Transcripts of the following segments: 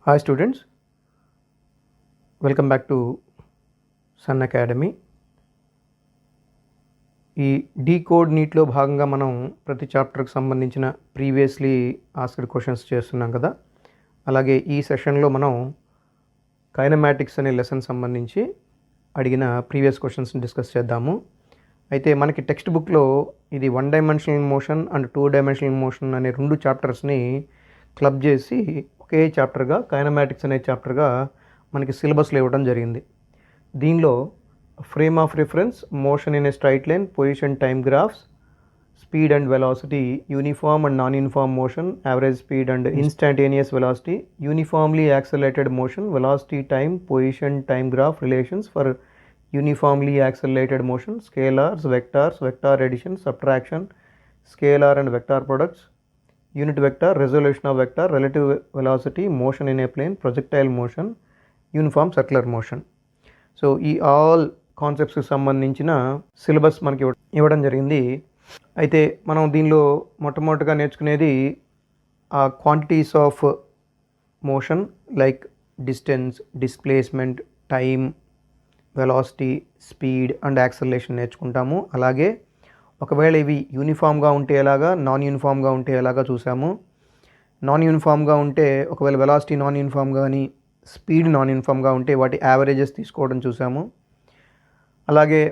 Hi students, welcome back to Sun Academy. ఈ decode నీట్లో భాగంగా మనం ప్రతి చాప్టర్కి సంబంధించిన ప్రీవియస్లీ ఆస్క్డ్ క్వశ్చన్స్ చేస్తున్నాం కదా. అలాగే ఈ సెషన్లో మనం కైనమాటిక్స్ అనే లెసన్ సంబంధించి అడిగిన ప్రీవియస్ క్వశ్చన్స్ని డిస్కస్ చేద్దాము. అయితే మనకి టెక్స్ట్ బుక్లో ఇది 1 dimensional motion and 2 dimensional motion అనే 2 చాప్టర్స్ని క్లబ్ చేసి ఒకే చాప్టర్గా కైనమాటిక్స్ అనే చాప్టర్గా మనకి సిలబస్లో ఇవ్వడం జరిగింది. దీనిలో frame of reference, motion in a straight line, position time graphs, speed and velocity, uniform and non uniform motion, average speed and instantaneous velocity, uniformly accelerated motion, velocity time, position time graph relations for uniformly accelerated motion, scalars, vectors, vector addition, subtraction, scalar and vector products, unit vector, resolution of vector, relative velocity, motion in a plane, projectile motion, uniform circular motion. So ఈ all కాన్సెప్ట్స్కి సంబంధించిన syllabus మనకి ఇవ్వడం జరిగింది. అయితే మనం దీనిలో మొట్టమొదటిగా నేర్చుకునేది ఆ quantities of motion like distance, displacement, time, velocity, speed and acceleration నేర్చుకుంటాము. అలాగే ఒకవేళ ఇవి యూనిఫామ్గా ఉంటే ఎలాగా, నాన్ యూనిఫామ్గా ఉంటే ఎలాగా చూసాము. నాన్ యూనిఫామ్గా ఉంటే ఒకవేళ వెలాసిటీ నాన్ యూనిఫామ్ కానీ స్పీడ్ నాన్ యూనిఫామ్గా ఉంటే వాటి యావరేజెస్ తీసుకోవడం చూసాము. అలాగే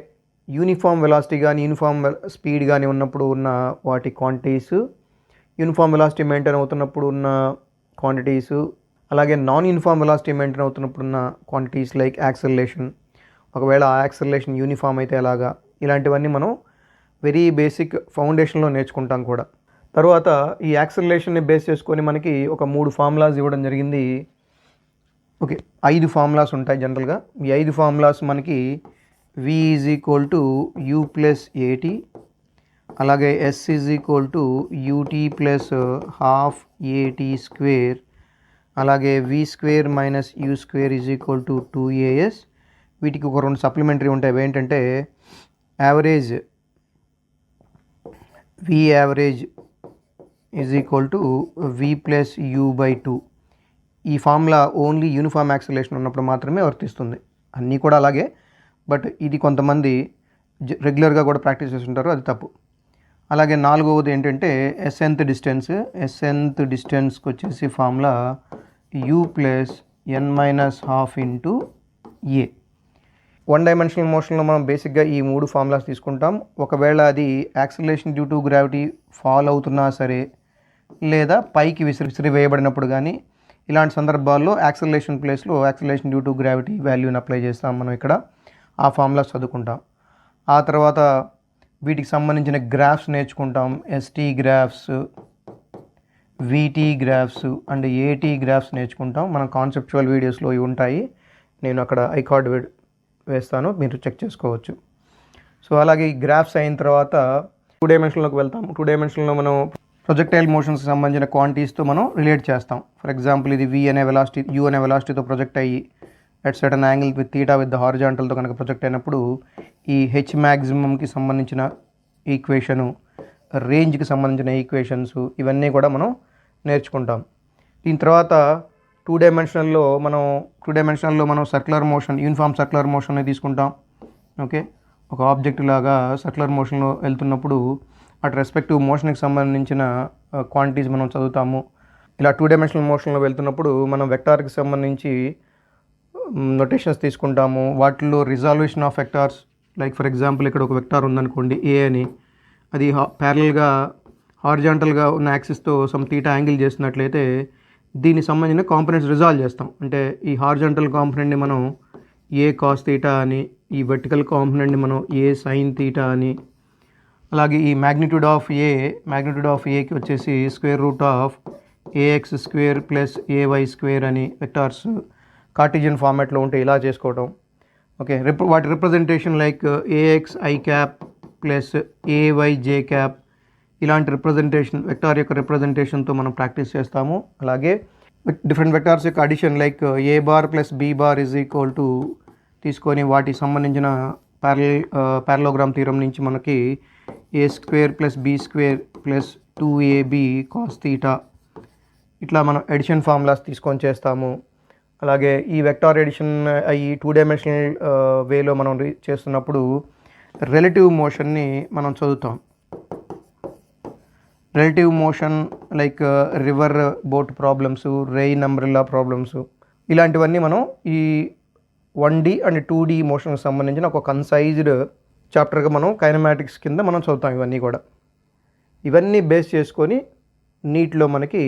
యూనిఫామ్ వెలాసిటీ కానీ యూనిఫామ్ స్పీడ్ కానీ ఉన్నప్పుడు ఉన్న వాటి క్వాంటిటీస్, యూనిఫామ్ వెలాసిటీ మెయింటైన్ అవుతున్నప్పుడు ఉన్న క్వాంటిటీసు, అలాగే నాన్ యూనిఫామ్ వెలాసిటీ మెయింటైన్ అవుతున్నప్పుడు ఉన్న క్వాంటిటీస్ లైక్ యాక్సలరేషన్, ఒకవేళ ఆ యాక్సలరేషన్ యూనిఫామ్ అయితే ఎలాగా, ఇలాంటివన్నీ మనం వెరీ బేసిక్ ఫౌండేషన్లో నేర్చుకుంటాం కూడా. తర్వాత ఈ యాక్సలరేషన్ని బేస్ చేసుకొని మనకి ఒక 3 ఫార్ములాస్ ఇవ్వడం జరిగింది. ఓకే, 5 ఫార్ములాస్ ఉంటాయి జనరల్గా. ఈ 5 ఫార్ములాస్ మనకి v is equal to u plus ఏటీ, అలాగే s is equal to ut plus half ఏటీ స్క్వేర్, అలాగే v square minus u square is equal to 2as. వీటికి ఒక 2 సప్లిమెంటరీ ఉంటాయి. ఏంటంటే average, v average is equal to v plus u by 2. ఈ formula only uniform acceleration ఉన్నప్పుడు మాత్రమే వర్తిస్తుంది. అన్నీ కూడా అలాగే, బట్ ఇది కొంతమంది రెగ్యులర్గా కూడా ప్రాక్టీస్ చేస్తుంటారు, అది తప్పు. అలాగే 4వది ఏంటంటే ఎస్ఎన్త్ డిస్టెన్స్. ఎస్ఎన్త్ డిస్టెన్స్కి వచ్చేసి formula u plus n minus half into a. 1 dimensional మోషన్లో మనం బేసిక్గా ఈ 3 ఫార్ములాస్ తీసుకుంటాం. ఒకవేళ అది acceleration due to gravity fall అవుతున్నా సరే, లేదా పైకి విసిరి వేయబడినప్పుడు కానీ, ఇలాంటి సందర్భాల్లో యాక్సలరేషన్ ప్లేస్లో యాక్సలరేషన్ డ్యూ టు గ్రావిటీ వాల్యూని అప్లై చేస్తాం మనం ఇక్కడ. ఆ ఫార్ములాస్ చదువుకుంటాం. ఆ తర్వాత వీటికి సంబంధించిన గ్రాఫ్స్ నేర్చుకుంటాం. ఎస్టీ గ్రాఫ్స్, వీటీ గ్రాఫ్స్ అండ్ ఏటీ గ్రాఫ్స్ నేర్చుకుంటాం. మనం కాన్సెప్చువల్ వీడియోస్లో ఇవి ఉంటాయి. నేను అక్కడ ఐకార్డ్ వేస్తాను, మీరు చెక్ చేసుకోవచ్చు. సో అలాగే ఈ గ్రాఫ్స్ అయిన తర్వాత 2 డైమెన్షన్లోకి వెళ్తాం. 2 డైమెన్షన్లో మనం ప్రొజెక్టైల్ మోషన్స్కి సంబంధించిన క్వాంటిటీస్తో మనం రిలేట్ చేస్తాం. ఫర్ ఎగ్జాంపుల్ ఇది v అనే వెలాసిటీ, u అనే వెలాసిటీతో ప్రొజెక్ట్ అయ్యి at certain angle with theta with the హారిజాంటల్తో కనుక ప్రొజెక్ట్ అయినప్పుడు ఈ h మ్యాక్సిమంకి సంబంధించిన ఈక్వేషను, రేంజ్కి సంబంధించిన ఈక్వేషన్స్, ఇవన్నీ కూడా మనం నేర్చుకుంటాం. దీని తర్వాత 2 డైమెన్షనల్లో మనం circular motion, uniform circular motion తీసుకుంటాం. ఓకే, ఒక ఆబ్జెక్ట్ లాగా సర్క్యులర్ మోషన్లో వెళ్తున్నప్పుడు అటు రెస్పెక్టివ్ మోషన్కి సంబంధించిన క్వాంటిటీస్ మనం చదువుతాము. ఇలా 2 డైమెన్షనల్ మోషన్లో వెళ్తున్నప్పుడు మనం వెక్టార్కి సంబంధించి నొటేషన్స్ తీసుకుంటాము. వాటిల్లో resolution of vectors, like for example ఇక్కడ ఒక వెక్టార్ ఉందనుకోండి ఏ అని, అది ప్యారలల్గా హారిజాంటల్గా ఉన్న యాక్సిస్తో సమ్ థీటా యాంగిల్ చేస్తున్నట్లయితే దీనికి సంబంధించిన కాంపోనెంట్స్ రిజాల్వ్ చేస్తాం. అంటే ఈ హారిజాంటల్ కాంపోనెంట్ని మనం ఏ కాస్ థీటా అని, ఈ వర్టికల్ కాంపోనెంట్ని మనం ఏ సైన్ థీటా అని, అలాగే ఈ మ్యాగ్నిట్యూడ్ ఆఫ్ ఏకి వచ్చేసి square root of a x square plus a y square అని వెక్టార్స్ కార్టీజియన్ ఫార్మాట్లో ఉంటే ఇలా చేసుకోవటం. ఓకే, వాటి representation like a x i cap plus a y j cap, ఇలాంటి రిప్రజెంటేషన్, వెక్టార్ యొక్క రిప్రజెంటేషన్తో మనం ప్రాక్టీస్ చేస్తాము. అలాగే డిఫరెంట్ వెక్టార్స్ యొక్క addition like a bar plus b bar is equal to తీసుకొని వాటికి సంబంధించిన ప్యారలోగ్రామ్ థీరం నుంచి మనకి a square plus B square plus 2ab cos theta, ఇట్లా మనం ఎడిషన్ ఫార్ములాస్ తీసుకొని చేస్తాము. అలాగే ఈ వెక్టార్ ఎడిషన్ ఈ 2 డైమెన్షనల్ వేలో మనం చేస్తున్నప్పుడు రిలేటివ్ మోషన్ని మనం చదువుతాం. Relative motion like river boat problems, rain umbrella problems, ఇలాంటివన్నీ మనం ఈ 1D అండ్ 2D మోషన్కి సంబంధించిన ఒక కన్సైజ్డ్ చాప్టర్గా మనం కైనమాటిక్స్ కింద మనం చదువుతాం. ఇవన్నీ బేస్ చేసుకొని నీట్లో మనకి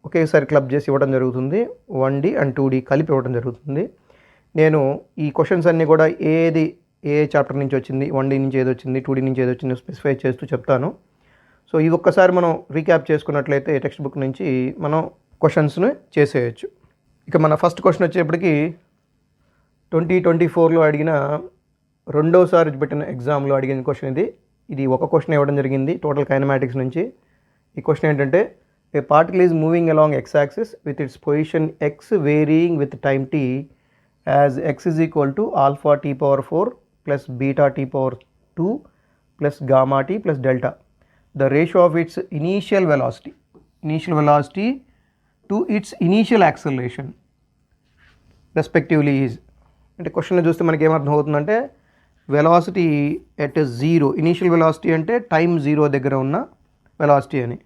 ఒకేసారి క్లబ్ చేసి ఇవ్వడం జరుగుతుంది. 1D అండ్ 2D కలిపి ఇవ్వడం జరుగుతుంది. నేను ఈ క్వశ్చన్స్ అన్నీ కూడా ఏ చాప్టర్ నుంచి వచ్చింది, 1D నుంచి ఏది వచ్చింది, 2D నుంచి ఏది వచ్చింది స్పెసిఫై చేస్తూ చెప్తాను. సో ఇది ఒక్కసారి మనం రీక్యాప్ చేసుకున్నట్లయితే టెక్స్ట్ బుక్ నుంచి మనం క్వశ్చన్స్ని చేసేయచ్చు. ఇక మన ఫస్ట్ క్వశ్చన్ వచ్చేప్పటికి 2024లో అడిగిన రెండోసారి పెట్టిన ఎగ్జామ్లో అడిగిన క్వశ్చన్ ఇది ఒక క్వశ్చన్ ఇవ్వడం జరిగింది టోటల్ కైనమాటిక్స్ నుంచి. ఈ క్వశ్చన్ ఏంటంటే, a particle is moving along x axis with its position x varying with time t as x is equal to alpha t power 4 plus beta t power 2 plus gamma t plus delta. The ratio of its initial velocity to its initial acceleration respectively is. అంటే question చూస్తే మనకి ఏమర్థం అవుతుందంటే, velocity at 0, initial velocity అంటే time 0 దగ్గర ఉన్న velocity అని,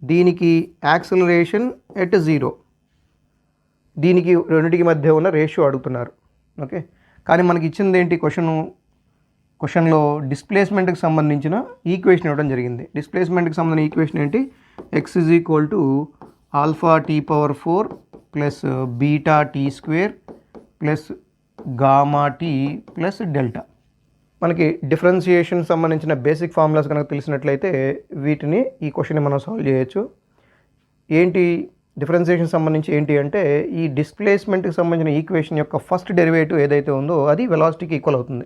దీనికి యాక్సలరేషన్ ఎట్ 0, దీనికి రెండింటికి మధ్య ఉన్న రేషియో అడుగుతున్నారు. ఓకే, కానీ మనకి ఇచ్చింది ఏంటి, క్వశ్చన్లో డిస్ప్లేస్మెంట్కి సంబంధించిన ఈక్వేషన్ ఇవ్వడం జరిగింది. డిస్ప్లేస్మెంట్కి సంబంధించిన ఈక్వేషన్ ఏంటి, x is equal to alpha t power 4 plus beta t square plus gamma T plus delta. మనకి డిఫరెన్షియేషన్ సంబంధించిన బేసిక్ ఫార్ములాస్ కనుక తెలిసినట్లయితే వీటిని ఈ క్వశ్చన్ని మనం సాల్వ్ చేయొచ్చు. ఏంటి డిఫరెన్షియేషన్ సంబంధించి ఏంటి అంటే, ఈ డిస్ప్లేస్మెంట్కి సంబంధించిన ఈక్వేషన్ యొక్క ఫస్ట్ డెరివేటివ్ ఏదైతే ఉందో అది వెలాసిటీకి ఈక్వల్ అవుతుంది.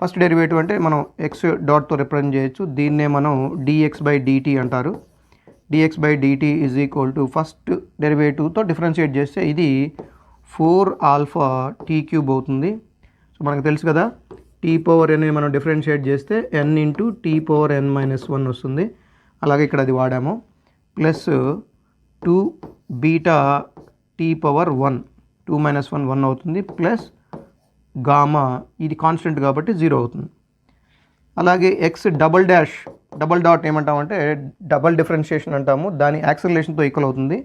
ఫస్ట్ డెరివేటివ్ అంటే మనం ఎక్స్ డాట్తో రిప్రజెంట్ చేయొచ్చు. దీన్నే మనం dx/dt అంటారు. dx/dt is equal to first డెరివేటివ్తో డిఫరెన్షియేట్ చేస్తే ఇది 4 ఆల్ఫా టీ క్యూబ్ అవుతుంది. సో మనకు తెలుసు కదా, టీ పవర్ n మనం డిఫరెన్షియేట్ చేస్తే n into t power n-1 వస్తుంది. అలాగే ఇక్కడ అది వాడాము. ప్లస్ 2 బీటా టీ పవర్ 1, 2 - 1 1 అవుతుంది. ప్లస్ గామా, ఇది కాన్స్టెంట్ కాబట్టి 0 అవుతుంది. అలాగే ఎక్స్ డబల్ డాట్ ఏమంటామంటే డబల్ డిఫరెన్షియేషన్ అంటాము, దాని యాక్సలరేషన్తో ఈక్వల్ అవుతుంది.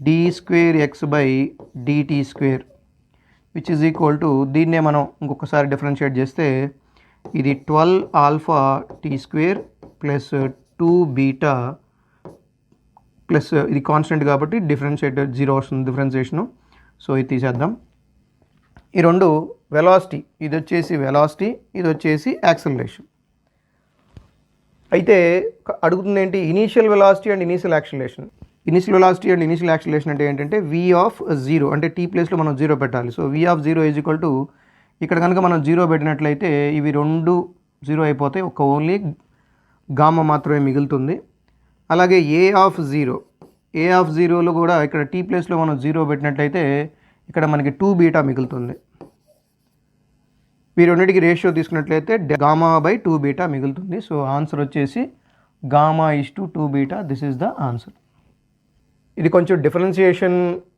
d²x/dt² which is equal to, దీన్నే మనం ఇంకొకసారి డిఫరెన్షియేట్ చేస్తే ఇది 12 alpha T square plus 2 beta plus ఇది కాన్స్టెంట్ కాబట్టి డిఫరెన్షియేట్ 0 వస్తుంది డిఫరెన్షియేషను. సో ఇది తీసేద్దాం. ఈ రెండు వెలాసిటీ, ఇది వచ్చేసి వెలాసిటీ, ఇది వచ్చేసి యాక్సలరేషన్. అయితే అడుగుతుంది ఏంటి, initial velocity and initial acceleration. Initial velocity and initial acceleration అంటే ఏంటంటే v(0) అంటే t ప్లేస్లో మనం 0 పెట్టాలి. So v(0) is equal to, ఇక్కడ కనుక మనం 0 పెట్టినట్లయితే ఇవి రెండు 0 అయిపోతాయి, ఒక ఓన్లీ గామా మాత్రమే మిగులుతుంది. అలాగే a(0)లో కూడా ఇక్కడ t ప్లేస్లో మనం 0 పెట్టినట్లయితే ఇక్కడ మనకి 2 బీటా మిగులుతుంది. ఈ రెండింటికి రేషియో తీసుకున్నట్లయితే gamma/2 బీటా మిగులుతుంది. సో ఆన్సర్ వచ్చేసి gamma/2 beta. This is the answer. ఇది కొంచెం డిఫరెన్షియేషన్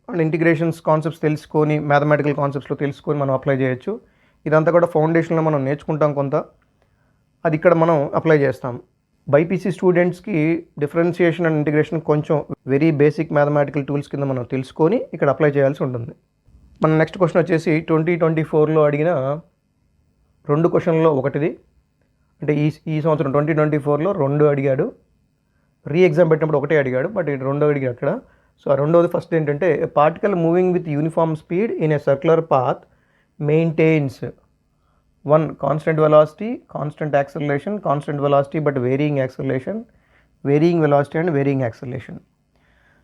అండ్ ఇంటిగ్రేషన్స్ కాన్సెప్ట్స్ తెలుసుకొని, మ్యాథమెటికల్ కాన్సెప్ట్స్లో తెలుసుకొని మనం అప్లై చేయొచ్చు. ఇదంతా కూడా ఫౌండేషన్లో మనం నేర్చుకుంటాం కొంత, అది ఇక్కడ మనం అప్లై చేస్తాం. బైపీసీ స్టూడెంట్స్కి డిఫరెన్షియేషన్ అండ్ ఇంటిగ్రేషన్ కొంచెం వెరీ బేసిక్ మ్యాథమెటికల్ టూల్స్ కింద మనం తెలుసుకొని ఇక్కడ అప్లై చేయాల్సి ఉంటుంది. మన నెక్స్ట్ క్వశ్చన్ వచ్చేసి 2024లో అడిగిన 2 క్వశ్చన్లో ఒకటిది. అంటే ఈ సంవత్సరం 2024లో 2 అడిగాడు. ఎగ్జామ్ పెట్టినప్పుడు ఒకటే అడిగాడు, బట్ ఇది 2 అడిగాడు అక్కడ. సో ఆ రెండోది ఫస్ట్ ఏంటంటే, particle moving with uniform speed in a circular path maintains 1 constant velocity, constant acceleration, constant velocity but varying acceleration, varying velocity and varying acceleration.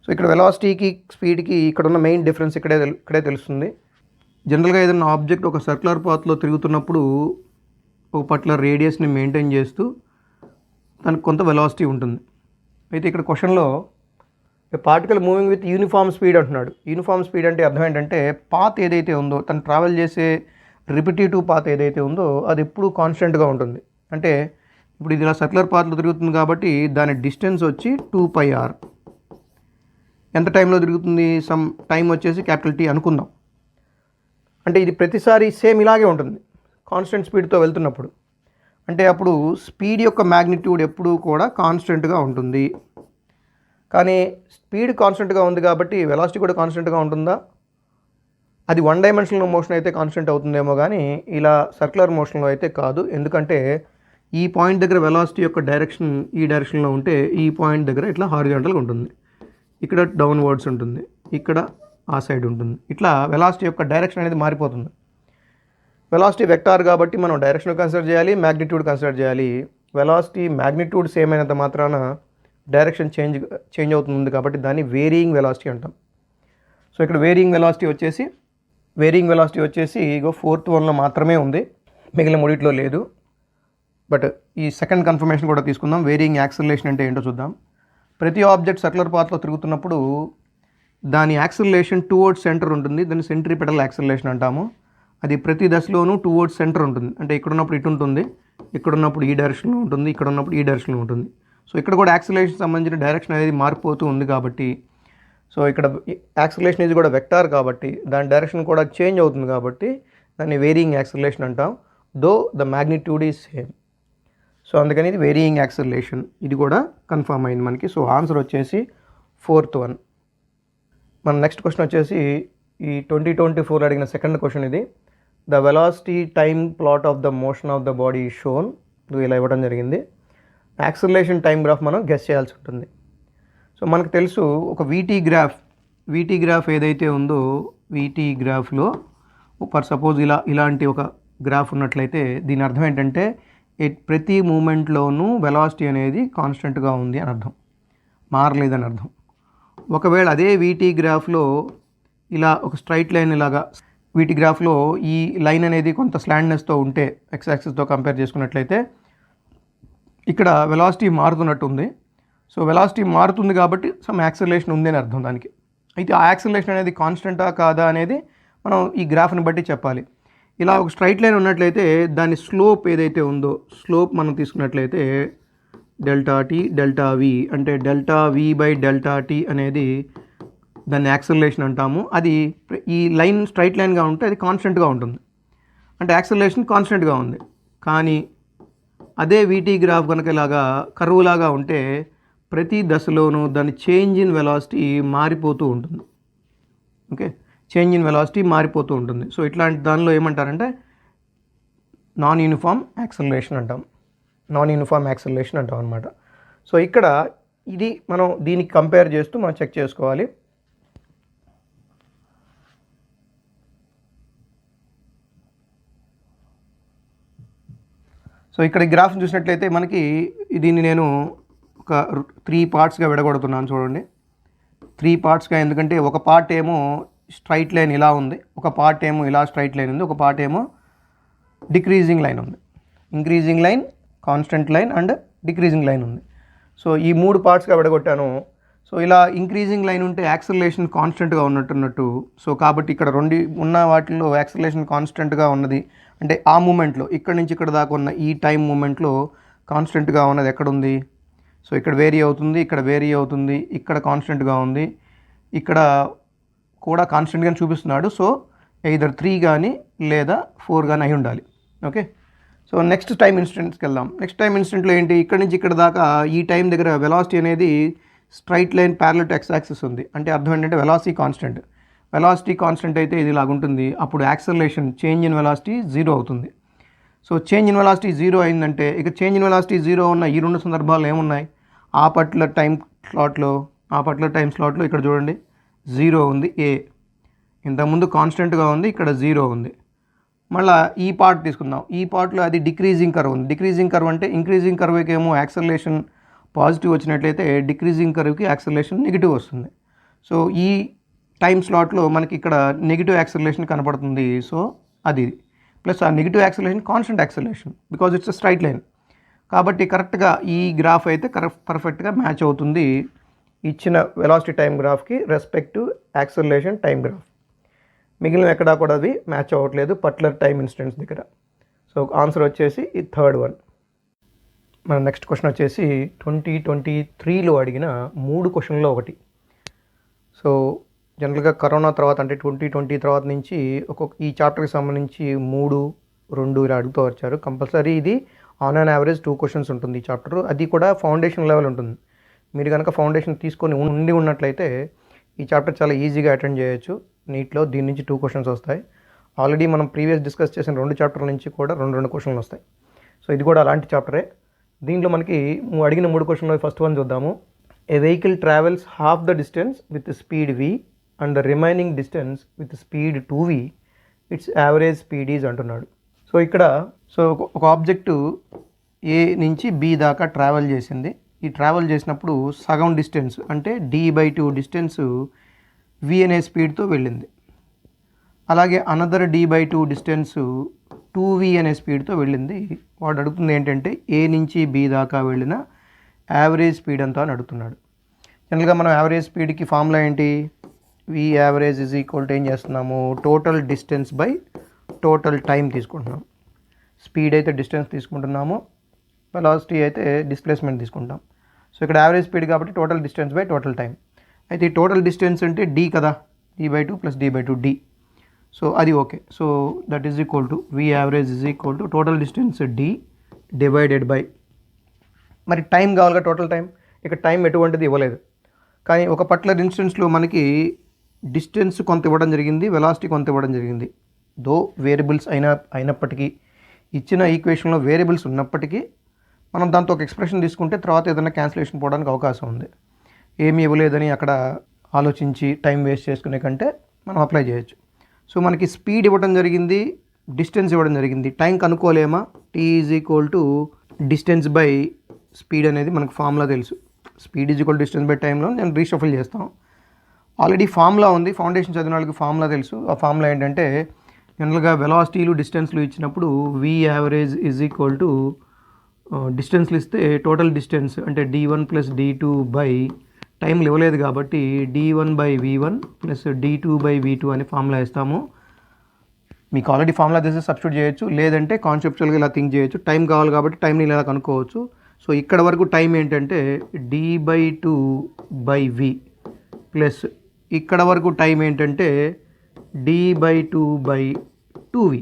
So ఇక్కడ వెలాసిటీకి స్పీడ్కి ఇక్కడ ఉన్న మెయిన్ డిఫరెన్స్ ఇక్కడే తెలుస్తుంది. జనరల్గా ఏదైనా ఆబ్జెక్ట్ ఒక సర్క్యులర్ పాత్లో తిరుగుతున్నప్పుడు ఒక పర్టికులర్ రేడియస్ని మెయింటైన్ చేస్తూ దానికి కొంత వెలాసిటీ ఉంటుంది. అయితే ఇక్కడ క్వశ్చన్లో particle moving with uniform speed అంటున్నాడు. యూనిఫామ్ స్పీడ్ అంటే అర్థం ఏంటంటే, పాత్ ఏదైతే ఉందో, తను ట్రావెల్ చేసే రిపిటేటివ్ పాత్ ఏదైతే ఉందో అది ఎప్పుడు కాన్స్టెంట్గా ఉంటుంది. అంటే ఇప్పుడు ఇది ఇలా సర్క్యులర్ పాత్లో తిరుగుతుంది కాబట్టి దాని డిస్టెన్స్ వచ్చి 2πr. ఎంత టైంలో తిరుగుతుంది, సమ్ టైం వచ్చేసి క్యాపిటల్ టీ అనుకుందాం. అంటే ఇది ప్రతిసారి సేమ్ ఇలాగే ఉంటుంది కాన్స్టెంట్ స్పీడ్తో వెళ్తున్నప్పుడు. అంటే అప్పుడు స్పీడ్ యొక్క మ్యాగ్నిట్యూడ్ ఎప్పుడూ కూడా కాన్స్టెంట్గా ఉంటుంది. కానీ స్పీడ్ కాన్స్టెంట్గా ఉంది కాబట్టి వెలాసిటీ కూడా కాన్స్టెంట్గా ఉంటుందా? అది వన్ డైమెన్షనల్ మోషన్ అయితే కాన్స్టెంట్ అవుతుందేమో, కానీ ఇలా సర్క్యులర్ మోషన్లో అయితే కాదు. ఎందుకంటే ఈ పాయింట్ దగ్గర వెలాసిటీ యొక్క డైరెక్షన్ ఈ డైరెక్షన్లో ఉంటే ఈ పాయింట్ దగ్గర ఇట్లా హారిజాంటల్గా ఉంటుంది, ఇక్కడ డౌన్వర్డ్స్ ఉంటుంది, ఇక్కడ ఆ సైడ్ ఉంటుంది. ఇట్లా వెలాసిటీ యొక్క డైరెక్షన్ అనేది మారిపోతుంది. వెలాసిటీ వెక్టార్ కాబట్టి మనం డైరెక్షన్ కన్సిడర్ చేయాలి, మ్యాగ్నిట్యూడ్ కన్సిడర్ చేయాలి. వెలాసిటీ మ్యాగ్నిట్యూడ్ సేమ్ అయినంత మాత్రాన డైరెక్షన్ చేంజ్ అవుతుంది కాబట్టి దాన్ని వేరియింగ్ వెలాసిటీ అంటాం. సో ఇక్కడ వేరియింగ్ వెలాసిటీ వచ్చేసి ఇగో 4th వన్లో మాత్రమే ఉంది, మిగిలిన మూడిట్లో లేదు. బట్ ఈ సెకండ్ కన్ఫర్మేషన్ కూడా తీసుకుందాం. వేరియింగ్ యాక్సిలరేషన్ అంటే ఏంటో చూద్దాం. ప్రతి ఆబ్జెక్ట్ సర్క్యులర్ పాత్లో తిరుగుతున్నప్పుడు దాని యాక్సిలరేషన్ టువర్డ్స్ సెంటర్ ఉంటుంది, దాన్ని సెంట్రిపెటల్ యాక్సిలరేషన్ అంటాము. అది ప్రతి దశలోనూ టువర్డ్స్ సెంటర్ ఉంటుంది. అంటే ఇక్కడ ఉన్నప్పుడు ఇటు ఉంటుంది, ఇక్కడ ఉన్నప్పుడు ఈ డైరెక్షన్లో ఉంటుంది, ఇక్కడ ఉన్నప్పుడు ఈ డైరెక్షన్లో ఉంటుంది. సో ఇక్కడ కూడా యాక్సిలరేషన్ సంబంధించిన డైరెక్షన్ అనేది మారిపోతూ ఉంది కాబట్టి, సో ఇక్కడ యాక్సిలరేషన్ ఇది కూడా వెక్టార్ కాబట్టి దాని డైరెక్షన్ కూడా చేంజ్ అవుతుంది కాబట్టి దాన్ని వేరియింగ్ యాక్సిలరేషన్ అంటాం, though the magnitude is same. So అందుకని ఇది వేరియింగ్ యాక్సిలరేషన్. ఇది కూడా కన్ఫర్మ్ అయింది మనకి. సో ఆన్సర్ వచ్చేసి 4th వన్. మన నెక్స్ట్ క్వశ్చన్ వచ్చేసి ఈ 2024 అడిగిన సెకండ్ క్వశ్చన్ ఇది. The velocity time plot of the motion of the body shown. ఇలా ఇవ్వడం జరిగింది. యాక్సిలరేషన్ టైం గ్రాఫ్ మనం గెస్ చేయాల్సి ఉంటుంది. సో మనకు తెలుసు ఒక వీటీ గ్రాఫ్ ఏదైతే ఉందో వీటీ గ్రాఫ్లో ఫర్ సపోజ్ ఇలాంటి ఒక గ్రాఫ్ ఉన్నట్లయితే దీని అర్థం ఏంటంటే ప్రతి మూమెంట్లోనూ వెలాసిటీ అనేది కాన్స్టెంట్గా ఉంది అని అర్థం, మారలేదని అర్థం. ఒకవేళ అదే వీటీ గ్రాఫ్లో ఇలా ఒక స్ట్రైట్ లైన్ ఇలాగా వీటి గ్రాఫ్లో ఈ లైన్ అనేది కొంత స్లాండ్నెస్తో ఉంటే ఎక్స్ యాక్సిస్తో కంపేర్ చేసుకున్నట్లయితే ఇక్కడ వెలాసిటీ మారుతున్నట్టు ఉంది. సో వెలాసిటీ మారుతుంది కాబట్టి సమ్ యాక్సిలరేషన్ ఉంది అని అర్థం దానికి. అయితే ఆ యాక్సిలరేషన్ అనేది కాన్స్టెంటా కాదా అనేది మనం ఈ గ్రాఫ్ని బట్టి చెప్పాలి. ఇలా ఒక స్ట్రైట్ లైన్ ఉన్నట్లయితే దాని స్లోప్ ఏదైతే ఉందో స్లోప్ మనం తీసుకున్నట్లయితే డెల్టా టీ డెల్టా వి, అంటే delta V by delta T అనేది దాన్ని యాక్సిలరేషన్ అంటాము. అది ఈ లైన్ స్ట్రైట్ లైన్గా ఉంటే అది కాన్స్టెంట్గా ఉంటుంది, అంటే యాక్సిలరేషన్ కాన్స్టెంట్గా ఉంది. కానీ అదే వీటీ గ్రాఫ్ కనుక ఇలాగా కర్వ్ లాగా ఉంటే ప్రతి దశలోనూ దాని చేంజ్ ఇన్ వెలాసిటీ మారిపోతూ ఉంటుంది. ఓకే, చేంజ్ ఇన్ వెలాసిటీ మారిపోతూ ఉంటుంది. సో ఇట్లాంటి దానిలో ఏమంటారంటే నాన్ యూనిఫామ్ యాక్సిలరేషన్ అంటాం అనమాట. సో ఇక్కడ ఇది మనం దీనికి కంపేర్ చేస్తూ మనం చెక్ చేసుకోవాలి. సో ఇక్కడ ఈ గ్రాఫ్ చూసినట్లయితే మనకి దీన్ని నేను ఒక 3 పార్ట్స్గా విడగొడుతున్నాను చూడండి. 3 పార్ట్స్గా, ఎందుకంటే ఒక పార్ట్ ఏమో స్ట్రైట్ లైన్ ఇలా ఉంది, ఒక పార్ట్ ఏమో ఇలా స్ట్రైట్ లైన్ ఉంది, ఒక పార్ట్ ఏమో డిక్రీజింగ్ లైన్ ఉంది, increasing line, constant line and decreasing line ఉంది. సో ఈ 3 పార్ట్స్గా విడగొట్టాను. సో ఇలా ఇంక్రీజింగ్ లైన్ ఉంటే యాక్సిలరేషన్ కాన్స్టెంట్గా ఉన్నట్టు. సో కాబట్టి ఇక్కడ రెండు ఉన్న వాటిల్లో యాక్సిలరేషన్ కాన్స్టెంట్గా ఉన్నది అంటే ఆ మూమెంట్లో ఇక్కడ నుంచి ఇక్కడ దాకా ఉన్న ఈ టైం మూమెంట్లో కాన్స్టెంట్గా ఉన్నది ఎక్కడుంది? సో ఇక్కడ వేరీ అవుతుంది, ఇక్కడ వేరీ అవుతుంది, ఇక్కడ కాన్స్టెంట్గా ఉంది, ఇక్కడ కూడా కాన్స్టెంట్గా చూపిస్తున్నాడు. సో ఎయిదర్ 3 కానీ లేదా 4 కానీ అయి ఉండాలి. ఓకే, సో నెక్స్ట్ టైం ఇన్స్టెంట్స్కి వెళ్దాం. నెక్స్ట్ టైం ఇన్స్టెంట్లో ఏంటి? ఇక్కడ నుంచి ఇక్కడ దాకా ఈ టైం దగ్గర వెలాసిటీ అనేది straight line parallel to X axis ఉంది. అంటే అర్థం ఏంటంటే వెలాసిటీ కాన్స్టెంట్ అయితే ఇది లాగుంటుంది. అప్పుడు యాక్సిలరేషన్ చేంజ్ ఇన్ వెలాసిటీ 0 అవుతుంది. సో చేంజ్ ఇన్ వెలాసిటీ 0 అయిందంటే ఇక చేంజ్ ఇన్ వెలాసిటీ 0 ఉన్న ఈ 2 సందర్భాలు ఏమున్నాయి? ఆ పర్టికులర్ టైం స్లాట్లో ఇక్కడ చూడండి 0 ఉంది ఏ, ఇంతకుముందు కాన్స్టెంట్గా ఉంది, ఇక్కడ 0 ఉంది. మళ్ళీ ఈ పార్ట్ తీసుకుందాం. ఈ పార్ట్లో అది డిక్రీజింగ్ కర్వ్ ఉంది. డిక్రీజింగ్ కర్వ్ అంటే ఇంక్రీజింగ్ కర్వ్కి ఏమో యాక్సిలరేషన్ పాజిటివ్ వచ్చినట్లయితే డిక్రీజింగ్ కర్వ్కి యాక్సిలరేషన్ నెగిటివ్ వస్తుంది. సో ఈ టైం స్లాట్లో మనకి ఇక్కడ నెగిటివ్ యాక్సిలరేషన్ కనపడుతుంది. సో అది ప్లస్ ఆ negative acceleration constant acceleration because it's straight line. కాబట్టి కరెక్ట్గా ఈ గ్రాఫ్ అయితే పర్ఫెక్ట్గా మ్యాచ్ అవుతుంది ఇచ్చిన వెలాసిటీ టైం గ్రాఫ్కి రెస్పెక్టివ్ యాక్సిలరేషన్ టైం గ్రాఫ్. మిగిలిన ఎక్కడా కూడా అది మ్యాచ్ అవ్వట్లేదు పర్టికులర్ టైం ఇన్స్టెంట్స్ దగ్గర. సో ఆన్సర్ వచ్చేసి ఈ 3rd వన్. మన నెక్స్ట్ క్వశ్చన్ వచ్చేసి 2023లో అడిగిన 3 క్వశ్చన్లో ఒకటి. సో జనరల్గా కరోనా తర్వాత అంటే 2020 తర్వాత నుంచి ఈ చాప్టర్కి సంబంధించి 3, 2 ఇలా అడుగుతూ వచ్చారు. కంపల్సరీ ఇది ఆన్ అండ్ యావరేజ్ 2 క్వశ్చన్స్ ఉంటుంది ఈ చాప్టర్. అది కూడా ఫౌండేషన్ లెవెల్ ఉంటుంది. మీరు కనుక ఫౌండేషన్ తీసుకొని ఉన్నట్లయితే ఈ చాప్టర్ చాలా ఈజీగా అటెండ్ చేయొచ్చు. నీట్లో దీని నుంచి 2 క్వశ్చన్స్ వస్తాయి. ఆల్రెడీ మనం ప్రీవియస్ డిస్కస్ చేసిన 2 చాప్టర్ల నుంచి కూడా 2 క్వశ్చన్లు వస్తాయి. సో ఇది కూడా అలాంటి చాప్టరే. దీంట్లో మనకి అడిగిన 3 క్వశ్చన్లో ఫస్ట్ వన్ చూద్దాము. A vehicle travels half the distance with speed v and the remaining distance with speed 2v, it's average speed is అంటున్నాడు. సో ఇక్కడ ఒక ఆబ్జెక్టు ఏ నుంచి బి దాకా ట్రావెల్ చేసింది. ఈ ట్రావెల్ చేసినప్పుడు సగం డిస్టెన్స్ అంటే d/2 డిస్టెన్స్ v అనే స్పీడ్తో వెళ్ళింది. అలాగే అనదర్ d/2 డిస్టెన్స్ 2v అనే స్పీడ్తో వెళ్ళింది. వాడు అడుగుతుంది ఏంటంటే ఏ నుంచి బి దాకా వెళ్ళిన యావరేజ్ స్పీడ్ అంతా అని అడుగుతున్నాడు. జనరల్గా మనం యావరేజ్ స్పీడ్కి ఫార్ములా ఏంటి? v average is equal to ఏం చేస్తున్నాము, total distance by total time తీసుకుంటున్నాం. స్పీడ్ అయితే డిస్టెన్స్ తీసుకుంటున్నాము, వెలాసిటీ అయితే డిస్ప్లేస్మెంట్ తీసుకుంటాం. సో ఇక్కడ యావరేజ్ స్పీడ్ కాబట్టి total distance by total time. అయితే ఈ టోటల్ డిస్టెన్స్ అంటే d కదా, d/2 ప్లస్ d/2 d. సో అది okay. So that is equal to v average is equal to total distance d divided by, మరి time కావాలిగా total time. ఇక్కడ time ఎటువంటిది ఇవ్వలేదు, కానీ ఒక పర్టికులర్ ఇన్స్టెన్స్లో మనకి డిస్టెన్స్ కొంత ఇవ్వడం జరిగింది, వెలాసిటీ కొంత ఇవ్వడం జరిగింది. దో వేరియబుల్స్ అయినప్పటికీ, ఇచ్చిన ఈక్వేషన్లో వేరియబుల్స్ ఉన్నప్పటికీ మనం దాంతో ఒక ఎక్స్ప్రెషన్ తీసుకుంటే తర్వాత ఏదైనా క్యాన్సిలేషన్ పోవడానికి అవకాశం ఉంది. ఏమీ ఇవ్వలేదని అక్కడ ఆలోచించి టైం వేస్ట్ చేసుకునే కంటే మనం అప్లై చేయొచ్చు. సో మనకి స్పీడ్ ఇవ్వడం జరిగింది, డిస్టెన్స్ ఇవ్వడం జరిగింది. టైం కనుక్కోలేమా? t is equal to distance by speed అనేది మనకు ఫార్ములా తెలుసు. Speed is equal distance by టైంలో నేను రీషఫుల్ చేస్తాం. ఆల్రెడీ ఫార్ములా ఉంది, ఫౌండేషన్ చదివిన వాళ్ళకి ఫార్ములా తెలుసు. ఆ ఫార్ములా ఏంటంటే జనరల్గా వెలాసిటీలు డిస్టెన్స్లు ఇచ్చినప్పుడు v average is equal to డిస్టెన్స్లు ఇస్తే టోటల్ డిస్టెన్స్ అంటే d1 ప్లస్ d2 బై టైంలు ఇవ్వలేదు కాబట్టి d1/v1 ప్లస్ d2/v2 అని ఫార్ములా ఇస్తాము. మీకు ఆల్రెడీ ఫార్ములా తెలిసి సబ్స్టిట్యూట్ చేయొచ్చు, లేదంటే కాన్సెప్చువల్గా ఇలా థింక్ చేయొచ్చు. టైం కావాలి కాబట్టి టైంని ఇలా కనుక్కోవచ్చు. సో ఇక్కడ వరకు టైం ఏంటంటే d/2/v ప్లస్ ఇక్కడ వరకు టైం ఏంటంటే d/2/2v.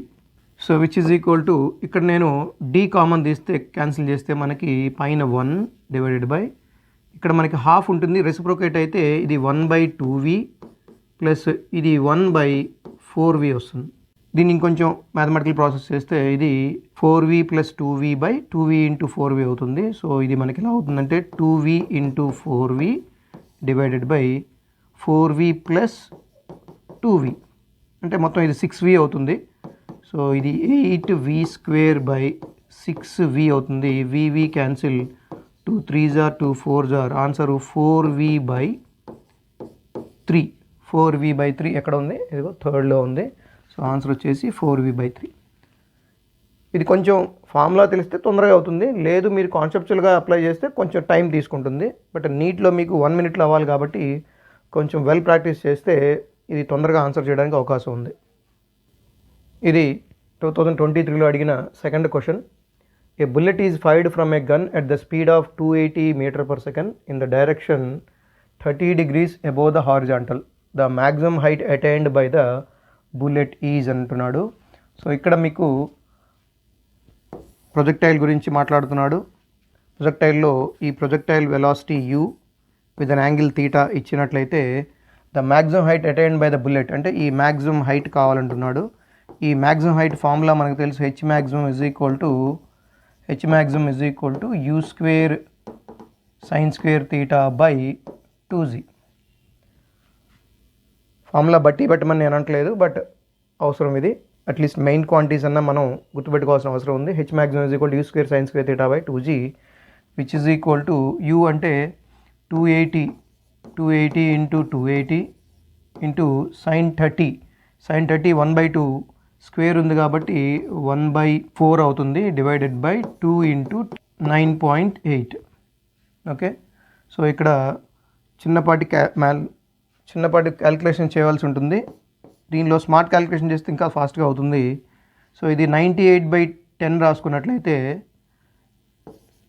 So which is equal to, ఇక్కడ నేను d కామన్ తీస్తే క్యాన్సిల్ చేస్తే మనకి పైన 1 డివైడెడ్ బై, ఇక్కడ మనకి హాఫ్ ఉంటుంది, రెసిప్రోకేట్ అయితే ఇది 1/2v ప్లస్ ఇది 1/4v వస్తుంది. దీన్ని ఇంకొంచెం మ్యాథమెటికల్ ప్రాసెస్ చేస్తే ఇది 4v plus 2v/2v into 4v అవుతుంది. సో ఇది మనకి ఎలా అవుతుందంటే 2v into 4v divided by 4v plus 2v అంటే మొత్తం ఇది 6v అవుతుంది. సో ఇది 8v² 6v అవుతుంది. v cancel, 2 3s are 2 4s are, answer 4v/3. 4v/3 ఎక్కడ ఉంది? ఇదిగో థర్డ్లో ఉంది. సో ఆన్సర్ వచ్చేసి 4v/3. ఇది కొంచెం ఫార్ములా తెలిస్తే తొందరగా అవుతుంది, లేదు మీరు కాన్సెప్చువల్గా అప్లై చేస్తే కొంచెం టైం తీసుకుంటుంది. బట్ నీట్లో మీకు 1 minute అవ్వాలి కాబట్టి కొంచెం వెల్ ప్రాక్టీస్ చేస్తే ఇది తొందరగా ఆన్సర్ చేయడానికి అవకాశం ఉంది. ఇది 2023లో అడిగిన second question. A bullet is fired from a gun at the speed of 280 m/s in the direction 30 degrees above the horizontal. The maximum height attained by the bullet is అంటున్నాడు. సో ఇక్కడ మీకు projectile గురించి మాట్లాడుతున్నాడు. ప్రొజెక్టైల్లో ఈ projectile velocity u with an angle θ ఇచ్చినట్లయితే the maximum height attained by the bullet అంటే ఈ మ్యాక్సిమం హైట్ కావాలంటున్నాడు. ఈ మ్యాక్సిమం హైట్ ఫార్ములా మనకు తెలుసు, H maximum is equal to u² sin² θ/2g. Formula బట్టి పెట్టమని నేను అనట్లేదు, బట్ అవసరం ఇది. అట్లీస్ట్ మెయిన్ క్వాంటిటీస్ అన్న మనం గుర్తుపెట్టుకోవాల్సిన అవసరం ఉంది. H maximum is equal to u² sin² θ/2g which is equal to u అంటే 280 ఇంటూ 280 ఇంటూ sin 30 1/2 స్క్వేర్ ఉంది కాబట్టి 1/4 అవుతుంది divided by 2 into 9.8. Okay, so ఇక్కడ చిన్నపాటి క్యాలిక్యులేషన్ చేయవలసి ఉంటుంది. దీనిలో స్మార్ట్ క్యాలిక్యులేషన్ చేస్తే ఇంకా ఫాస్ట్గా అవుతుంది. సో ఇది 98/10 రాసుకున్నట్లయితే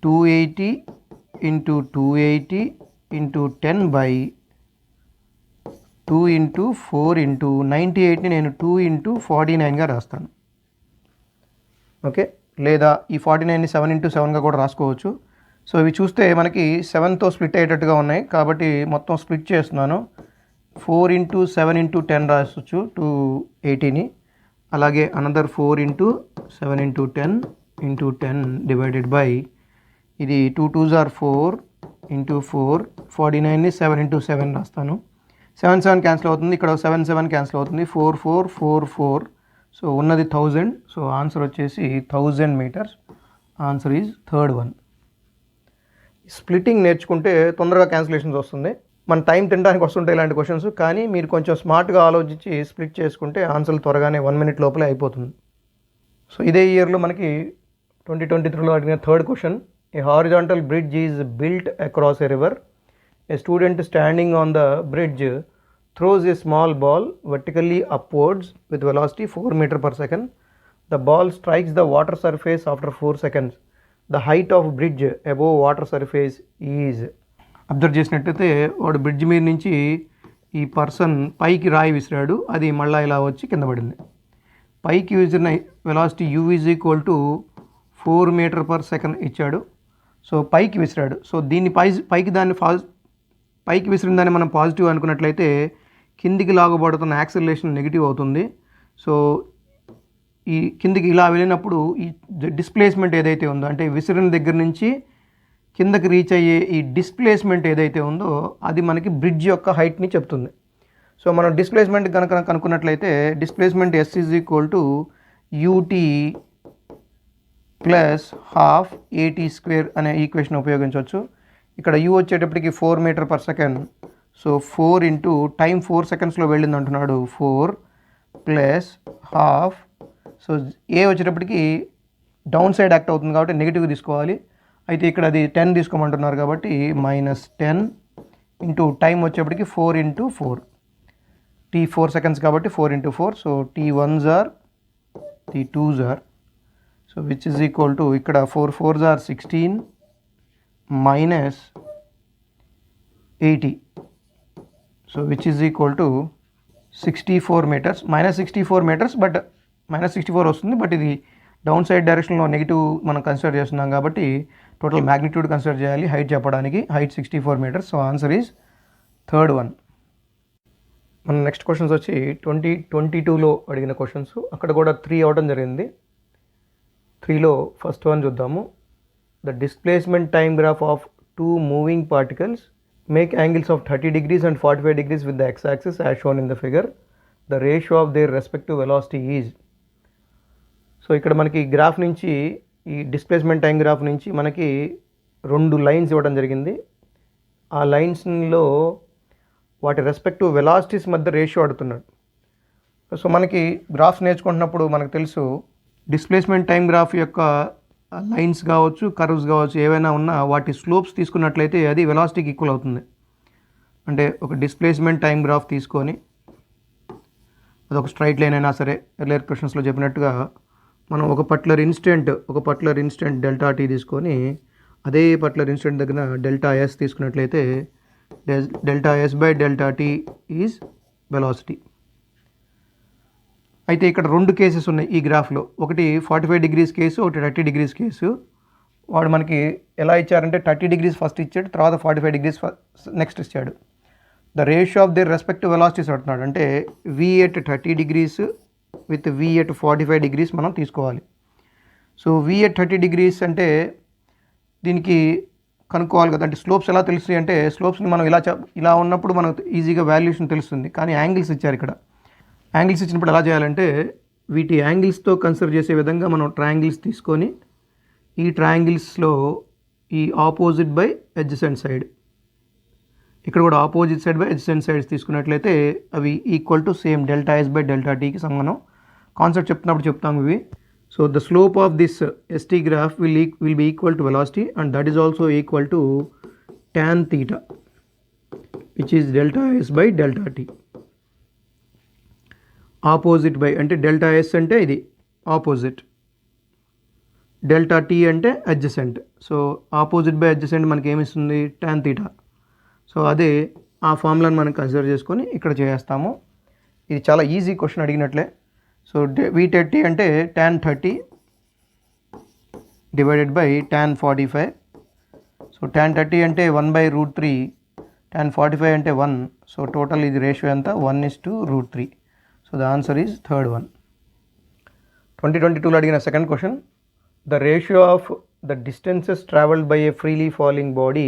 280 ఇంటూ 280 ఇంటూ 10/, 2 ఇంటూ 4 ఇంటూ 98ని నేను 2 ఇంటూ 49గా రాస్తాను. ఓకే, లేదా ఈ 49ని 7 ఇంటూ 7గా కూడా రాసుకోవచ్చు. సో ఇవి చూస్తే మనకి 7తో స్ప్లిట్ అయ్యేటట్టుగా ఉన్నాయి కాబట్టి మొత్తం స్ప్లిట్ చేస్తున్నాను. 4 ఇంటూ 7 ఇంటూ 10 రాసొచ్చు 280ని. అలాగే another 4 into 7 into 10 into 10 divided by ఇది 2 2s are 4 ఇంటూ 4 49ని 7 ఇంటూ 7 రాస్తాను. 7 7 క్యాన్సిల్ అవుతుంది, ఇక్కడ 7 7 క్యాన్సిల్ అవుతుంది. 4 4 4 4 సో ఉన్నది 1000. సో ఆన్సర్ వచ్చేసి 1000 meters. Answer is third one. Splitting నేర్చుకుంటే తొందరగా క్యాన్సిలేషన్స్ వస్తుంది. మన టైం తినడానికి వస్తుంటాయి ఇలాంటి క్వశ్చన్స్, కానీ మీరు కొంచెం స్మార్ట్గా ఆలోచించి స్ప్లిట్ చేసుకుంటే ఆన్సర్లు త్వరగానే 1 minute లోపలే అయిపోతుంది. సో ఇదే ఇయర్లో మనకి 2023లో అడిగిన third question. A horizontal bridge is built across a river. A student standing on the bridge throws a small ball vertically upwards with velocity 4 meters per second. The ball strikes the water surface after 4 seconds. The height of bridge above water surface is. Observe చేసినట్టయితే వాడు bridge మీద నుంచి ఈ person పైకి రాయి విసిరాడు, అది మళ్ళీ ఇలా వచ్చి కింద పడింది. పైకి విసిరిన velocity u is equal to 4 meters per second ఇచ్చాడు. సో పైకి విసిరాడు. సో దీన్ని పైకి విసిరిన దాన్ని మనం పాజిటివ్ అనుకున్నట్లయితే కిందికి లాగబడుతున్న యాక్సిలరేషన్ నెగిటివ్ అవుతుంది. సో ఈ కిందికి ఇలా వెళ్ళినప్పుడు ఈ డిస్ప్లేస్మెంట్ ఏదైతే ఉందో, అంటే విసిరిన దగ్గర నుంచి కిందకి రీచ్ అయ్యే ఈ డిస్ప్లేస్మెంట్ ఏదైతే ఉందో అది మనకి బ్రిడ్జ్ యొక్క హైట్ని చెప్తుంది. సో మనం డిస్ప్లేస్మెంట్ కనుక కనుక్కున్నట్లయితే displacement S is equal to ut plus half AT square అనే ఈక్వేషన్ ఉపయోగించవచ్చు. ఇక్కడ u వచ్చేటప్పటికి 4 meters per second. So 4 into time 4 secondsలో వెళ్ళింది అంటున్నాడు, 4 ప్లస్ హాఫ్. సో ఏ వచ్చేటప్పటికి డౌన్ సైడ్ యాక్ట్ అవుతుంది కాబట్టి నెగిటివ్ తీసుకోవాలి. అయితే ఇక్కడ అది 10 తీసుకోమంటున్నారు కాబట్టి -10 ఇంటూ టైం వచ్చేప్పటికి 4 ఇంటూ 4 t 4 seconds కాబట్టి 4 into 4. So t1s are t2s are. So which is equal to ఇక్కడ 4 4s are 16 minus 80. So which is equal to 64 meters. -64 meters, but -64 వస్తుంది, బట్ ఇది డౌన్ సైడ్ డైరెక్షన్లో నెగిటివ్ మనం consider చేస్తున్నాం కాబట్టి total magnitude consider చేయాలి height చెప్పడానికి. Height 64 meters. So answer is third one. మన నెక్స్ట్ క్వశ్చన్స్ వచ్చి 2022లో అడిగిన క్వశ్చన్స్. అక్కడ కూడా 3 అవడం జరిగింది. 3లో ఫస్ట్ వన్ చూద్దాము. The displacement time graph of two moving particles make angles of 30 degrees and 45 degrees with the x-axis as shown in the figure. The ratio of their respective velocity is. So ఇక్కడ మనకి graph నుంచి ఈ displacement time graph నుంచి మనకి 2 lines ఇవ్వడం జరిగింది. ఆ లైన్స్లో వాటి రెస్పెక్టివ్ వెలాసిటీస్ మధ్య రేషియో అడుగుతున్నాడు. సో మనకి గ్రాఫ్స్ నేర్చుకుంటున్నప్పుడు మనకు తెలుసు డిస్ప్లేస్మెంట్ టైం గ్రాఫ్ యొక్క లైన్స్ కావచ్చు, కర్వ్స్ కావచ్చు, ఏవైనా ఉన్నా వాటి స్లోప్స్ తీసుకున్నట్లయితే అది వెలాసిటీకి ఈక్వల్ అవుతుంది. అంటే ఒక డిస్ప్లేస్మెంట్ టైం గ్రాఫ్ తీసుకొని అదొక స్ట్రైట్ లైన్ అయినా సరే, ఎర్లియర్ క్వశ్చన్స్లో చెప్పినట్టుగా మనం ఒక పర్టికులర్ ఇన్స్టెంట్ డెల్టా టీ తీసుకొని అదే పర్టికులర్ ఇన్స్టెంట్ దగ్గర డెల్టా ఎస్ తీసుకున్నట్లయితే delta s by delta T is velocity. అయితే ఇక్కడ 2 కేసెస్ ఉన్నాయి ఈ గ్రాఫ్లో. ఒకటి 45 degrees కేసు, ఒకటి 30 degrees కేసు. వాడు మనకి ఎలా ఇచ్చారంటే 30 degrees ఫస్ట్ ఇచ్చాడు, తర్వాత 45 degrees నెక్స్ట్ ఇచ్చాడు. The ratio of the respective velocities అంటున్నాడు. అంటే v at 30 degrees with v at 45 degrees మనం తీసుకోవాలి. సో v at 30 degrees అంటే దీనికి కనుక్కోవాలి కదా. అంటే స్లోప్స్ ఎలా తెలుస్తాయి అంటే స్లోప్స్ని మనం ఇలా ఉన్నప్పుడు మనకు ఈజీగా వాల్యుయేషన్ తెలుస్తుంది. కానీ యాంగిల్స్ ఇచ్చారు. ఇక్కడ యాంగిల్స్ ఇచ్చినప్పుడు ఎలా చేయాలంటే వీటి యాంగిల్స్తో కన్సిడర్ చేసే విధంగా మనం ట్రయాంగిల్స్ తీసుకొని ఈ ట్రయాంగిల్స్లో ఈ ఆపోజిట్ బై అడ్జసెంట్ సైడ్, ఇక్కడ కూడా opposite side by adjacent sides తీసుకున్నట్లయితే అవి equal to same delta s by delta టీకి సమానం. కాన్సెప్ట్ చెప్తున్నప్పుడు చెప్తాము ఇవి. So the slope of this ST graph will be equal to velocity and that is also equal to tan theta which is delta s by delta tea. Opposite by అంటే delta s అంటే ఇది opposite, delta T అంటే adjacent. So opposite by adjacent మనకి ఏమిస్తుంది, tan theta. So అదే ఆ ఫార్ములాని మనం consider చేసుకొని ఇక్కడ చేస్తాము. ఇది చాలా ఈజీ క్వశ్చన్ అడిగినట్లే. సో V30 అంటే tan 30 divided by tan 45. So tan 30 అంటే 1/√3, tan 45 అంటే 1. సో టోటల్ ఇది రేషియో ఎంత? 1:√3. So the answer is third one. 2022లో అడిగిన second question, the ratio of the distances travelled by a freely falling body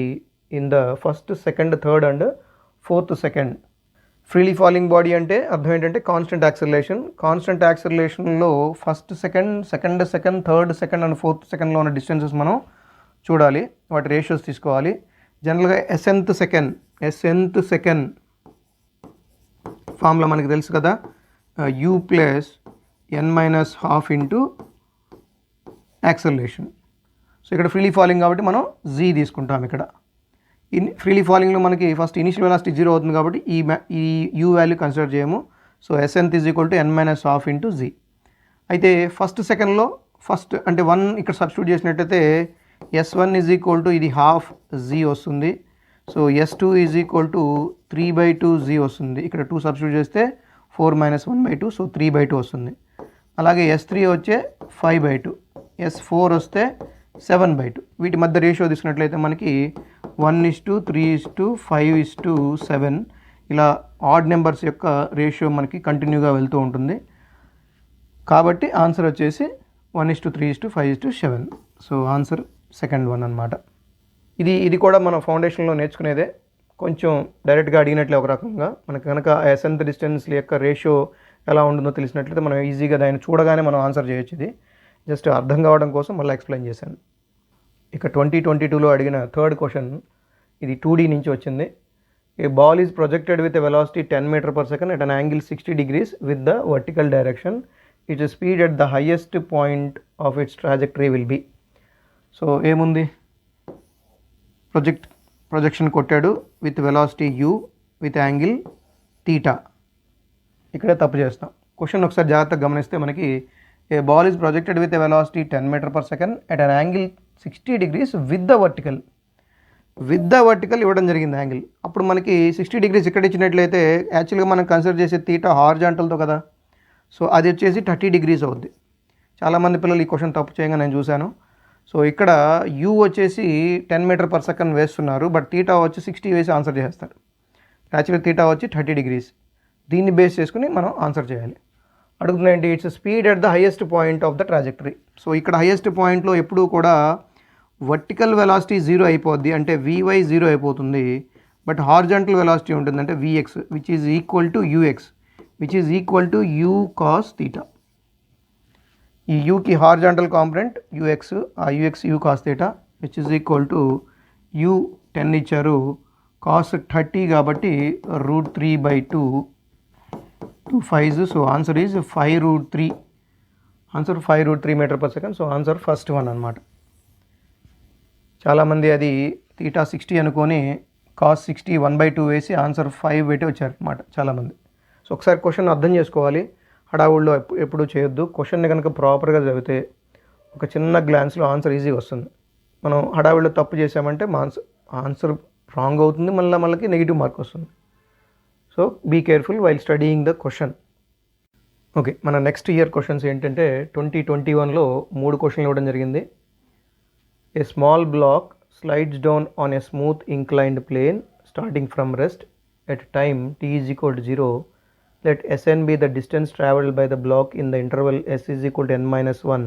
in the first, second, third and fourth second. Freely falling body అంటే అర్థం ఏంటంటే constant acceleration. Constant యాక్సిలరేషన్లో first second, second, third second and fourth సెకండ్లో ఉన్న distances మనం చూడాలి, వాటి ratios తీసుకోవాలి. జనరల్గా ఎస్ఎన్త్ సెకండ్ ఫార్ములా మనకి తెలుసు కదా, u plus n-12 into acceleration. So ఇక్కడ ఫ్రీలీ ఫాలింగ్ కాబట్టి మనం z తీసుకుంటాం. ఇక్కడ ఫ్రీలీ ఫాలింగ్లో మనకి ఫస్ట్ ఇనిషియల్ వెలాసిటీ 0 అవుతుంది కాబట్టి ఈ u వాల్యూ కన్సిడర్ చేయము. So S nth is equal to n-12 into z. అయితే ఫస్ట్ సెకండ్లో ఫస్ట్ అంటే 1 ఇక్కడ సబ్స్టిట్యూట్ చేసినట్టయితే S1 ఈజ్ ఈక్వల్ టు ఇది హాఫ్ z వస్తుంది. So S2 is equal to 3/2 z వస్తుంది. ఇక్కడ 2 సబ్స్టిట్యూట్ చేస్తే 4 - 1/2, సో 3/2 వస్తుంది. అలాగే S3 వచ్చే 5/2, S4 వస్తే 7/2. వీటి మధ్య రేషియో తీసుకున్నట్లయితే మనకి 1:3:5:7 ఇలా ఆడ్ నెంబర్స్ యొక్క రేషియో మనకి కంటిన్యూగా వెళ్తూ ఉంటుంది. కాబట్టి ఆన్సర్ వచ్చేసి 1:3:5:7. సో ఆన్సర్ సెకండ్ వన్ అనమాట. ఇది కూడా మనం ఫౌండేషన్లో నేర్చుకునేదే. కొంచెం డైరెక్ట్గా అడిగినట్లే ఒక రకంగా. మనకు కనుక ఎసెన్త్ డిస్టెన్స్ యొక్క రేషియో ఎలా ఉంటుందో తెలిసినట్లయితే మనం ఈజీగా దాన్ని చూడగానే మనం ఆన్సర్ చేయొచ్చు. ఇది జస్ట్ అర్థం కావడం కోసం మళ్ళీ ఎక్స్ప్లెయిన్ చేశాను. ఇక 2022లో అడిగిన థర్డ్ క్వశ్చన్, ఇది 2D నుంచి వచ్చింది. A ball is projected with a velocity 10 m/s at an angle 60 degrees with the vertical direction. Its speed at the highest point of its trajectory will be. So ఏముంది, projection కొట్టాడు with velocity u with angle theta. ఇక్కడే తప్పు చేస్తాం. Question ఒకసారి జాగ్రత్తగా గమనిస్తే మనకి a ball is projected with a velocity 10 m/s at an angle 60 degrees with the vertical. ఇవ్వడం జరిగింది యాంగిల్. అప్పుడు మనకి 60 degrees ఇక్కడ ఇచ్చినట్లయితే యాక్చువల్గా మనం కన్సిడర్ చేసే తీటా హారిజాంటల్తో కదా. సో అది వచ్చేసి 30 degrees అవుద్ది. చాలామంది పిల్లలు ఈ క్వశ్చన్ తప్పు చేయగా నేను చూశాను. సో ఇక్కడ u వచ్చేసి 10 m/s వేస్తున్నారు, బట్ తీటా వచ్చి 60 వేసి ఆన్సర్ చేస్తారు. యాక్చువల్గా తీటా వచ్చి 30 degrees. దీన్ని బేస్ చేసుకుని మనం ఆన్సర్ చేయాలి. అడుగుతుందండి, it's speed at the highest point of the trajectory. So ఇక్కడ హైయెస్ట్ పాయింట్లో ఎప్పుడూ కూడా వర్టికల్ వెలాసిటీ 0 అయిపోద్ది, అంటే vy 0 అయిపోతుంది. బట్ హారిజాంటల్ వెలాసిటీ ఉంటుంది, అంటే vx, which is equal to ux, which is equal to u cos theta. ఈ యూకి హారిజాంటల్ కాంపొనెంట్ ux, ఆ ux u cos theta, which is equal to u 10 ఇచ్చారు, cos 30 కాబట్టి √3/2 2 5s. So answer is 5√3. Answer 5√3 m/s. So answer first one అనమాట. చాలామంది అది theta 60 అనుకొని cos 60 1/2 వేసి answer 5 పెట్టి వచ్చారు అనమాట చాలామంది. సో ఒకసారి క్వశ్చన్ అర్థం చేసుకోవాలి, హడావుల్లో ఎప్పుడూ చేయొద్దు. క్వశ్చన్ని కనుక ప్రాపర్గా చదివితే ఒక చిన్న గ్లాన్స్లో ఆన్సర్ ఈజీగా వస్తుంది. మనం హడావుల్లో తప్పు చేసామంటే ఆన్సర్ రాంగ్ అవుతుంది, మళ్ళీ నెగిటివ్ మార్క్ వస్తుంది. So be careful while studying the question. Okay, మన నెక్స్ట్ ఇయర్ క్వశ్చన్స్ ఏంటంటే 2021లో 3 క్వశ్చన్లు ఇవ్వడం జరిగింది. A small block slides down on a smooth inclined plane starting from rest at time t is equal to 0. Let Sn be the distance travelled by the block in the interval s is equal to n-1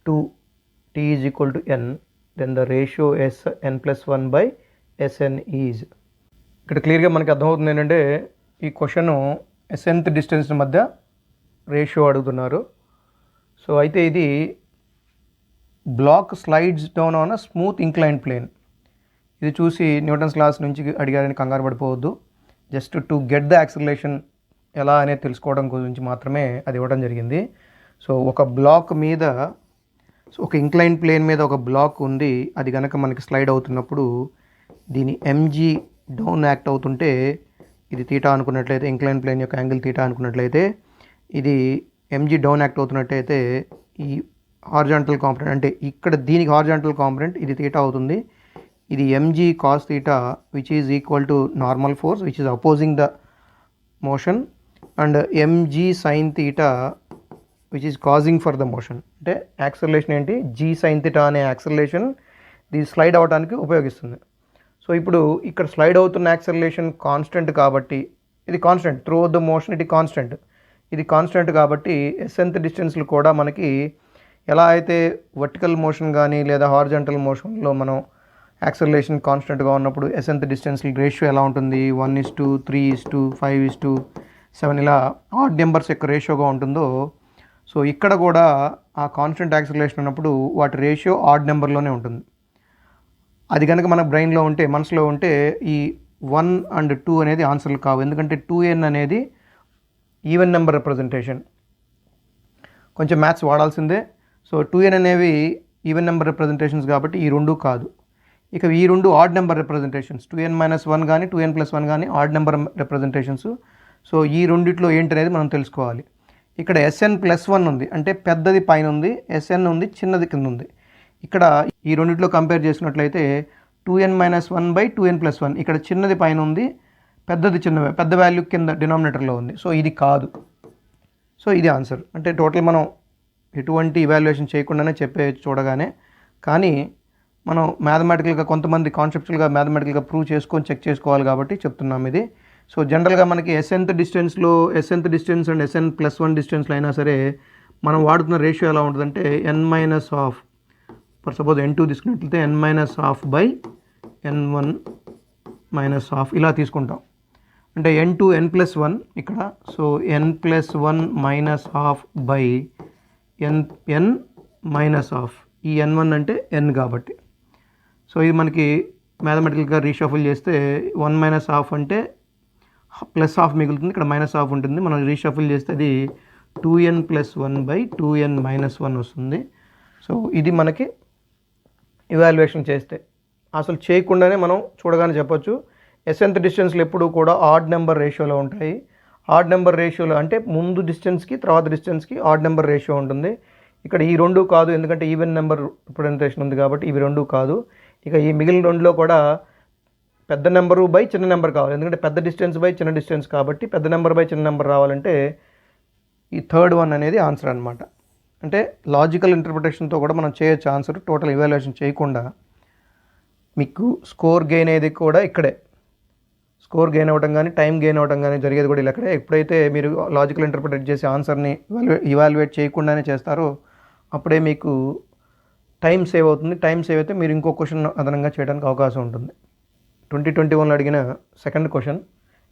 to t is equal to n. Then the ratio Sn+1/Sn is. ఇక్కడ క్లియర్గా మనకి అర్థమవుతుంది ఏంటంటే ఈ question S nth distance మధ్య ratio అడుగుతున్నారు. So అయితే ఇది block slides down on a smooth inclined plane. ఇది చూసి న్యూటన్స్ క్లాస్ నుంచి అడిగారని కంగారు పడిపోవద్దు. Just to get the acceleration ఎలా అనేది తెలుసుకోవడం గురించి మాత్రమే అది ఇవ్వడం జరిగింది. సో ఒక బ్లాక్ మీద, సో ఒక ఇంక్లైన్డ్ ప్లేన్ మీద ఒక బ్లాక్ ఉంది, అది కనుక మనకి స్లైడ్ అవుతున్నప్పుడు దీని mg డౌన్ యాక్ట్ అవుతుంటే ఇది తీటా అనుకున్నట్లయితే, ఇంక్లైన్ ప్లేన్ యొక్క యాంగిల్ తీటా అనుకున్నట్లయితే, ఇది mg డౌన్ యాక్ట్ అవుతున్నట్టయితే ఈ హారిజాంటల్ కాంపొనెంట్ అంటే ఇక్కడ దీనికి హారిజాంటల్ కాంపొనెంట్ ఇది తీటా అవుతుంది, ఇది mg cos theta which is equal to normal force which is opposing the motion and mg sin theta which is causing for the motion. అంటే acceleration ఏంటి, g sin theta అనే acceleration ఇది slide అవ్వడానికి ఉపయోగిస్తుంది. So ఇప్పుడు ఇక్కడ slide అవుతున్న acceleration constant కాబట్టి ఇది కాన్స్టెంట్, త్రూ ద మోషన్ ఇది కాన్స్టెంట్ కాబట్టి ఎస్ఎన్త్ డిస్టెన్స్లు కూడా మనకి ఎలా అయితే వర్టికల్ మోషన్ కానీ లేదా హారిజాంటల్ మోషన్లో మనం యాక్సలరేషన్ కాన్స్టెంట్గా ఉన్నప్పుడు ఎస్ఎన్త్ డిస్టెన్స్ రేషియో ఎలా ఉంటుంది, 1:3, 5:7 ఇలా ఆడ్ నెంబర్స్ యొక్క రేషియోగా ఉంటుందో, సో ఇక్కడ కూడా ఆ కాన్స్టెంట్ యాక్సలరేషన్ ఉన్నప్పుడు వాటి రేషియో ఆడ్ నెంబర్లోనే ఉంటుంది. అది కనుక మన బ్రెయిన్లో ఉంటే, మనసులో ఉంటే ఈ 1 and 2 అనేది ఆన్సర్లు కావు. ఎందుకంటే 2n అనేది ఈవెన్ నెంబర్ రిప్రజెంటేషన్, కొంచెం మ్యాథ్స్ వాడాల్సిందే. సో 2n అనేవి ఈవెన్ నెంబర్ రిప్రజెంటేషన్స్ కాబట్టి ఈ రెండు కాదు. ఇక ఈ రెండు ఆడ్ నెంబర్ రిప్రజెంటేషన్స్, 2n-1 కానీ 2n+1 కానీ ఆడ్ నెంబర్ రిప్రజెంటేషన్స్. సో ఈ రెండిట్లో ఏంటనేది మనం తెలుసుకోవాలి. ఇక్కడ Sn+1 ఉంది, అంటే పెద్దది పైన ఉంది, Sn ఉంది, చిన్నది కింద ఉంది. ఇక్కడ ఈ రెండిట్లో కంపేర్ చేసినట్లయితే 2n-1/2n+1, ఇక్కడ చిన్నది పైన ఉంది, పెద్ద వాల్యూ కింద డినామినేటర్లో ఉంది. సో ఇది కాదు. సో ఇది ఆన్సర్. అంటే టోటల్ మనం ఎటువంటి ఇవాల్యుయేషన్ చేయకుండానే చూడగానే, కానీ మనం మ్యాథమెటికల్గా కొంతమంది కాన్సెప్చువల్గా మ్యాథమెటికల్గా ప్రూవ్ చేసుకొని చెక్ చేసుకోవాలి కాబట్టి చెప్తున్నాం ఇది. సో జనరల్గా మనకి ఎస్ఎన్త్ డిస్టెన్స్ అండ్ Sn+1 డిస్టెన్స్లో అయినా సరే మనం వాడుతున్న రేషియో ఎలా ఉంటుందంటే n-12, ఫర్ సపోజ్ n2 తీసుకున్నట్లయితే n-12/n1-12 ఇలా తీసుకుంటాం. అంటే n2 n+1 ఇక్కడ, సో n+1-12/n-12, ఈ n1 అంటే n కాబట్టి. సో ఇది మనకి మ్యాథమెటికల్గా రీషఫుల్ చేస్తే 1-12 అంటే +12 మిగులుతుంది, ఇక్కడ -12 ఉంటుంది. మనం రీషఫుల్ చేస్తే అది 2n+1/2n-1 వస్తుంది. సో ఇది మనకి ఇవాల్యుయేషన్ చేస్తే, అసలు చేయకుండానే మనం చూడగానే చెప్పొచ్చు ఎస్ఎన్త్ డిస్టెన్స్లు ఎప్పుడు కూడా ఆడ్ నెంబర్ రేషియోలో ఉంటాయి. ఆడ్ నెంబర్ రేషియోలో అంటే ముందు డిస్టెన్స్కి తర్వాత డిస్టెన్స్కి ఆడ్ నెంబర్ రేషియో ఉంటుంది. ఇక్కడ ఈ రెండు కాదు, ఎందుకంటే ఈవెన్ నెంబర్ రిప్రజెంటేషన్ ఉంది కాబట్టి ఇవి రెండు కాదు. ఇక ఈ మిగిలిన రెండులో కూడా పెద్ద నెంబరు బై చిన్న నెంబర్ కావాలి, ఎందుకంటే పెద్ద డిస్టెన్స్ బై చిన్న డిస్టెన్స్ కాబట్టి పెద్ద నెంబర్ బై చిన్న నెంబర్ రావాలంటే ఈ థర్డ్ వన్ అనేది ఆన్సర్ అనమాట. అంటే లాజికల్ ఇంటర్ప్రిటేషన్తో కూడా మనం చేయొచ్చు ఆన్సర్, టోటల్ ఇవాల్యుయేషన్ చేయకుండా. మీకు స్కోర్ గెయిన్ అయ్యేది కూడా ఇక్కడే, స్కోర్ గెయిన్ అవ్వడం కానీ టైం గెయిన్ అవ్వడం కానీ జరిగేది కూడా ఇక్కడే. ఎప్పుడైతే మీరు లాజికల్ ఇంటర్ప్రిటేట్ చేసి ఆన్సర్ని ఇవాల్యుయేట్ చేయకుండానే చేస్తారో అప్పుడే మీకు టైం సేవ్ అవుతుంది. టైం సేవ్ అయితే మీరు ఇంకో క్వశ్చన్ అదనంగా చేయడానికి అవకాశం ఉంటుంది. 2021లో అడిగిన second question,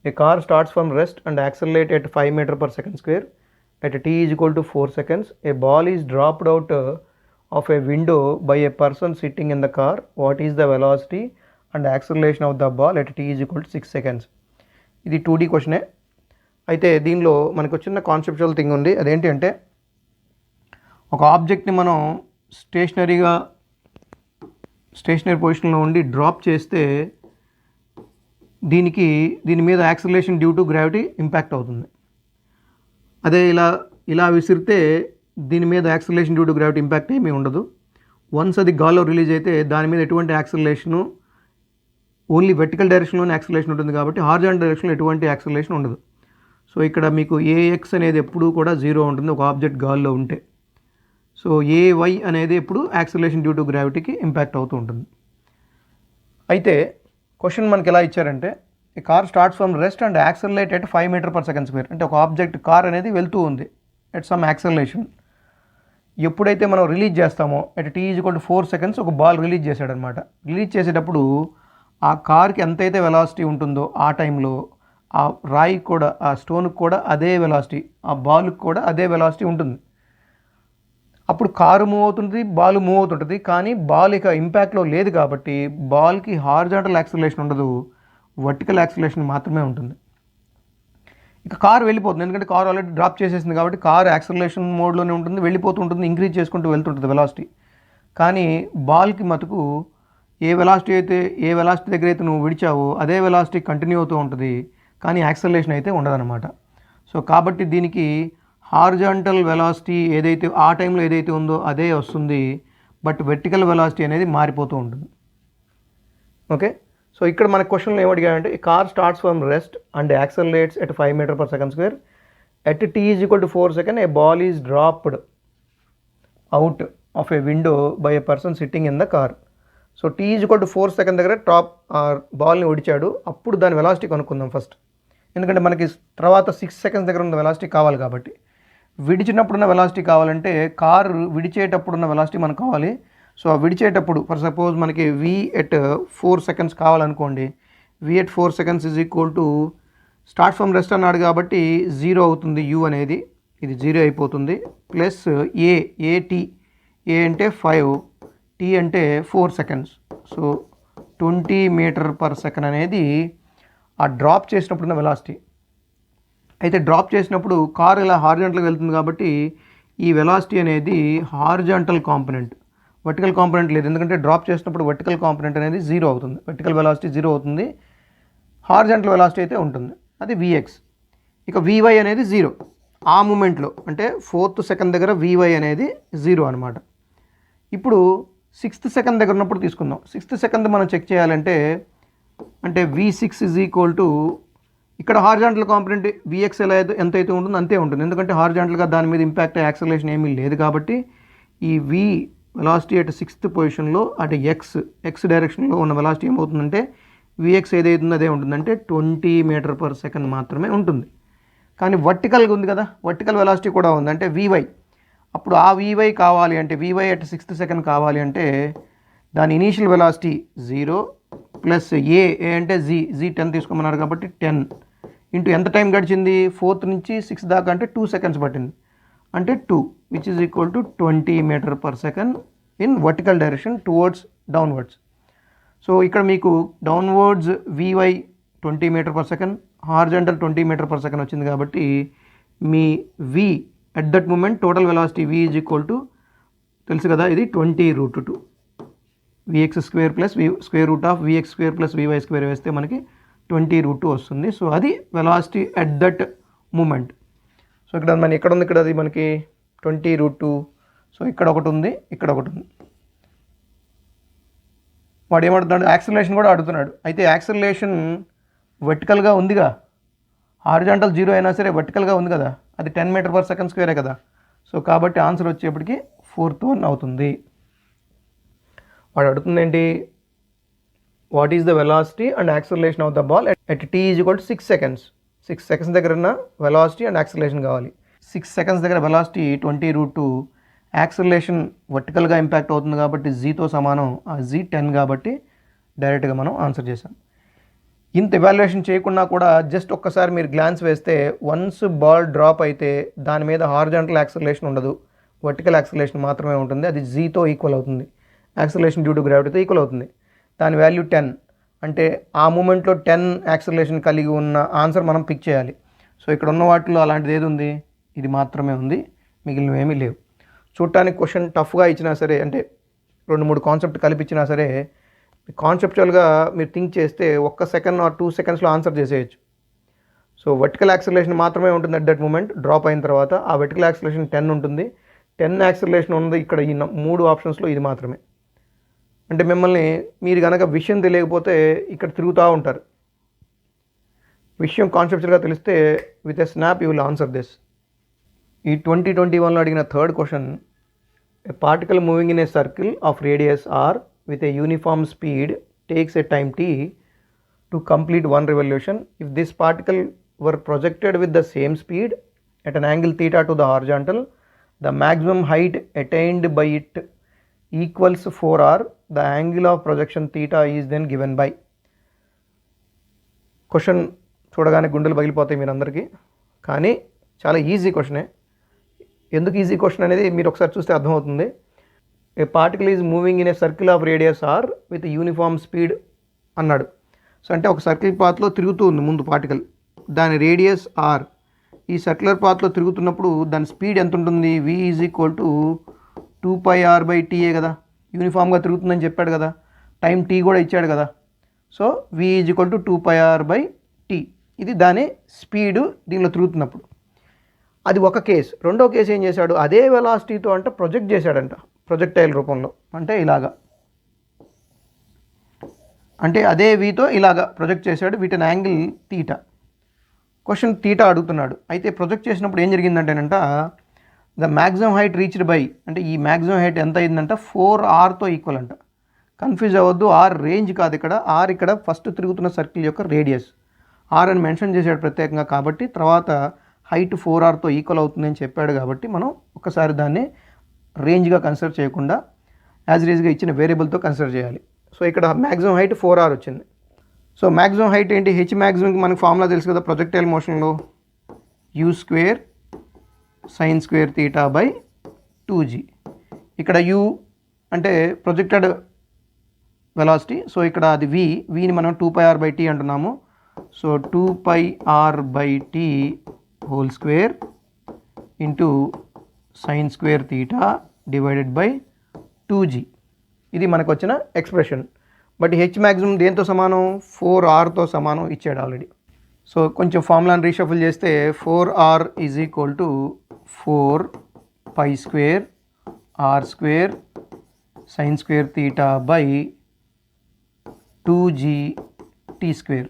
A car starts from rest and accelerate at 5 m/s² at t = 4 seconds. A ball is dropped out of a window by a person sitting in the car. What is the velocity and acceleration of the ball at t = 6 seconds? ఇది 2D క్వశ్చనే. అయితే దీనిలో మనకు చిన్న conceptual thing ఉంది. అదేంటి అంటే, ఒక ఆబ్జెక్ట్ని మనం స్టేషనరీ పొజిషన్లో ఉండి డ్రాప్ చేస్తే దీని మీద acceleration due to gravity impact అవుతుంది. అదే ఇలా విసిరితే దీని మీద acceleration due to gravity impact ఏమీ ఉండదు. వన్స్ అది గాల్లో రిలీజ్ అయితే దాని మీద ఎటువంటి యాక్సలరేషను, ఓన్లీ వెర్టికల్ డైరెక్షన్లోనే యాక్సలరేషన్ ఉంటుంది కాబట్టి హారిజాంటల్ డైరెక్షన్లో ఎటువంటి యాక్సలరేషన్ ఉండదు. సో ఇక్కడ మీకు AX అనేది ఎప్పుడూ కూడా 0 ఉంటుంది ఒక ఆబ్జెక్ట్ గాల్లో ఉంటే. సో AY అనేది ఎప్పుడు యాక్సలరేషన్ డ్యూ టు గ్రావిటీకి ఇంపాక్ట్ అవుతూ ఉంటుంది. అయితే క్వశ్చన్ మనకి ఎలా ఇచ్చారంటే, ఈ car starts from rest and accelerate at 5 m/s². అంటే ఒక ఆబ్జెక్ట్ కార్ అనేది వెళ్తూ ఉంది ఎట్ సమ్ యాక్సలరేషన్. ఎప్పుడైతే మనం రిలీజ్ చేస్తామో at t = 4 seconds ఒక బాల్ రిలీజ్ చేశాడనమాట. రిలీజ్ చేసేటప్పుడు ఆ కార్కి ఎంతైతే వెలాసిటీ ఉంటుందో ఆ టైంలో ఆ రాయి కూడా, ఆ స్టోన్కి కూడా అదే వెలాసిటీ, ఆ బాల్కి కూడా అదే వెలాసిటీ ఉంటుంది. అప్పుడు కారు మూవ్ అవుతుంది, బాల్ మూవ్ అవుతుంటుంది. కానీ బాల్ ఇక ఇంపాక్ట్లో లేదు కాబట్టి బాల్కి హారిజాంటల్ యాక్సలరేషన్ ఉండదు, వర్టికల్ యాక్సలరేషన్ మాత్రమే ఉంటుంది. ఇక కారు వెళ్ళిపోతుంది, ఎందుకంటే కారు ఆల్రెడీ డ్రాప్ చేసేసింది కాబట్టి కారు యాక్సలరేషన్ మోడ్లోనే ఉంటుంది, వెళ్ళిపోతూ ఉంటుంది, ఇంక్రీజ్ చేసుకుంటూ వెళ్తుంటుంది వెలాసిటీ. కానీ బాల్కి మటుకు ఏ వెలాసిటీ దగ్గర అయితే నువ్వు విడిచావో అదే వెలాసిటీ కంటిన్యూ అవుతూ ఉంటుంది, కానీ యాక్సలరేషన్ అయితే ఉండదన్నమాట. సో కాబట్టి దీనికి హారిజాంటల్ వెలాసిటీ ఏదైతే ఆ టైంలో ఏదైతే ఉందో అదే వస్తుంది, బట్ వెర్టికల్ వెలాసిటీ అనేది మారిపోతూ ఉంటుంది. ఓకే. సో ఇక్కడ మన క్వశ్చన్లో ఏమడిగాడంటే car starts from rest and accelerates at 5 metre per second square at t = 4 seconds a ball is dropped out of a window by a person sitting in the car. So t = 4 seconds దగ్గర బాల్ని ఒడిచాడు. అప్పుడు దాని velocity కనుక్కుందాం first, ఎందుకంటే మనకి తర్వాత 6 seconds దగ్గర ఉన్న వెలాసిటీ కావాలి కాబట్టి. విడిచినప్పుడున్న వెలాసిటీ కావాలంటే కారు విడిచేటప్పుడున్న వెలాసిటీ మనకు కావాలి. సో విడిచేటప్పుడు ఫర్ సపోజ్ మనకి v at 4 seconds కావాలనుకోండి, v at 4 seconds is equal to start from rest అన్నాడు కాబట్టి 0 అవుతుంది, u అనేది ఇది 0 అయిపోతుంది, ప్లస్ ఏటీ ఏ అంటే 5, t అంటే 4 seconds. So 20 meter per second అనేది ఆ డ్రాప్ చేసినప్పుడున్న వెలాసిటీ. అయితే డ్రాప్ చేసినప్పుడు కారు ఇలా హారిజాంటల్గా వెళ్తుంది కాబట్టి ఈ వెలాసిటీ అనేది హారిజాంటల్ కాంపోనెంట్, వర్టికల్ కాంపోనెంట్ లేదు. ఎందుకంటే డ్రాప్ చేసినప్పుడు వర్టికల్ కాంపోనెంట్ అనేది 0 అవుతుంది, వర్టికల్ వెలాసిటీ 0 అవుతుంది, హారిజాంటల్ వెలాసిటీ అయితే ఉంటుంది, అది vx. ఇక vy అనేది 0 ఆ మూమెంట్లో, అంటే 4th సెకండ్ దగ్గర vy అనేది 0 అనమాట. ఇప్పుడు 6th సెకండ్ దగ్గర ఉన్నప్పుడు తీసుకుందాం. 6th సెకండ్ మనం చెక్ చేయాలంటే అంటే v6 ఈజ్ ఈక్వల్ టు ఇక్కడ హారిజాంటల్ కాంపోనెంట్ vx ఎలా ఎంత అయితే ఉంటుందో అంతే ఉంటుంది, ఎందుకంటే హారిజాంటల్గా దాని మీద ఇంపాక్ట్ యాక్సలరేషన్ ఏమీ లేదు కాబట్టి ఈ v వెలాసిటీ అట్ 6th పొజిషన్లో అటు x డైరెక్షన్లో ఉన్న వెలాసిటీ ఏమవుతుందంటే vx ఏదైతుందో అదే ఉంటుందంటే 20 మీటర్ పర్ సెకండ్ మాత్రమే ఉంటుంది. కానీ వర్టికల్గా ఉంది కదా, వర్టికల్ వెలాసిటీ కూడా ఉంది అంటే vy. అప్పుడు ఆ vy కావాలి అంటే vy అట్ 6th సెకండ్ కావాలి అంటే దాని ఇనీషియల్ వెలాసిటీ 0 ప్లస్ ఏ అంటే జీ 10 తీసుకోమన్నారు కాబట్టి 10 ఇంటూ ఎంత టైం గడిచింది 4th నుంచి 6 దాకా అంటే 2 seconds పట్టింది, అంటే 2 which is equal to 20 meter per second in vertical direction towards downwards. So ఇక్కడ మీకు downwards vy 20 meter per second, horizontal 20 meter per second వచ్చింది కాబట్టి మీ v at that moment total velocity v is equal to తెలుసు కదా, ఇది 20√2 vx² plus square root of vx² plus vy² వేస్తే మనకి 20√2 వస్తుంది. సో అది velocity at that moment. So ఇక్కడ మన ఎక్కడ ఉంది, ఇక్కడ అది మనకి 20√2. సో ఇక్కడ ఒకటి ఉంది, ఇక్కడ ఒకటి ఉంది. వాడు ఏమడుతున్నాడు, యాక్సిలరేషన్ కూడా అడుగుతున్నాడు. అయితే యాక్సిలరేషన్ వర్టికల్గా ఉందిగా, హారిజాంటల్ 0 అయినా సరే వర్టికల్గా ఉంది కదా, అది 10 మీటర్ పర్ సెకండ్ స్క్వేరే కదా. సో కాబట్టి ఆన్సర్ వచ్చేప్పటికి 4th one అవుతుంది. వాడు అడుగుతుంది ఏంటి, what is the velocity and acceleration of the ball at t is equal to 6 seconds. 6 seconds దగ్గర ఉన్న వెలాసిటీ అండ్ యాక్సిలరేషన్ కావాలి. 6 seconds దగ్గర వెలాసిటీ 20√2, యాక్సిలరేషన్ వర్టికల్గా ఇంపాక్ట్ అవుతుంది కాబట్టి జీతో సమానం, ఆ జీ 10 కాబట్టి డైరెక్ట్గా మనం ఆన్సర్ చేసాం. ఇంత ఎవాల్యుయేషన్ చేయకుండా కూడా జస్ట్ ఒక్కసారి మీరు గ్లాన్స్ వేస్తే వన్స్ బాల్ డ్రాప్ అయితే దాని మీద హారిజాంటల్ యాక్సిలరేషన్ ఉండదు, వర్టికల్ యాక్సిలరేషన్ మాత్రమే ఉంటుంది, అది జీతో ఈక్వల్ అవుతుంది, యాక్సిలరేషన్ డ్యూ టు గ్రావిటీతో ఈక్వల్ అవుతుంది. దాని వాల్యూ 10 అంటే ఆ మూమెంట్లో 10 యాక్సిలరేషన్ కలిగి ఉన్న ఆన్సర్ మనం పిక్ చేయాలి. సో ఇక్కడ ఉన్న వాటిలో అలాంటిది ఏది ఉంది, ఇది మాత్రమే ఉంది, మిగిలినవి ఏమీ లేవు. చూడటానికి క్వశ్చన్ టఫ్గా ఇచ్చినా సరే, అంటే 2-3 కాన్సెప్ట్ కలిపిచ్చినా సరే కాన్సెప్చువల్గా మీరు థింక్ చేస్తే 1 second or 2 secondsలో ఆన్సర్ చేసేయచ్చు. సో వర్టికల్ యాక్సిలరేషన్ మాత్రమే ఉంటుంది అట్ దట్ మూమెంట్, డ్రాప్ అయిన తర్వాత ఆ వర్టికల్ యాక్సిలరేషన్ 10 ఉంటుంది. 10 యాక్సిలరేషన్ ఉంది ఇక్కడ ఈ 3 ఆప్షన్స్లో ఇది మాత్రమే. అంటే మిమ్మల్ని మీరు కనుక విషయం తెలియకపోతే ఇక్కడ తిరుగుతూ ఉంటారు, విషయం కాన్సెప్చువల్గా తెలిస్తే with a snap you will answer this. ఈ 2021లో అడిగిన 3rd question, a particle moving in a circle of radius R with a uniform speed takes a time t to complete 1 revolution. If this particle were projected with the same speed at an angle theta to the horizontal, the maximum height attained by it equals 4r, the angle of projection theta is then given by. Question చూడగానే గుండెలు పగిలిపోతాయి మీరందరికీ, కానీ చాలా easy క్వశ్చనే. ఎందుకు easy question అనేది మీరు ఒకసారి చూస్తే అర్థమవుతుంది. A particle is moving in a circle of radius R with uniform speed అన్నాడు. సో అంటే ఒక సర్కిల్ పాత్లో తిరుగుతూ ఉంది ముందు పార్టికల్, దాని రేడియస్ ఆర్, ఈ సర్క్యులర్ పాత్లో తిరుగుతున్నప్పుడు దాని స్పీడ్ ఎంత ఉంటుంది, v is equal to 2πr/t కదా, యూనిఫామ్గా తిరుగుతుందని చెప్పాడు కదా, టైం t కూడా ఇచ్చాడు కదా. So v is equal to 2πr/t, ఇది దాని స్పీడు దీనిలో తిరుగుతున్నప్పుడు. అది ఒక కేసు. రెండో కేసు ఏం చేశాడు, అదే వెలాసిటీతో అంటే ప్రొజెక్ట్ చేశాడంట, ప్రొజెక్టైల్ రూపంలో, అంటే ఇలాగా అంటే అదే వీతో ఇలాగా ప్రొజెక్ట్ చేశాడు, వీటిని యాంగిల్ తీటా. క్వశ్చన్ తీటా అడుగుతున్నాడు. అయితే ప్రొజెక్ట్ చేసినప్పుడు ఏం జరిగిందంటేనంట, the maximum height reached by, అంటే ఈ మ్యాక్సిమం హైట్ ఎంత అయిందంట 4rతో ఈక్వల్ అంట. కన్ఫ్యూజ్ అవ్వద్దు, ఆర్ రేంజ్ కాదు ఇక్కడ, ఆర్ ఇక్కడ ఫస్ట్ తిరుగుతున్న సర్కిల్ యొక్క రేడియస్. ఆర్ అని మెన్షన్ చేశాడు ప్రత్యేకంగా, కాబట్టి తర్వాత హైట్ 4rతో ఈక్వల్ అవుతుందని చెప్పాడు కాబట్టి మనం ఒకసారి దాన్ని రేంజ్గా కన్సిడర్ చేయకుండా యాజ్ రీజ్గా ఇచ్చిన వేరియబుల్తో కన్సిడర్ చేయాలి. సో ఇక్కడ మ్యాక్సిమం హైట్ 4r వచ్చింది. సో మ్యాక్సిమం హైట్ ఏంటి, హెచ్ మ్యాక్సిమంకి మనకు ఫార్ములా తెలుసు కదా, ప్రొజెక్టైల్ మోషన్లో u square sine square theta by 2g. ఇక్కడ u అంటే ప్రొజెక్టెడ్ వెలాసిటీ, సో ఇక్కడ అది vని మనం 2πr/t అంటున్నాము. So 2πr/t whole square into sine square theta divided by 2g. ఇది మనకు వచ్చిన ఎక్స్ప్రెషన్. బట్ హెచ్ మ్యాక్సిమం దేంతో సమానం, 4rతో సమానం ఇచ్చాడు ఆల్రెడీ. సో కొంచెం ఫార్ములాని రీషఫుల్ చేస్తే 4r is equal to 4π² r square sine square theta by 2g/t².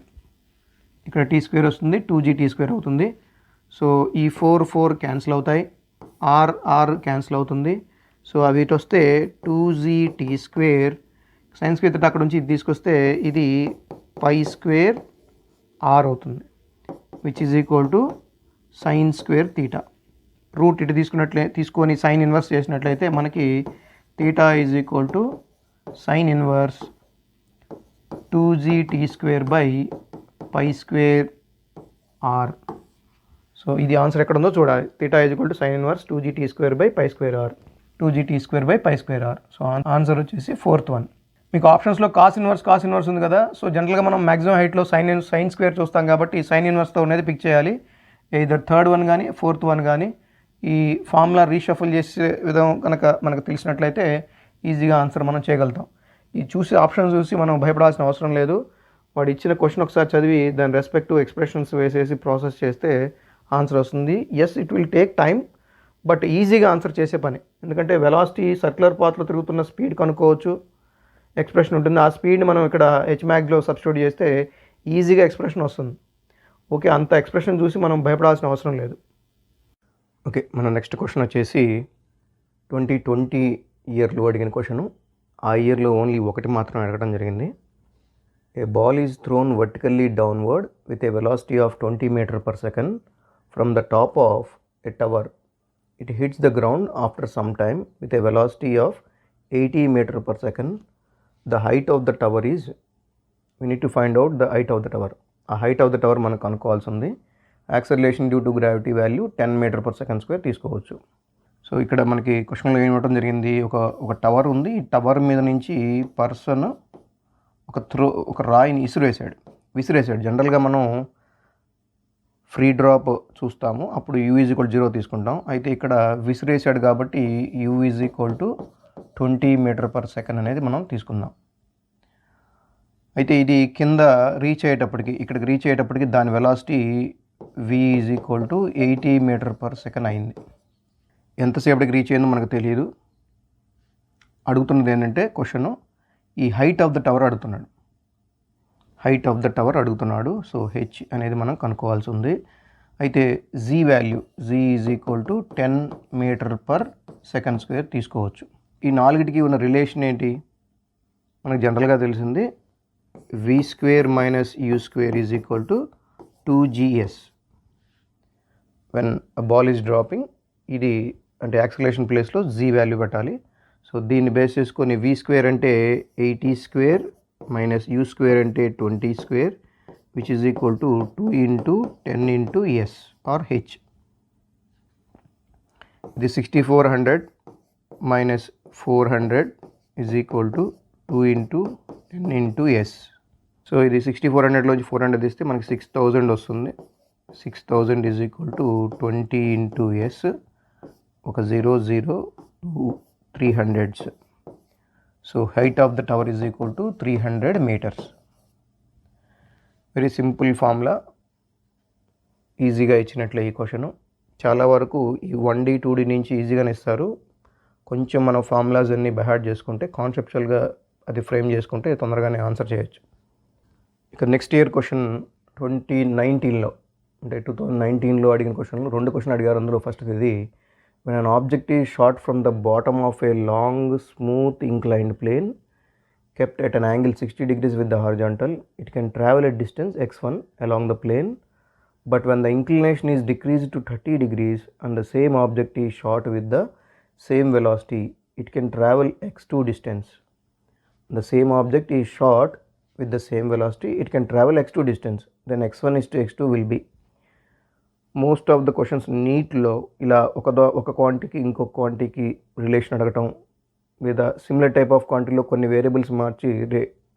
ఇక్కడ t² వస్తుంది, 2g/t² అవుతుంది. సో ఈ 4 క్యాన్సిల్ అవుతాయి, r క్యాన్సిల్ అవుతుంది. సో అవి ఇటు వస్తే 2g/t², సైన్ స్క్వేర్ తీటా అక్కడ నుంచి ఇది తీసుకొస్తే ఇది π² r అవుతుంది, which is equal to sine square theta. Root ఇటు తీసుకొని సైన్ ఇన్వర్స్ చేసినట్లయితే మనకి theta is equal to sine inverse 2g/t² by π² r. So ఇది ఆన్సర్ ఎక్కడ ఉందో చూడాలి. Theta is equal to sine inverse 2g/t² by π² r, 2g/t² by π² r. So answer వచ్చేసి 4th one. మీకు ఆప్షన్స్లో కాస్ ఇన్వర్స్ ఉంది కదా. సో జనరల్గా మనం మ్యాక్సిమం హైట్లో సైన్ స్క్వేర్ చూస్తాం కాబట్టి సైన్ ఇన్వర్స్తో ఉన్నది పిక్ చేయాలి. ఇదర్ 3rd వన్ కానీ 4th వన్ కానీ. ఈ ఫార్ములా రీషఫుల్ చేసే విధం కనుక మనకు తెలిసినట్లయితే ఈజీగా ఆన్సర్ మనం చేయగలుగుతాం. ఈ ఆప్షన్ చూసి మనం భయపడాల్సిన అవసరం లేదు. వాడు ఇచ్చిన క్వశ్చన్ ఒకసారి చదివి దాని రెస్పెక్టివ్ ఎక్స్ప్రెషన్స్ వేసేసి ప్రాసెస్ చేస్తే ఆన్సర్ వస్తుంది. Yes, it will take time, but ఈజీగా ఆన్సర్ చేసే పని. ఎందుకంటే వెలాసిటీ సర్క్యులర్ పాత్లో తిరుగుతున్న స్పీడ్ కనుక్కోవచ్చు, ఎక్స్ప్రెషన్ ఉంటుంది. ఆ స్పీడ్ని మనం ఇక్కడ హెచ్ మ్యాగ్లో సబ్స్టిట్యూట్ చేస్తే ఈజీగా ఎక్స్ప్రెషన్ వస్తుంది. ఓకే, అంత ఎక్స్ప్రెషన్ చూసి మనం భయపడాల్సిన అవసరం లేదు. ఓకే, మన నెక్స్ట్ క్వశ్చన్ వచ్చేసి 2020 ఇయర్లో అడిగిన క్వశ్చను. ఆ ఇయర్లో ఓన్లీ ఒకటి మాత్రం అడగడం జరిగింది. A ball is thrown vertically downward with a velocity of 20 m/s from the top of a tower. It hits the ground after some time with a velocity of 80 m/s. The height of the tower is, we need to find out the height of the tower. ఆ height of the tower మనకు కనుక్కోవాల్సి ఉంది. Acceleration due to gravity value 10 m/s² తీసుకోవచ్చు. So ఇక్కడ మనకి క్వశ్చన్లో ఏం ఇవ్వడం జరిగింది, ఒక టవర్ ఉంది. ఈ టవర్ మీద నుంచి పర్సన్ ఒక రాయిని విసిరేసాడు. జనరల్గా మనం ఫ్రీ డ్రాప్ చూస్తాము, అప్పుడు u = 0 తీసుకుంటాం. అయితే ఇక్కడ విసిరేసాడు కాబట్టి u = 20 m/s అనేది మనం తీసుకుందాం. అయితే ఇది కింద ఇక్కడికి రీచ్ అయ్యేటప్పటికి దాని వెలాసిటీ v = 80 m/s అయింది. ఎంతసేపటికి రీచ్ అయిందో మనకు తెలియదు. అడుగుతున్నది ఏంటంటే క్వశ్చన్ ఈ హైట్ ఆఫ్ ద టవర్ అడుగుతున్నాడు. సో హెచ్ అనేది మనం కనుక్కోవాల్సి ఉంది. అయితే z వాల్యూ = 10 m/s² తీసుకోవచ్చు. ఈ నాలుగిటికి ఉన్న రిలేషన్ ఏంటి మనకు జనరల్గా తెలిసింది, v² - u² = 2gs. When a ball is dropping, ఇది అంటే యాక్సిలరేషన్ ప్లేస్లో z వాల్యూ పెట్టాలి. సో దీన్ని బేస్ చేసుకొని v² అంటే 80² - u² అంటే 20², which is equal to 2 × 10 × s or h. ఇది 6400 - 400 is equal to 2 × 10 × s. So ఇది 6400లోంచి 400 తీస్తే మనకి 6000 వస్తుంది. 6000 ఈజ్ ఈక్వల్ టు 20 × s, ఒక 0 0 2 300s. So height of the tower is equal to 300 meters. Very simple formula, ఈజీగా ఇచ్చినట్లే ఈ క్వశ్చను. చాలా వరకు ఈ 1D 2D నుంచి ఈజీగానే ఇస్తారు. కొంచెం మనం ఫార్ములాస్ అన్నీ బైహార్ట్ చేసుకుంటే, కాన్సెప్చువల్గా అది ఫ్రేమ్ చేసుకుంటే తొందరగానే ఆన్సర్ చేయొచ్చు. ఇక నెక్స్ట్ ఇయర్ క్వశ్చన్ 2019లో అంటే 2019లో అడిగిన క్వశ్చన్లు 2 క్వశ్చన్ అడిగారు. అందులో ఫస్ట్ ఇది, when an object is shot from the bottom of a long smooth inclined plane kept at an angle 60 degrees with the horizontal, it can travel a distance x1 along the plane, but when the inclination is decreased to 30 degrees and the same object is shot with the same velocity, it can travel x2 distance. The same object is shot with the same velocity, it can travel x2 distance, then x1 is to x2 will be. Most of the questions నీట్లో ఇలా ఒక క్వాంటిటీకి ఇంకొక క్వాంటిటీకి relation అడగటం, లేదా similar type of క్వాంటిటీలో కొన్ని వేరియబుల్స్ మార్చి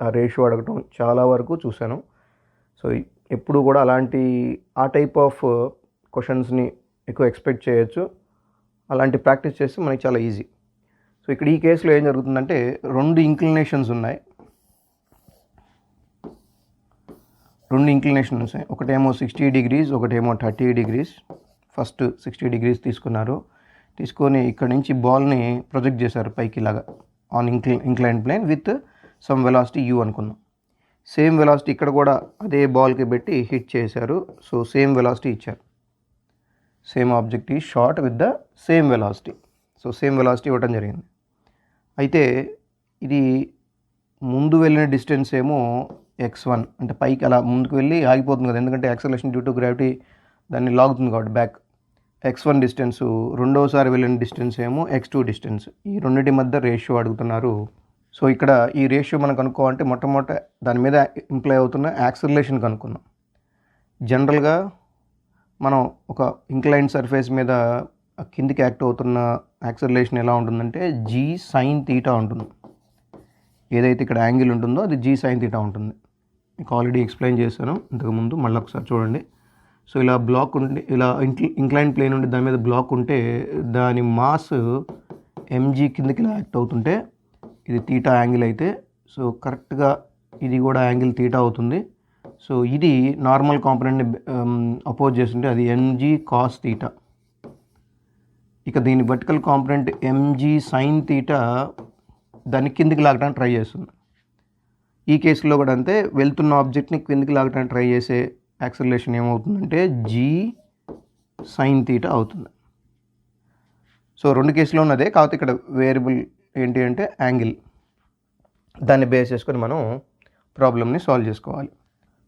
ఆ రేషియో అడగటం చాలా వరకు చూశాను. సో ఎప్పుడు కూడా ఆ టైప్ ఆఫ్ క్వశ్చన్స్ని ఎక్కువ ఎక్స్పెక్ట్ చేయొచ్చు. అలాంటి ప్రాక్టీస్ చేస్తే మనకి చాలా ఈజీ. సో ఇక్కడ ఈ కేసులో ఏం జరుగుతుందంటే 2 ఇంక్లినేషన్స్ ఉన్నాయి. ఒకటేమో 60 డిగ్రీస్, ఒకటేమో 30 డిగ్రీస్. ఫస్ట్ 60 డిగ్రీస్ తీసుకున్నారు. తీసుకొని ఇక్కడ నుంచి బాల్ని ప్రొజెక్ట్ చేశారు పైకి ఇలాగా on inclined plane with some velocity U అనుకున్నాం. సేమ్ వెలాసిటీ ఇక్కడ కూడా అదే బాల్కి పెట్టి హిట్ చేశారు. సో సేమ్ వెలాసిటీ ఇచ్చారు. సేమ్ ఆబ్జెక్ట్ ఈ shot with the same velocity. So same velocity ఇవ్వడం జరిగింది. అయితే ఇది ముందు వెళ్ళిన డిస్టెన్స్ ఏమో x1, అంటే పైకి అలా ముందుకు వెళ్ళి ఆగిపోతుంది కదా, ఎందుకంటే యాక్సలరేషన్ డ్యూ టు గ్రావిటీ దాన్ని లాగుతుంది కాబట్టి బ్యాక్. x1 డిస్టెన్స్, రెండోసారి వెళ్ళిన డిస్టెన్స్ ఏమో x2 డిస్టెన్స్. ఈ రెండింటి మధ్య రేషియో అడుగుతున్నారు. సో ఇక్కడ ఈ రేషియో మనం కనుక్కోవాలంటే మొట్టమొదట దాని మీద ఇంప్లై అవుతున్న యాక్సలరేషన్ కనుక్కుందాం. జనరల్గా మనం ఒక ఇంక్లైన్డ్ సర్ఫేస్ మీద కిందికి యాక్ట్ అవుతున్న యాక్సలరేషన్ ఎలా ఉంటుందంటే g sin θ ఉంటుంది. ఏదైతే ఇక్కడ యాంగిల్ ఉంటుందో అది g sin θ ఉంటుంది. మీకు ఆల్రెడీ ఎక్స్ప్లెయిన్ చేశాను ఇంతకుముందు, మళ్ళీ ఒకసారి చూడండి. సో ఇలా బ్లాక్ ఉండి, ఇలా ఇంక్లైన్ ప్లేన్ ఉండి దాని మీద బ్లాక్ ఉంటే దాని మాస్ mg కిందకి ఇలా యాక్ట్ అవుతుంటే ఇది θ యాంగిల్ అయితే, సో కరెక్ట్గా ఇది కూడా యాంగిల్ θ అవుతుంది. సో ఇది నార్మల్ కాంపోనెంట్ని అపోజ్ చేస్తుంటే అది mg cos θ. ఇక దీని వర్టికల్ కాంపోనెంట్ mg sin θ దాన్ని కిందికి లాగడానికి ట్రై చేస్తుంది. ఈ కేసులో కూడా అంతే, వెళ్తున్న ఆబ్జెక్ట్ని కిందికి లాగడానికి ట్రై చేసే యాక్సలరేషన్ ఏమవుతుందంటే g sin θ అవుతుంది. సో 2 కేసులో ఉన్నదే, కాకపోతే ఇక్కడ వేరియబుల్ ఏంటి అంటే యాంగిల్. దాన్ని బేస్ చేసుకొని మనం ప్రాబ్లమ్ని సాల్వ్ చేసుకోవాలి.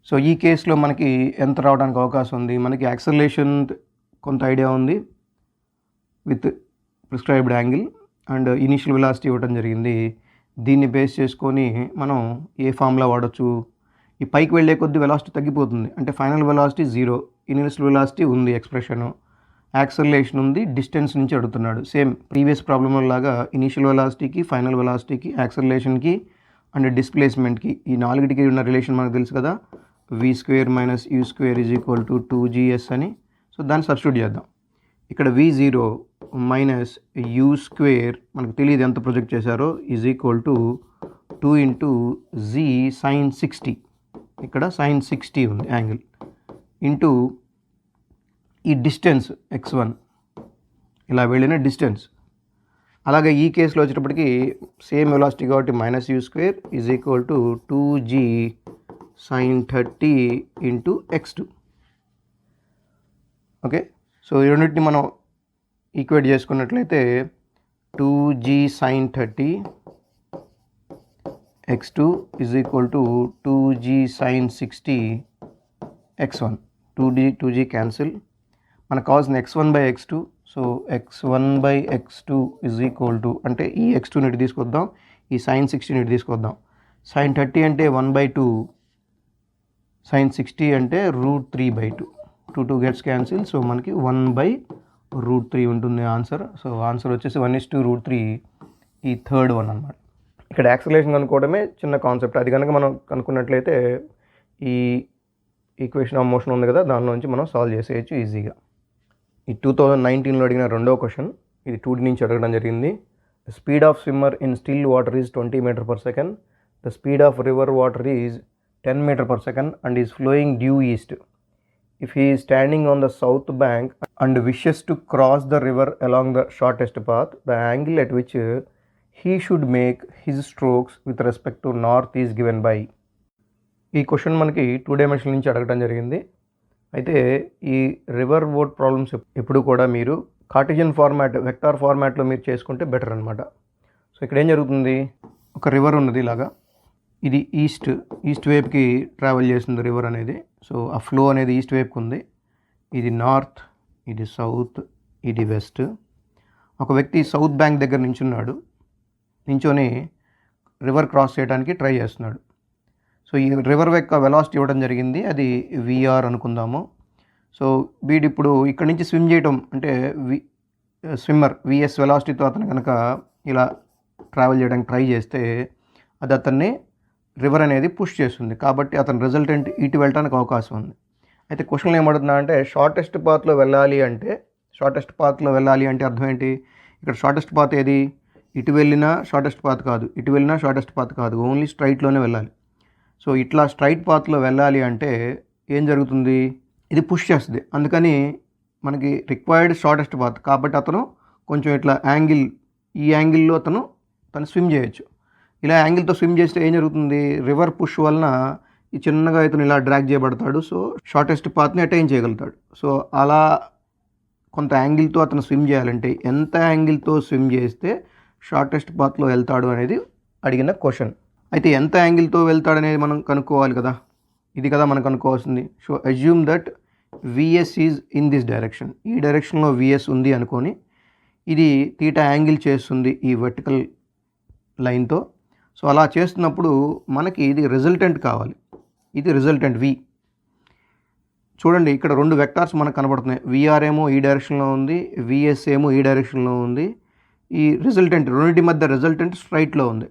సో ఈ కేసులో మనకి ఎంత రావడానికి అవకాశం ఉంది, మనకి యాక్సలరేషన్ కొంత ఐడియా ఉంది with prescribed angle and initial velocity ఇవ్వడం జరిగింది. దీన్ని బేస్ చేసుకొని మనం ఏ ఫార్ములా వాడచ్చు. ఈ పైకి వెళ్ళే కొద్దీ వెలాసిటీ తగ్గిపోతుంది, అంటే ఫైనల్ వెలాసిటీ 0, ఇనీషియల్ వెలాసిటీ ఉంది, ఎక్స్ప్రెషను యాక్సలరేషన్ ఉంది, డిస్టెన్స్ నుంచి అడుగుతున్నాడు. సేమ్ ప్రీవియస్ ప్రాబ్లమ్ లాగా ఇనీషియల్ వెలాసిటీకి, ఫైనల్ వెలాసిటీకి, యాక్సలరేషన్కి అండ్ డిస్ప్లేస్మెంట్కి ఈ 4టికి ఉన్న రిలేషన్ మనకు తెలుసు కదా, v² - u² = 2gs అని. సో దాన్ని సబ్స్టిట్యూట్ చేద్దాం. ఇక్కడ v0 మైనస్ u² మనకు తెలియదు ఎంత ప్రొజెక్ట్ చేశారో, = 2 × z sin 60. ఇక్కడ sin 60 ఉంది యాంగిల్, ఇంటూ ఈ డిస్టెన్స్ x1 ఇలా వెళ్ళిన డిస్టెన్స్. అలాగే ఈ కేసులో వచ్చేటప్పటికి సేమ్ వెలాసిటీ కాబట్టి -u² = 2g sin 30 × x2. Okay, so ఈ రెండింటిని మనం ఈక్వేట్ చేసుకున్నట్లయితే 2g sin 30 x2 = 2g sin 60 x1. 2g cancel. మనకు కావాల్సిన x1/x2. సో x1/x2 = అంటే ఈ x2ని ఇటు తీసుకొద్దాం, ఈ sin 60ని ఇటు తీసుకొద్దాం. sin 30 అంటే 1/2, sin 60 అంటే √3/2. 2 గెట్స్ క్యాన్సిల్. సో మనకి 1/√3 ఉంటుంది ఆన్సర్. సో ఆన్సర్ వచ్చేసి 1:√3, ఈ థర్డ్ వన్ అనమాట. ఇక్కడ యాక్సలరేషన్ కనుక్కోవడమే చిన్న కాన్సెప్ట్. అది కనుక మనం కనుక్కున్నట్లయితే ఈ ఈక్వేషన్ ఆఫ్ మోషన్ ఉంది కదా, దానిలోంచి మనం సాల్వ్ చేసేయచ్చు ఈజీగా. ఈ 2019లో అడిగిన రెండో క్వశ్చన్, ఇది 2D నుంచి అడగడం జరిగింది. The speed of swimmer in still water is 20 m/s. The speed of river water is 10 m/s and is flowing due east. If he is standing on the south bank and wishes to cross the river along the shortest path, the angle at which he should make his strokes with respect to north is given by. ఈ question మనకి 2 dimension నుంచి అడగడం జరిగింది. అయితే ఈ river boat problems ఎప్పుడు కూడా మీరు కార్టెసియన్ ఫార్మాట్, వెక్టార్ ఫార్మాట్లో మీరు చేసుకుంటే బెటర్ అనమాట. సో ఇక్కడ ఏం జరుగుతుంది, ఒక రివర్ ఉన్నది ఇలాగా, ఇది ఈస్ట్ వైపుకి ట్రావెల్ చేస్తుంది రివర్ అనేది. సో ఆ ఫ్లో అనేది ఈస్ట్ వైపుకి ఉంది. ఇది నార్త్, ఇది సౌత్, ఇది వెస్ట్. ఒక వ్యక్తి సౌత్ బ్యాంక్ దగ్గర నించొని రివర్ క్రాస్ చేయడానికి ట్రై చేస్తున్నాడు. సో ఈ రివర్ యొక్క వెలాసిటీ ఇవ్వడం జరిగింది, అది విఆర్ అనుకుందాము. సో వీడు ఇప్పుడు ఇక్కడ నుంచి స్విమ్ చేయటం అంటే స్విమ్మర్ విఎస్ వెలాసిటీతో అతను కనుక ఇలా ట్రావెల్ చేయడానికి ట్రై చేస్తే అది అతన్ని రివర్ అనేది పుష్ చేస్తుంది. కాబట్టి అతని రిజల్టెంట్ ఇటు వెళ్ళడానికి అవకాశం ఉంది. అయితే క్వశ్చన్ ఏమడుతున్నా అంటే షార్టెస్ట్ పాత్లో వెళ్ళాలి అంటే అర్థం ఏంటి? ఇక్కడ షార్టెస్ట్ పాత్ ఏది? ఇటు వెళ్ళినా షార్టెస్ట్ పాత్ కాదు, ఇటు వెళ్ళినా షార్టెస్ట్ పాత్ కాదు, ఓన్లీ స్ట్రైట్లోనే వెళ్ళాలి. సో ఇట్లా స్ట్రైట్ పాత్లో వెళ్ళాలి అంటే ఏం జరుగుతుంది, ఇది పుష్ చేస్తుంది. అందుకని మనకి రిక్వైర్డ్ షార్టెస్ట్ పాత్. కాబట్టి అతను కొంచెం ఇట్లా ఈ యాంగిల్లో తను స్విమ్ చేయొచ్చు. ఇలా యాంగిల్తో స్విమ్ చేస్తే ఏం జరుగుతుంది, రివర్ పుష్ వలన ఈ చిన్నగా ఇతను ఇలా డ్రాగ్ చేయబడతాడు. సో షార్టెస్ట్ పాత్ని అటైన్ చేయగలుగుతాడు. సో అలా కొంత యాంగిల్తో అతను స్విమ్ చేయాలంటే ఎంత యాంగిల్తో స్విమ్ చేస్తే షార్టెస్ట్ పాత్లో వెళ్తాడు అనేది అడిగిన క్వశ్చన్. అయితే ఎంత యాంగిల్తో వెళ్తాడనేది మనం కనుక్కోవాలి కదా, ఇది కదా మనం కనుక్కోవాల్సింది. So assume that VS is in this direction, ఈ డైరెక్షన్లో విఎస్ ఉంది అనుకొని ఇది తీటా యాంగిల్ చేస్తుంది ఈ వర్టికల్ లైన్తో. సో అలా చేస్తున్నప్పుడు మనకి ఇది రిజల్టెంట్ కావాలి, ఇది రిజల్టెంట్ వి. చూడండి ఇక్కడ 2 వెక్టార్స్ మనకు కనబడుతున్నాయి. విఆర్ ఏమో ఈ డైరెక్షన్లో ఉంది, విఎస్ ఏమో ఈ డైరెక్షన్లో ఉంది. ఈ రిజల్టెంట్ రెండింటి మధ్య రిజల్టెంట్ స్ట్రైట్లో ఉంది.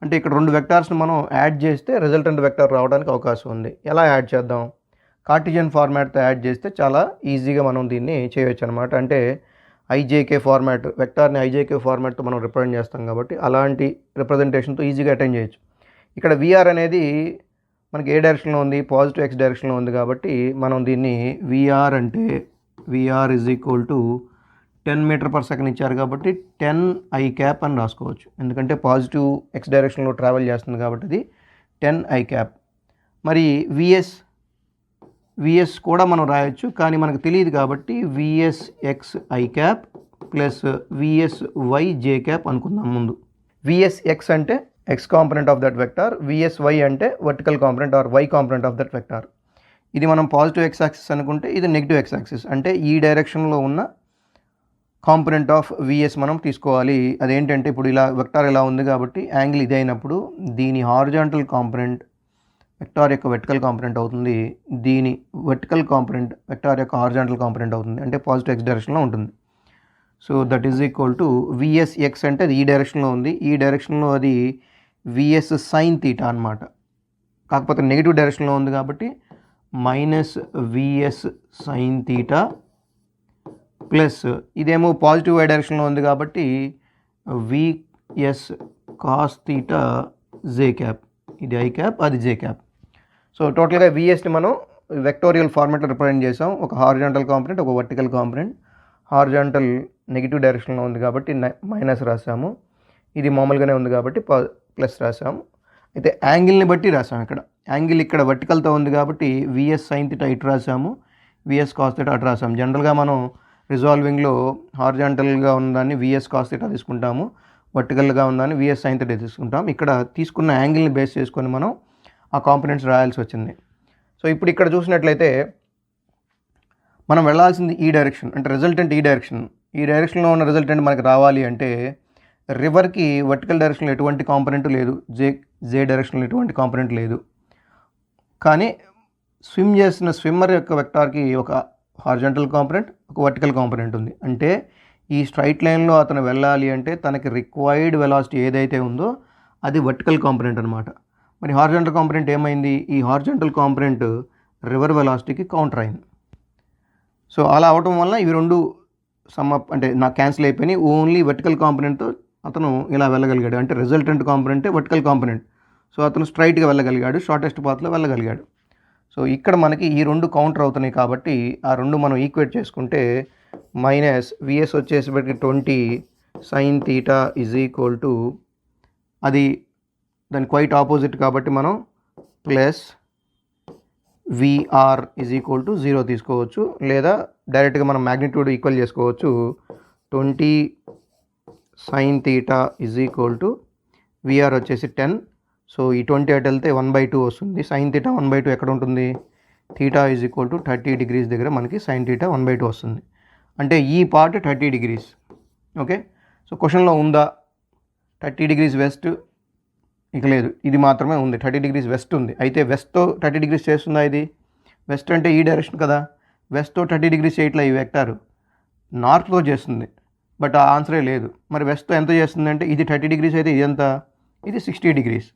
అంటే ఇక్కడ 2 వెక్టార్స్ని మనం యాడ్ చేస్తే రిజల్టెంట్ వెక్టార్ రావడానికి అవకాశం ఉంది. ఎలా యాడ్ చేద్దాం? కార్టెసియన్ ఫార్మాట్తో యాడ్ చేస్తే చాలా ఈజీగా మనం దీన్ని చేయవచ్చు అనమాట. అంటే ఐజేకే ఫార్మాట్, వెక్టార్ని ఐజేకే ఫార్మాట్తో మనం రిప్రజెంట్ చేస్తాం కాబట్టి అలాంటి రిప్రజెంటేషన్తో ఈజీగా అటెండ్ చేయొచ్చు. ఇక్కడ విఆర్ అనేది మనకి ఏ డైరెక్షన్లో ఉంది, పాజిటివ్ ఎక్స్ డైరెక్షన్లో ఉంది. కాబట్టి మనం దీన్ని విఆర్ అంటే VR is equal to 10 meter per second ఇచ్చారు కాబట్టి 10 ఐ క్యాప్ అని రాసుకోవచ్చు. ఎందుకంటే పాజిటివ్ ఎక్స్ డైరెక్షన్లో ట్రావెల్ చేస్తుంది కాబట్టి ఇది 10 ఐ క్యాప్. మరి విఎస్ కూడా మనం రాయొచ్చు, కానీ మనకు తెలియదు కాబట్టి VS X I cap plus VS Y J cap అనుకుందాం ముందు. విఎస్ ఎక్స్ అంటే X component of that vector, VS Y అంటే vertical component or Y component of that vector. ఇది మనం పాజిటివ్ ఎక్స్ యాక్సిస్ అనుకుంటే ఇది నెగిటివ్ ఎక్స్ యాక్సిస్, అంటే ఈ డైరెక్షన్లో ఉన్న కాంపొనెంట్ ఆఫ్ విఎస్ మనం తీసుకోవాలి. అదేంటంటే ఇప్పుడు ఇలా వెక్టార్ ఇలా ఉంది కాబట్టి యాంగిల్ ఇది అయినప్పుడు దీని హారిజాంటల్ కాంపొనెంట్ వెక్టార్ యొక్క వెర్టికల్ కాంపొనెంట్ అవుతుంది, దీని వర్టికల్ కాంపొనెంట్ వెక్టార్ యొక్క హారిజాంటల్ కాంపొనెంట్ అవుతుంది, అంటే పాజిటివ్ ఎక్స్ డైరెక్షన్లో ఉంటుంది. So that is equal to VS X అంటే అది ఈ డైరెక్షన్లో ఉంది, ఈ డైరెక్షన్లో అది విఎస్ సైన్ తీటా అనమాట. కాకపోతే నెగిటివ్ డైరెక్షన్లో ఉంది కాబట్టి minus VS sine theta plus ఇదేమో పాజిటివ్ వై డైరెక్షన్లో ఉంది కాబట్టి VS cos theta J cap, ఇది ఐ క్యాప్ అది జే క్యాప్. సో టోటల్గా విఎస్ని మనం వెక్టోరియల్ ఫార్మాట్లో రిప్రజెంట్ చేసాం. ఒక హారిజాంటల్ కాంపొనెంట్, ఒక వర్టికల్ కాంపొనెంట్. హారిజాంటల్ నెగిటివ్ డైరెక్షన్లో ఉంది కాబట్టి మైనస్ రాసాము, ఇది మామూలుగానే ఉంది కాబట్టి ప్లస్ రాసాము. అయితే యాంగిల్ని బట్టి రాసాము. యాంగిల్ ఇక్కడ వర్టికల్తో ఉంది కాబట్టి విఎస్ సైన్ థీటా ఇటు రాసాము, విఎస్ కాస్ థీటా అటు రాసాము. జనరల్గా మనం రిజాల్వింగ్లో హారిజాంటల్గా ఉన్నదాన్ని విఎస్ కాస్ థీటా తీసుకుంటాము, వర్టికల్గా ఉందని విఎస్ సైన్ థీటా తీసుకుంటాం. ఇక్కడ తీసుకున్న యాంగిల్ని బేస్ చేసుకొని మనం ఆ కాంపొనెంట్స్ రాయాల్సి వచ్చింది. సో ఇప్పుడు ఇక్కడ చూసినట్లయితే మనం వెళ్ళాల్సింది ఈ డైరెక్షన్, అంటే రిజల్టెంట్ ఈ డైరెక్షన్లో ఉన్న రిజల్టెంట్ మనకి రావాలి అంటే రివర్కి వర్టికల్ డైరెక్షన్లో ఎటువంటి కాంపొనెంట్ లేదు, జే డైరెక్షన్లో ఎటువంటి కాంపొనెంట్ లేదు. కానీ స్విమ్ చేసిన స్విమ్మర్ యొక్క వెక్టార్కి ఒక హారిజాంటల్ కాంపొనెంట్, ఒక వర్టికల్ కాంపొనెంట్ ఉంది. అంటే ఈ స్ట్రైట్ లైన్లో అతను వెళ్ళాలి అంటే తనకి రిక్వైర్డ్ వెలాసిటీ ఏదైతే ఉందో అది వర్టికల్ కాంపొనెంట్ అనమాట. మరి హారిజాంటల్ కాంపొనెంట్ ఏమైంది, ఈ హారిజాంటల్ కాంపొనెంట్ రివర్ వెలాసిటీకి కౌంటర్ అయింది. సో అలా అవటం వల్ల ఇవి 2 అంటే నాకు క్యాన్సిల్ అయిపోయినాయి. ఓన్లీ వర్టికల్ కాంపొనెంట్తో అతను ఇలా వెళ్ళగలిగాడు, అంటే రిజల్టెంట్ కాంపొనెంటే వర్టికల్ కాంపొనెంట్. సో అతను స్ట్రైట్గా వెళ్ళగలిగాడు, షార్టెస్ట్ పాత్లో వెళ్ళగలిగాడు. సో ఇక్కడ మనకి ఈ 2 కౌంటర్ అవుతున్నాయి కాబట్టి ఆ 2 మనం ఈక్వేట్ చేసుకుంటే మైనస్ విఎస్ వచ్చేసరికి 20 sine theta is equal to, అది దాని క్వైట్ ఆపోజిట్ కాబట్టి మనం plus VR is equal to 0 తీసుకోవచ్చు, లేదా డైరెక్ట్గా మనం మ్యాగ్నిట్యూడ్ ఈక్వల్ చేసుకోవచ్చు. 20 sin θ is equal to VR వచ్చేసి 10. సో ఈ 20 అటు వెళ్తే 1/2 వస్తుంది. sin θ 1/2 ఎక్కడ ఉంటుంది? θ ఈజ్ ఈక్వల్ టు 30 degrees దగ్గర మనకి sin θ 1/2 వస్తుంది. అంటే ఈ పార్ట్ 30 degrees. ఓకే, సో క్వశ్చన్లో ఉందా 30 degrees వెస్ట్? ఇక లేదు, ఇది మాత్రమే ఉంది. 30 degrees వెస్ట్ ఉంది. అయితే వెస్ట్తో 30 degrees చేస్తుందా? ఇది వెస్ట్ అంటే ఈ డైరెక్షన్ కదా. వెస్ట్తో 30 degrees చేయట్లా ఈ వెక్టార్, నార్త్తో చేస్తుంది. బట్ ఆ ఆన్సరే లేదు. మరి వెస్ట్తో ఎంత చేస్తుంది అంటే ఇది 30 degrees అయితే ఇది ఎంత? ఇది 60 degrees.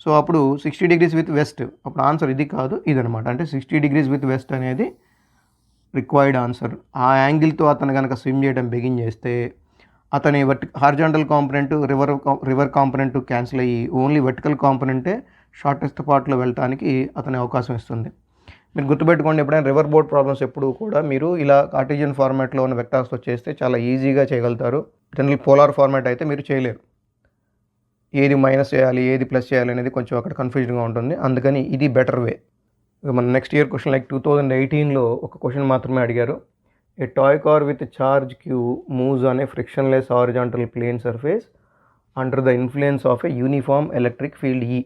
సో అప్పుడు 60 degrees విత్ వెస్ట్, అప్పుడు ఆన్సర్ ఇది కాదు, ఇదనమాట. అంటే 60 degrees విత్ వెస్ట్ అనేది రిక్వైర్డ్ ఆన్సర్. ఆ యాంగిల్తో అతను కనుక స్విమ్ చేయడం బిగిన్ చేస్తే అతని horizontal component river component cancel అయ్యి ఓన్లీ వర్టికల్ కాంపొనెంటే షార్టెస్ట్ పార్ట్లో వెళ్ళడానికి అతని అవకాశం ఇస్తుంది. మీరు గుర్తుపెట్టుకోండి, ఎప్పుడైనా రివర్ బోర్డ్ ప్రాబ్లమ్స్ ఎప్పుడు కూడా మీరు ఇలా కార్టీజియన్ ఫార్మాట్లో ఉన్న వెక్టార్స్తో చేస్తే చాలా ఈజీగా చేయగలుగుతారు. జనరల్ పోలార్ ఫార్మాట్ అయితే మీరు చేయలేరు. ఏది మైనస్ చేయాలి, ఏది ప్లస్ చేయాలి అనేది కొంచెం అక్కడ కన్ఫ్యూజన్గా ఉంటుంది. అందుకని ఇది బెటర్ వే. మన నెక్స్ట్ ఇయర్ క్వశ్చన్ లైక్ 2018లో ఒక క్వశ్చన్ మాత్రమే అడిగారు. A toy car with charge Q moves on a frictionless horizontal plane surface under the influence of a uniform electric field E.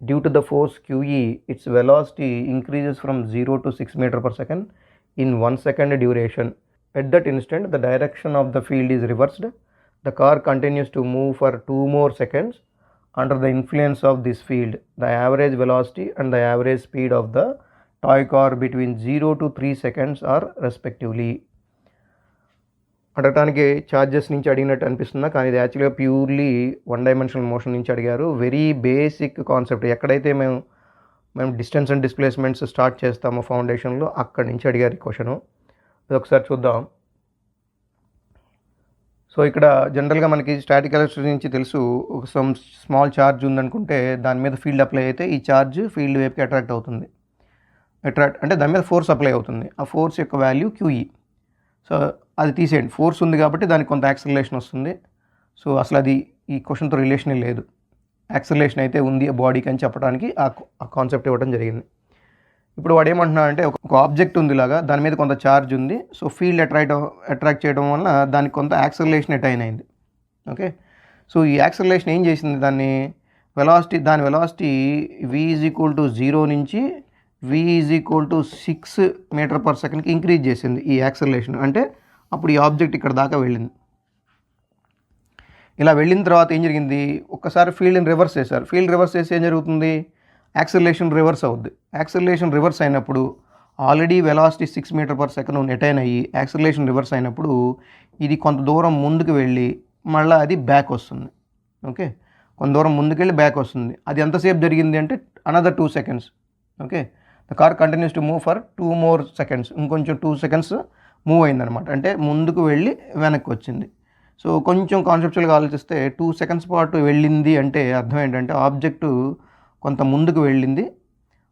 Due to the force QE, its velocity increases from 0 to 6 meter per second in 1 second duration. At that instant, the direction of the field is reversed. The car continues to move for 2 more seconds under the influence of this field. The average velocity and the average speed of the toy car between 0 to 3 seconds are respectively. అడగటానికి charges నుంచి అడిగినట్టు అనిపిస్తుందా, కానీ ఇది యాక్చువల్గా purely 1 dimensional motion నుంచి అడిగారు. Very basic concept. ఎక్కడైతే మేము డిస్టెన్స్ అండ్ డిస్ప్లేస్మెంట్స్ స్టార్ట్ చేస్తామో ఫౌండేషన్లో, అక్కడి నుంచి అడిగారు ఈ క్వశ్చను. అది ఒకసారి చూద్దాం. సో ఇక్కడ జనరల్గా మనకి స్టాటిక్ ఎలక్ట్రిసిటీ నుంచి తెలుసు, ఒక స్మాల్ ఛార్జ్ ఉందనుకుంటే దాని మీద ఫీల్డ్ అప్లై అయితే ఈ ఛార్జ్ ఫీల్డ్ వైపుకి అట్రాక్ట్ అవుతుంది. అట్రాక్ట్ అంటే దాని మీద ఫోర్స్ అప్లై అవుతుంది. ఆ ఫోర్స్ యొక్క వాల్యూ QE. సో అది తీసేయండి, ఫోర్స్ ఉంది కాబట్టి దానికి కొంత యాక్సిలరేషన్ వస్తుంది. సో అసలు అది ఈ క్వశ్చన్తో రిలేషనే లేదు. యాక్సిలరేషన్ అయితే ఉంది బాడీకి అని చెప్పడానికి ఆ కాన్సెప్ట్ ఇవ్వడం జరిగింది. ఇప్పుడు వాడు ఏమంటున్నాడంటే ఒక ఆబ్జెక్ట్ ఉంది ఇలాగా, దాని మీద కొంత ఛార్జ్ ఉంది. సో ఫీల్డ్ అట్రాక్ట్ చేయడం వల్ల దానికి కొంత యాక్సిలరేషన్ అటైన్ అయింది. ఓకే, సో ఈ యాక్సిలరేషన్ ఏం చేసింది, దాని velocity V is equal to 0 నుంచి V is equal to 6 metre per సెకండ్కి ఇంక్రీజ్ చేసింది ఈ యాక్సిలరేషన్. అంటే అప్పుడు ఈ ఆబ్జెక్ట్ ఇక్కడ దాకా వెళ్ళింది. ఇలా వెళ్ళిన తర్వాత ఏం జరిగింది, ఒక్కసారి ఫీల్డ్ని రివర్స్ చేశారు. ఫీల్డ్ రివర్స్ చేస్తే ఏం జరుగుతుంది, యాక్సిలరేషన్ రివర్స్ అవుద్ది. యాక్సిలరేషన్ రివర్స్ అయినప్పుడు already velocity 6 metre per second attain అయ్యి యాక్సిలరేషన్ రివర్స్ అయినప్పుడు ఇది కొంత దూరం ముందుకు వెళ్ళి మళ్ళీ అది బ్యాక్ వస్తుంది. ఓకే, కొంత దూరం ముందుకెళ్ళి బ్యాక్ వస్తుంది. అది ఎంతసేపు జరిగింది అంటే another 2 seconds. Okay, the car continues to move for 2 more seconds. ఇంకొంచెం 2 seconds మూవ్ అయిందనమాట. అంటే ముందుకు వెళ్ళి వెనక్కి వచ్చింది. సో కొంచెం కాన్సెప్చువల్గా ఆలోచిస్తే 2 seconds పాటు వెళ్ళింది అంటే అర్థం ఏంటంటే ఆబ్జెక్టు కొంత ముందుకు వెళ్ళింది.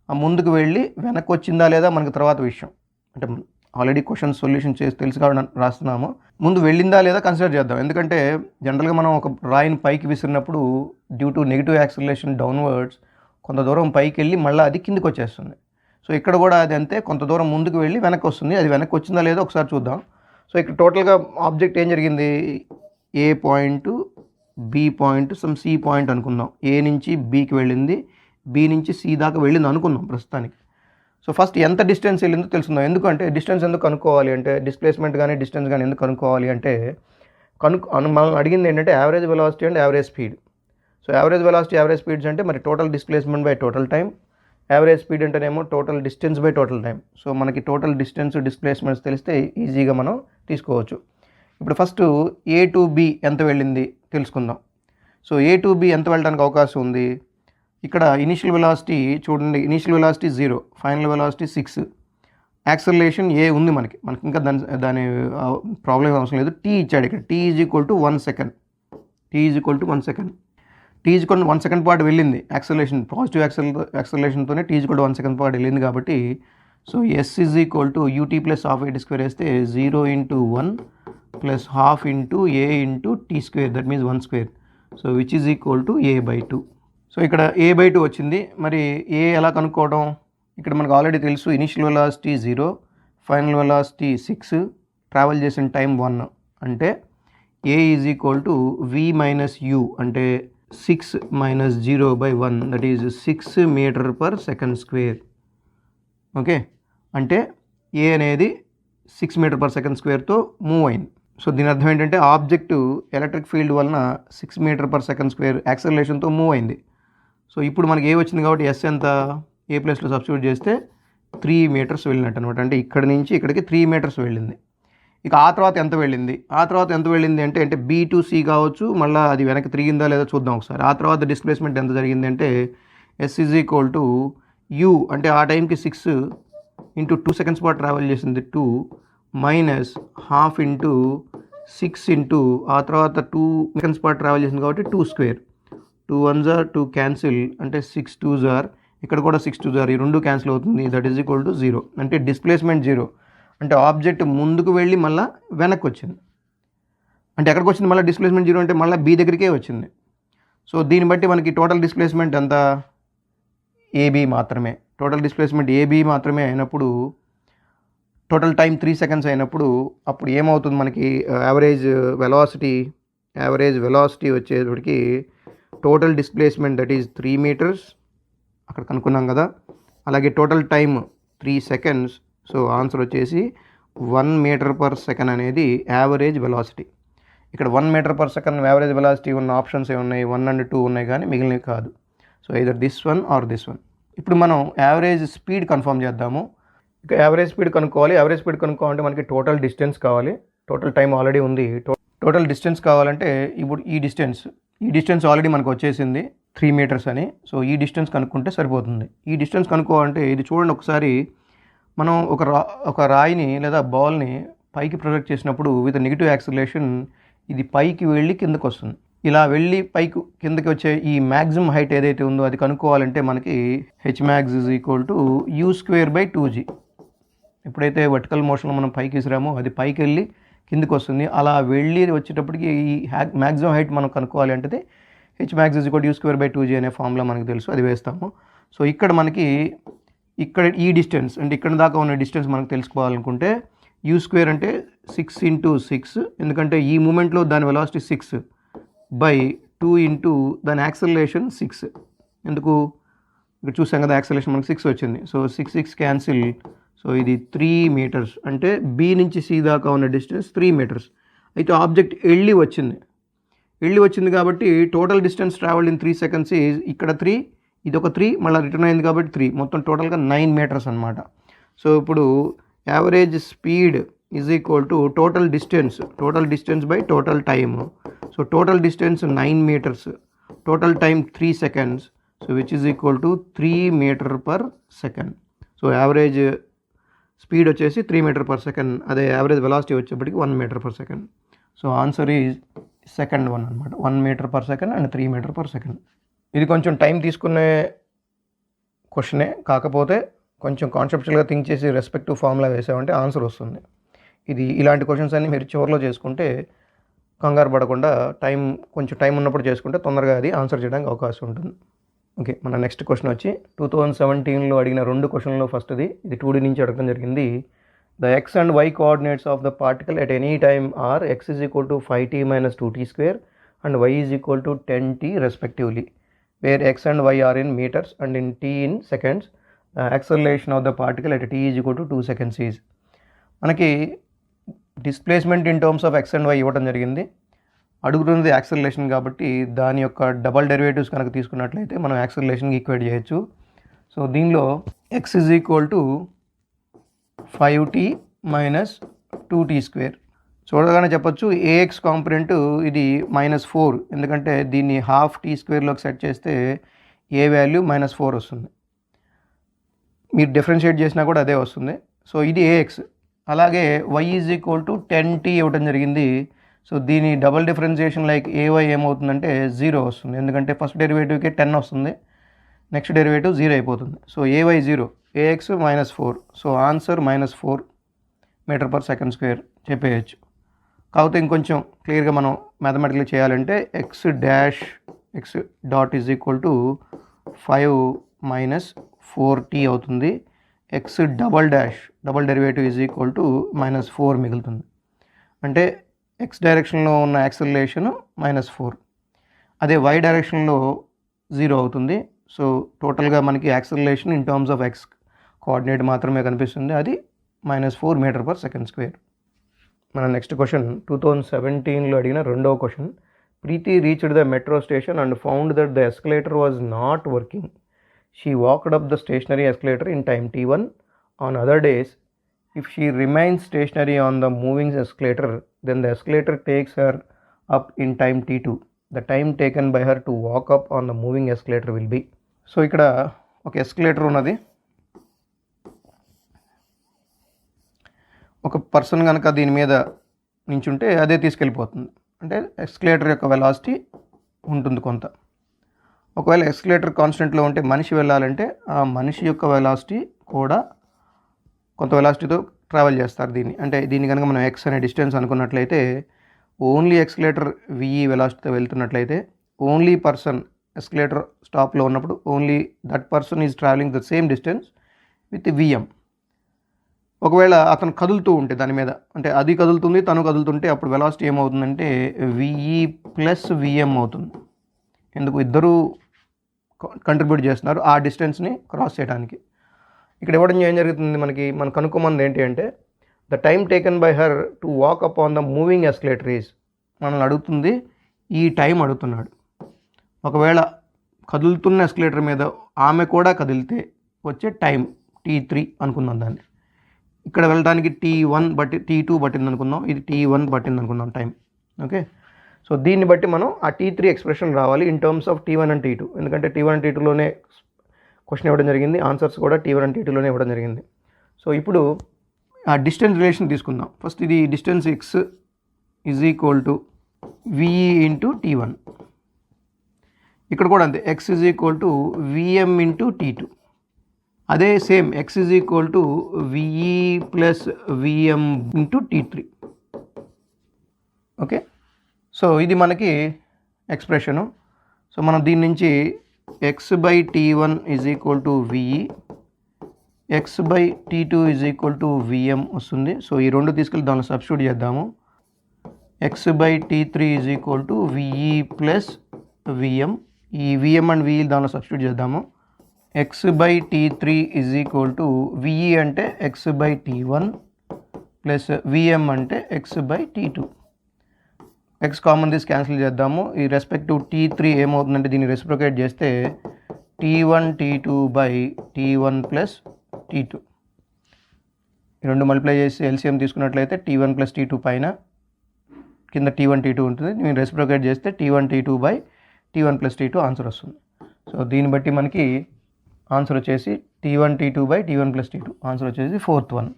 ఆ ముందుకు వెళ్ళి వెనక్కి వచ్చిందా లేదా మనకు తర్వాత విషయం. అంటే ఆల్రెడీ క్వశ్చన్ సొల్యూషన్ చేసి తెలుసు కాబట్టి రాస్తున్నాము. ముందు వెళ్ళిందా లేదా కన్సిడర్ చేద్దాం. ఎందుకంటే జనరల్గా మనం ఒక రాయిని పైకి విసిరినప్పుడు due to negative acceleration downwards కొంత దూరం పైకి వెళ్ళి మళ్ళీ అది కిందికి వచ్చేస్తుంది. సో ఇక్కడ కూడా అది అంతే, కొంత దూరం ముందుకు వెళ్ళి వెనక్కి వస్తుంది. అది వెనక్కి వచ్చిందా లేదో ఒకసారి చూద్దాం. సో ఇక్కడ టోటల్గా ఆబ్జెక్ట్ ఏం జరిగింది, A point, B point, some C point అనుకుందాం. ఏ నుంచి బికి వెళ్ళింది, బి నుంచి సి దాకా వెళ్ళింది అనుకుందాం ప్రస్తుతానికి. సో ఫస్ట్ ఎంత డిస్టెన్స్ వెళ్ళిందో తెలుసుకుందాం. ఎందుకంటే డిస్టెన్స్ ఎందుకు కనుక్కోవాలి అంటే, డిస్ప్లేస్మెంట్ కానీ డిస్టెన్స్ కానీ ఎందుకు కనుక్కోవాలి అంటే, మనం అడిగింది ఏంటంటే average velocity and average speed. So average velocity average speeds అంటే మరి total displacement by total time, average speed అంటేనేమో total distance by total time. So మనకి టోటల్ డిస్టెన్స్ డిస్ప్లేస్మెంట్స్ తెలిస్తే ఈజీగా మనం తీసుకోవచ్చు. ఇప్పుడు ఫస్ట్ ఏ టు బి ఎంత వెళ్ళింది తెలుసుకుందాం. సో ఏ టు బి ఎంత వెళ్ళడానికి అవకాశం ఉంది, ఇక్కడ ఇనిషియల్ వెలాసిటీ చూడండి, initial velocity 0, final velocity 6, acceleration A ఉంది మనకి ఇంకా దాని ప్రాబ్లం అవసరం లేదు. టీ ఇచ్చాడు ఇక్కడ, T is equal to 1 second. T is equal to 1 second. T is equal to 1 second పాటు వెళ్ళింది యాక్సలరేషన్, పాజిటివ్ యాక్సలరేషన్తోనే T is equal to 1 second పాటు వెళ్ళింది కాబట్టి so S is equal to UT plus half A square వేస్తే 0 into 1 plus half into A into T square, that means 1 square. So which is equal to A/2. సో ఇక్కడ A/2 వచ్చింది. మరి ఏ ఎలా కనుక్కోవడం, ఇక్కడ మనకు ఆల్రెడీ తెలుసు initial velocity 0, final velocity 6, travel చేసిన టైం 1. అంటే A is equal to V minus U, అంటే 6 minus 0/1, that is 6 metre per second square. Okay, అంటే ఏ అనేది 6 మీటర్ పర్ సెకండ్ స్క్వేర్తో మూవ్ అయింది. సో దీని అర్థం ఏంటంటే ఆబ్జెక్టు ఎలక్ట్రిక్ ఫీల్డ్ వలన 6 మీటర్ పర్ సెకండ్ స్క్వేర్ యాక్సలరేషన్తో మూవ్ అయింది. సో ఇప్పుడు మనకి ఏ వచ్చింది కాబట్టి ఎస్ ఎంత, ఏ ప్లేస్లో సబ్స్టిట్యూట్ చేస్తే 3 మీటర్స్ వెళ్ళినట్టు అనమాట. అంటే ఇక్కడ నుంచి ఇక్కడికి 3 మీటర్స్ వెళ్ళింది. ఇక ఆ తర్వాత ఎంత వెళ్ళింది అంటే B టు C కావచ్చు, మళ్ళీ అది వెనక్కి తిరిగిందా లేదా చూద్దాం ఒకసారి. ఆ తర్వాత డిస్ప్లేస్మెంట్ ఎంత జరిగింది అంటే S is equal to U, అంటే ఆ టైంకి 6 ఇంటూ 2 సెకండ్స్ పాటు ట్రావెల్ చేసింది 2 మైనస్ హాఫ్ ఇంటూ 6 ఇంటూ ఆ తర్వాత 2 సెకండ్స్ పాటు ట్రావెల్ చేసింది కాబట్టి 2 స్క్వేర్. 2 1s are 2 క్యాన్సిల్, అంటే 6 2s are, ఇక్కడ కూడా 6 2s are, ఈ రెండు క్యాన్సిల్ అవుతుంది. That is equal to 0. అంటే డిస్ప్లేస్మెంట్ 0, అంటే ఆబ్జెక్ట్ ముందుకు వెళ్ళి మళ్ళీ వెనక్కి వచ్చింది. అంటే ఎక్కడికి వచ్చింది మళ్ళీ డిస్ప్లేస్మెంట్ 0 అంటే మళ్ళీ B దగ్గరికే వచ్చింది. సో దీన్ని బట్టి మనకి టోటల్ డిస్ప్లేస్మెంట్ ఎంత, AB మాత్రమే. టోటల్ డిస్ప్లేస్మెంట్ AB మాత్రమే అయినప్పుడు, టోటల్ టైం 3 సెకండ్స్ అయినప్పుడు అప్పుడు ఏమవుతుంది మనకి, యావరేజ్ వెలాసిటీ వచ్చేటప్పటికి total displacement that is 3 meters అక్కడ కనుక్కున్నాం కదా. అలాగే total time 3 seconds. So answer వచ్చేసి 1 మీటర్ పర్ సెకండ్ అనేది యావరేజ్ వెలాసిటీ. ఇక్కడ 1 meter per second average velocity ఉన్న ఆప్షన్స్ ఏమున్నాయి, 1 and 2 ఉన్నాయి కానీ మిగిలినవి కాదు. So either this one or this one. ఇప్పుడు మనం యావరేజ్ స్పీడ్ కన్ఫర్మ్ చేద్దాము. ఇక యావరేజ్ స్పీడ్ కనుక్కోవాలంటే మనకి టోటల్ డిస్టెన్స్ కావాలి. టోటల్ టైం ఆల్రెడీ ఉంది. టోటల్ డిస్టెన్స్ కావాలంటే ఇప్పుడు ఈ డిస్టెన్స్ ఆల్రెడీ మనకు వచ్చేసింది 3 మీటర్స్ అని. సో ఈ డిస్టెన్స్ కనుక్కుంటే సరిపోతుంది. ఈ డిస్టెన్స్ కనుక్కోవాలంటే ఇది చూడండి ఒకసారి, మనం ఒక రాయిని లేదా బాల్ని పైకి ప్రొజెక్ట్ చేసినప్పుడు విత్ నెగిటివ్ యాక్సిలరేషన్ ఇది పైకి వెళ్ళి కిందకు వస్తుంది. ఇలా వెళ్ళి పైకి కిందకి వచ్చే ఈ మ్యాక్సిమం హైట్ ఏదైతే ఉందో అది కనుక్కోవాలంటే మనకి Hmax is equal to U²/2g. ఎప్పుడైతే వర్టికల్ మోషన్లో మనం పైకి విసిరామో అది పైకి వెళ్ళి కిందకి వస్తుంది. అలా వెళ్ళి వచ్చేటప్పటికి ఈ మ్యాక్సిమం హైట్ మనం కనుక్కోవాలి అంటే Hmax ఈజ్ ఈక్వల్ U²/2g అనే ఫార్ములా మనకు తెలుసు, అది వేస్తాము. సో ఇక్కడ మనకి ఈ డిస్టెన్స్ అంటే ఇక్కడ దాకా ఉన్న డిస్టెన్స్ మనకు తెలుసుకోవాలనుకుంటే U² అంటే 6 ఇంటూ 6, ఎందుకంటే ఈ మూమెంట్లో దాని వెలాసిటీ 6 బై 2 ఇంటూ దాని యాక్సలరేషన్ 6. ఎందుకు, ఇక్కడ చూసాం కదా యాక్సలరేషన్ మనకు 6 వచ్చింది. So 6 cancel. సో ఇది 3 మీటర్స్, అంటే B నుంచి C దాకా ఉన్న డిస్టెన్స్ 3 మీటర్స్. అయితే ఆబ్జెక్ట్ వెళ్ళి వచ్చింది కాబట్టి total distance travelled in 3 seconds ఇక్కడ 3, ఇది ఒక 3, మళ్ళీ రిటర్న్ అయింది కాబట్టి 3, మొత్తం టోటల్గా 9 మీటర్స్ అనమాట. సో ఇప్పుడు average speed is equal to total distance by total time. So total distance 9 meters, total time 3 seconds, so which is equal to 3 meter per second. So average speed వచ్చేసి 3 meter per second, అదే average velocity వచ్చేప్పటికి 1 meter per second. So answer is second one అనమాట, 1 meter per second and 3 meter per second. ఇది కొంచెం time తీసుకునే క్వశ్చనే, కాకపోతే కొంచెం కాన్సెప్చువల్గా థింక్ చేసి రెస్పెక్టివ్ ఫార్ములా వేసామంటే ఆన్సర్ వస్తుంది. ఇలాంటి క్వశ్చన్స్ అన్నీ మీరు చివరిలో చేసుకుంటే కంగారు పడకుండా కొంచెం టైం ఉన్నప్పుడు చేసుకుంటే తొందరగా అది ఆన్సర్ చేయడానికి అవకాశం ఉంటుంది. ఓకే, మన నెక్స్ట్ క్వశ్చన్ వచ్చి 2017లో అడిగిన 2 క్వశ్చన్లో ఫస్ట్ది, ఇది 2D నుంచి అడగడం జరిగింది. The x and y coordinates of the particle at any time are x is equal to 5t minus 2t square and y is equal to 10t respectively, where x and y are in meters and in t in seconds. The acceleration of the particle at t is equal to 2 seconds is. మనకి displacement in terms of x and y ఇవ్వడం జరిగింది. అడుగుతున్నది acceleration కాబట్టి దాని యొక్క double derivatives కనుక తీసుకున్నట్లయితే మనం యాక్సలరేషన్కి ఈక్వేట్ చేయొచ్చు. సో దీనిలో x is equal to 5t minus 2t square. చూడగానే చెప్పొచ్చు ax కాంపొనెంట్ ఇది -4, ఎందుకంటే దీన్ని హాఫ్ t స్క్వేర్లోకి సెట్ చేస్తే a వాల్యూ -4 వస్తుంది. మీరు డిఫరెన్షియేట్ చేసినా కూడా అదే వస్తుంది. సో ఇది ax. అలాగే y is equal to 10t ఇవ్వడం జరిగింది. సో దీని డబల్ డిఫరెన్షియేషన్ లైక్ ay ఏమవుతుందంటే 0 వస్తుంది, ఎందుకంటే ఫస్ట్ డెరివేటివ్కి 10 వస్తుంది, నెక్స్ట్ డెరివేటివ్ 0 అయిపోతుంది. So ay 0, ax -4. So answer -4 metre per second square చెప్పేయచ్చు. కాకపోతే ఇంకొంచెం క్లియర్గా మనం మ్యాథమెటికల్ చేయాలంటే x dot is equal to 5 - 4t అవుతుంది. X double derivative is equal to -4 మిగులుతుంది. అంటే ఎక్స్ డైరెక్షన్లో ఉన్న యాక్సిలరేషన్ -4, అదే వై డైరెక్షన్లో 0 అవుతుంది. సో టోటల్గా మనకి acceleration in terms of X coordinate మాత్రమే కనిపిస్తుంది, అది -4 m/s². మన నెక్స్ట్ క్వశ్చన్ 2017లో అడిగిన రెండవ question. Preeti reached the metro station and found that the escalator was not working. She walked up the stationary escalator in time t1. On other days, if she remains stationary on the moving escalator, then the escalator takes her up in time t2. The time taken by her to walk up on the moving escalator will be. So ఇక్కడ ఒక escalator ఉన్నది. ఒక person కనుక దీని మీద నించుంటే అదే తీసుకెళ్ళిపోతుంది. అంటే escalator యొక్క వెలాసిటీ ఉంటుంది కొంత. ఒకవేళ ఎస్కలేటర్ కాన్స్టెంట్లో ఉంటే మనిషి వెళ్ళాలంటే ఆ మనిషి యొక్క వెలాసిటీ కూడా కొంత వెలాసిటీతో ట్రావెల్ చేస్తారు దీన్ని. అంటే దీన్ని కనుక మనం ఎక్స్ అనే డిస్టెన్స్ అనుకున్నట్లయితే, ఓన్లీ ఎస్కలేటర్ విఈ వెలాసిటీతో వెళ్తున్నట్లయితే, ఓన్లీ పర్సన్ ఎస్కలేటర్ స్టాప్లో ఉన్నప్పుడు only that person is travelling the same distance with VM. ఒకవేళ అతను కదులుతూ ఉంటే దాని మీద, అంటే అది కదులుతుంది తను కదులుతుంటే, అప్పుడు వెలాసిటీ ఏమవుతుందంటే విఈ ప్లస్ విఎం అవుతుంది. ఎందుకు? ఇద్దరూ కంట్రిబ్యూట్ చేస్తున్నారు ఆ డిస్టెన్స్ని క్రాస్ చేయడానికి. ఇక్కడ ఇవ్వడం ఏం జరుగుతుంది, మనం కనుక్కోమంది ఏంటి అంటే the time taken by her to walk up on the moving escalator is. మనల్ని అడుగుతుంది ఈ టైం అడుగుతున్నాడు. ఒకవేళ కదులుతున్న ఎస్కలేటర్ మీద ఆమె కూడా కదిలితే వచ్చే టైం t3 అనుకుందాం దాన్ని. ఇక్కడ వెళ్ళడానికి t1 బట్టి t2 పట్టింది అనుకుందాం, ఇది t1 పట్టింది అనుకుందాం టైం. ఓకే, సో దీన్ని బట్టి మనం ఆ t3 ఎక్స్ప్రెషన్ రావాలి in terms of t1 and t2. ఎందుకంటే t1 అండ్ t2లోనే క్వశ్చన్ ఇవ్వడం జరిగింది, ఆన్సర్స్ కూడా t1 అండ్ t2లోనే ఇవ్వడం జరిగింది. సో ఇప్పుడు ఆ డిస్టెన్స్ రిలేషన్ తీసుకుందాం. ఫస్ట్ ఇది distance x is equal to VE into t1. ఇక్కడ కూడా అంతే, x is equal to VM into t2. అదే same x is equal to VE plus VM into t3. Okay, so ఇది మనకి ఎక్స్ప్రెషను. సో మనం దీని నుంచి x/t1 is equal to VE, x/t2 is equal to VM వస్తుంది. So ఈ రెండు తీసుకెళ్ళి దానిలో సబ్స్టిట్యూట్ చేద్దాము. x/t3 is equal to VE plus VM. ఈ విఎం అండ్ విఈ దానిలో సబ్స్టిట్యూట్ చేద్దాము. x/t3 is equal to VE అంటే x/t1 ప్లస్ విఎం అంటే x/t2. ఎక్స్ కామన్ తీసి క్యాన్సిల్ చేద్దాము. ఈ రెస్పెక్టివ్ t3 ఏమవుతుందంటే దీన్ని రెసిప్రొకేట్ చేస్తే t1 t2 by t1 plus t2. ఈ రెండు మల్టిప్లై చేసి ఎల్సిఎం తీసుకున్నట్లయితే t1 ప్లస్ t2 పైన కింద t1 t2 ఉంటుంది. నేను రెసిప్రొకేట్ చేస్తే t1 t2 by t1 plus t2 answer వస్తుంది. సో దీన్ని బట్టి మనకి ఆన్సర్ వచ్చేసి t1 t2 by t1 plus t2 answer వచ్చేసి 4th వన్.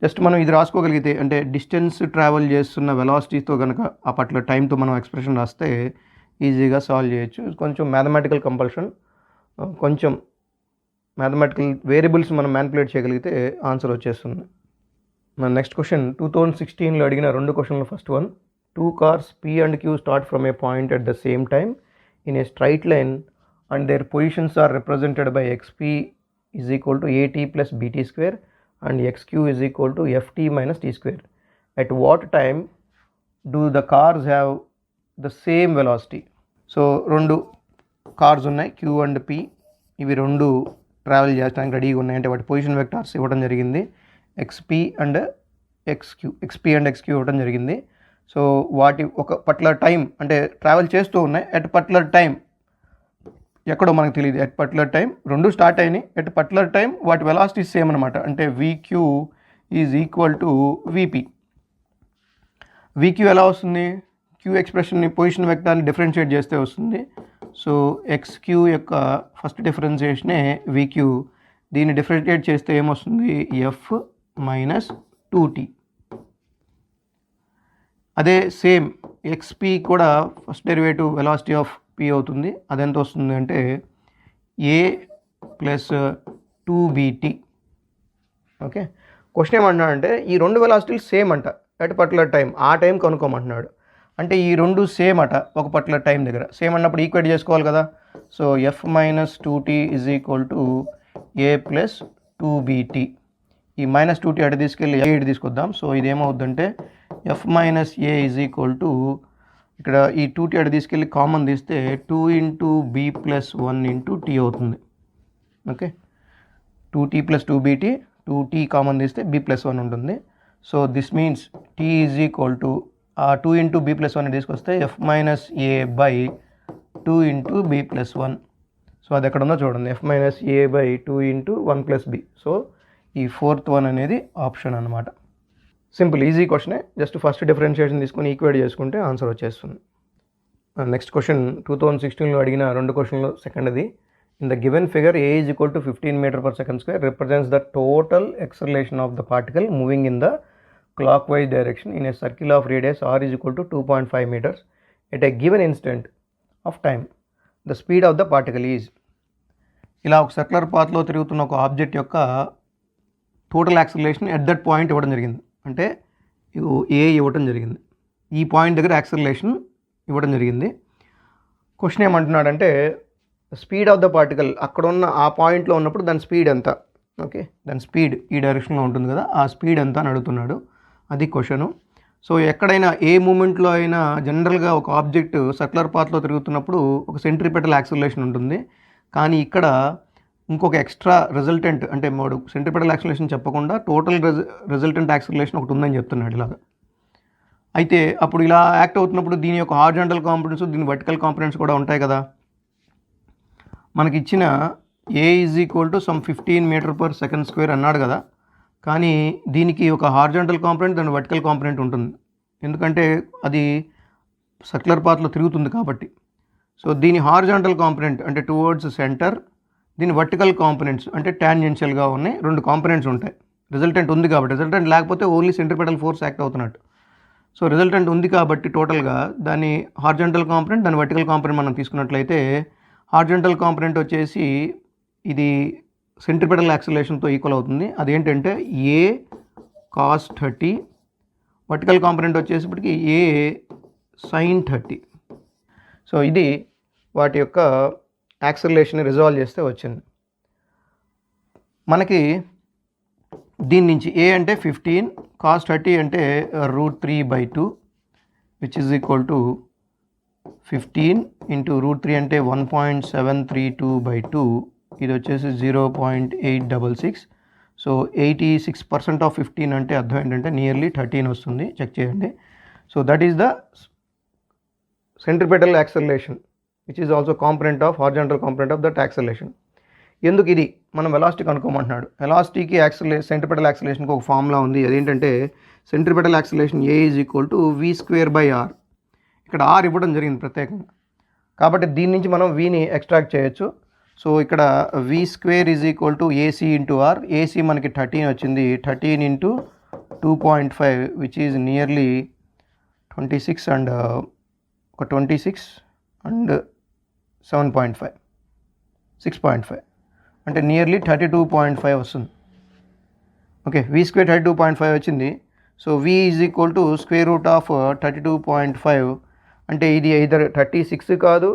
జస్ట్ మనం ఇది రాసుకోగలిగితే, అంటే డిస్టెన్స్ ట్రావెల్ చేస్తున్న వెలాసిటీతో కనుక ఆ పట్ల టైంతో మనం ఎక్స్ప్రెషన్ రాస్తే ఈజీగా సాల్వ్ చేయొచ్చు. కొంచెం మ్యాథమెటికల్ కంపల్షన్, కొంచెం మ్యాథమెటికల్ వేరియబుల్స్ మనం మ్యానిపులేట్ చేయగలిగితే ఆన్సర్ వచ్చేస్తుంది. మన నెక్స్ట్ క్వశ్చన్ 2016లో అడిగిన రెండు క్వశ్చన్లు. First one, 2 cars P and Q start from a point at the same time in a straight line and their positions are represented by xp is equal to at plus bt square and xq is equal to ft minus t square. At what time do the cars have the same velocity? So రెండు cars ఉన్నాయి Q and P. ఇవి రెండు travel చేయడానికి రెడీగా ఉన్నాయి. అంటే వాటి position vectors ఇవ్వడం జరిగింది. xp అండ్ xq ఇవ్వడం జరిగింది. సో వాటి ఒక పర్టికులర్ టైం అంటే ట్రావెల్ చేస్తూ ఉన్నాయి. ఎట్ పర్టికులర్ టైం ఎక్కడో మనకు తెలియదు. ఎట్ పర్టికులర్ టైం రెండు స్టార్ట్ అయినాయి. ఎట్ పర్టికులర్ టైం వాటి వెలాసిటీ సేమ్ అనమాట. అంటే VQ is equal to VP. VQ ఎలా వస్తుంది? Q ఎక్స్ప్రెషన్ని పొజిషన్ వెక్టార్ని డిఫరెన్షియేట్ చేస్తే వస్తుంది. సో XQ యొక్క ఫస్ట్ డిఫరెన్షియేషనే VQ. దీన్ని డిఫరెన్షియేట్ చేస్తే ఏమొస్తుంది? F minus 2T. అదే సేమ్ XP కూడా first derivative velocity of P అవుతుంది. అదెంత వస్తుంది అంటే A plus 2BT. Okay, question ఏమంటున్నాడంటే ఈ రెండు వెలాసిటీలు సేమ్ అంట ఎట్ పర్టికులర్ టైం, ఆ టైం కనుక్కోమంటున్నాడు. అంటే ఈ రెండు సేమ్ అట ఒక పర్టికులర్ టైం దగ్గర. సేమ్ అన్నప్పుడు ఈక్వేట్ చేసుకోవాలి కదా. So F minus 2T is equal to A plus 2bt. ఈ మైనస్ 2t అటు తీసుకెళ్ళి ఇటు తీసుకొద్దాం. సో ఇది ఏమవుద్దంటే F minus A is equal to, ఇక్కడ ఈ 2t అటు తీసుకెళ్ళి కామన్ తీస్తే 2 into B plus 1 into T అవుతుంది. Okay, 2t plus 2bt, 2t common తీస్తే b ప్లస్ 1 ఉంటుంది. So this means t is equal to ఆ 2 ఇంటూ బి ప్లస్ 1 తీసుకొస్తే F minus A by 2 into B plus 1. So అది ఎక్కడ ఉందో చూడండి, F minus A by 2 into 1 plus B. So ఈ 4th one అనేది ఆప్షన్ అనమాట. సింపుల్ ఈజీ క్వశ్చనే, జస్ట్ ఫస్ట్ డిఫరెన్షియేషన్ తీసుకొని ఈక్వేట్ చేసుకుంటే ఆన్సర్ వచ్చేస్తుంది. నెక్స్ట్ క్వశ్చన్ 2016లో అడిగిన 2 క్వశ్చన్లో సెకండ్ది. In the given figure A is equal to 15 metre per second square represents the total acceleration of the particle moving in the clockwise direction in a circle of radius R is equal to 2.5 meters at a given instant of time. The speed of the particle is. ఇలా ఒక circular పాత్లో తిరుగుతున్న ఒక object యొక్క total acceleration at that point ఇవ్వడం జరిగింది. అంటే ఏ ఇవ్వడం జరిగింది, ఈ పాయింట్ దగ్గర యాక్సలరేషన్ ఇవ్వడం జరిగింది. క్వశ్చన్ ఏమంటున్నాడంటే స్పీడ్ ఆఫ్ ద పార్టికల్ అక్కడ ఉన్న ఆ పాయింట్లో ఉన్నప్పుడు దాని స్పీడ్ ఎంత. ఓకే, దాని స్పీడ్ ఈ డైరెక్షన్లో ఉంటుంది కదా, ఆ స్పీడ్ ఎంత అని అడుగుతున్నాడు. అది క్వశ్చను. సో ఎక్కడైనా ఏ మూమెంట్లో అయినా జనరల్గా ఒక ఆబ్జెక్ట్ సర్క్యులర్ పాత్లో తిరుగుతున్నప్పుడు ఒక సెంట్రిపెటల్ యాక్సలరేషన్ ఉంటుంది. కానీ ఇక్కడ ఇంకొక ఎక్స్ట్రా రిజల్టెంట్, అంటే మూడు సెంట్రిపెటల్ యాక్సలరేషన్ చెప్పకుండా టోటల్ రిజల్టెంట్ యాక్సలరేషన్ ఒకటి ఉందని చెప్తున్నాడు ఇలాగా. అయితే అప్పుడు ఇలా యాక్ట్ అవుతున్నప్పుడు దీని యొక్క హారిజాంటల్ కాంపోనెంట్స్, దీని వర్టికల్ కాంపోనెంట్స్ కూడా ఉంటాయి కదా. మనకి ఇచ్చిన A is equal to some 15 metre per second square అన్నాడు కదా. కానీ దీనికి ఒక హారిజాంటల్ కాంపోనెంట్, దాని వర్టికల్ కాంపోనెంట్ ఉంటుంది. ఎందుకంటే అది సర్క్యులర్ పాత్లో తిరుగుతుంది కాబట్టి. సో దీని హారిజాంటల్ కాంపోనెంట్ అంటే టువర్డ్స్ సెంటర్, దీని వర్టికల్ కాంపోనెంట్స్ అంటే టాంజెన్షియల్గా ఉన్నాయి. 2 కాంపోనెంట్స్ ఉంటాయి. రిజల్టెంట్ ఉంది కాబట్టి, రిజల్టెంట్ లేకపోతే ఓన్లీ సెంట్రిపెటల్ ఫోర్స్ యాక్ట్ అవుతున్నట్టు. సో రిజల్టెంట్ ఉంది కాబట్టి టోటల్గా దాని హారిజాంటల్ కాంపోనెంట్, దాని వర్టికల్ కాంపోనెంట్ మనం తీసుకున్నట్లయితే హారిజాంటల్ కాంపోనెంట్ వచ్చేసి ఇది సెంట్రిపెటల్ యాక్సలరేషన్తో ఈక్వల్ అవుతుంది. అదేంటంటే ఏ కాస్ 30, వర్టికల్ కాంపోనెంట్ వచ్చేసప్పటికి ఏ సైన్ 30. సో ఇది వాటి యొక్క యాక్సలరేషన్ రిజాల్వ్ చేస్తే వచ్చింది. మనకి దీని నుంచి ఏ అంటే 15, కాస్ 30 అంటే √3/2 which is equal to 15 into √3 అంటే 1.732/2, ఇది వచ్చేసి 0.866. సో 86% ఆఫ్ 15 అంటే అర్థం ఏంటంటే నియర్లీ 13 వస్తుంది. చెక్ చేయండి. So that is the centripetal acceleration which is also component of horizontal component of that acceleration. ఎందుకు ఇది మనం వెలాసిటీ కనుక్కోమంటున్నాడు. వెలాసిటీకి సెంట్రిపెటల్ యాక్సలరేషన్కి ఒక ఫార్ములా ఉంది. అదేంటంటే centripetal acceleration A is equal to v²/r. ఇక్కడ r ఇవ్వడం జరిగింది ప్రత్యేకంగా కాబట్టి దీని నుంచి మనం vని ఎక్స్ట్రాక్ట్ చేయొచ్చు. సో ఇక్కడ v² is equal to ac into r. ac మనకి 13 వచ్చింది. 13 into 2.5 which is nearly 26 and ఒక 26 అండ్ 7.5 6.5 అంటే నియర్లీ 32.5 వస్తుంది. ఓకే, v² 32.5 వచ్చింది. So v is equal to √32.5 అంటే ఇది ఐదర్ 36 కాదు,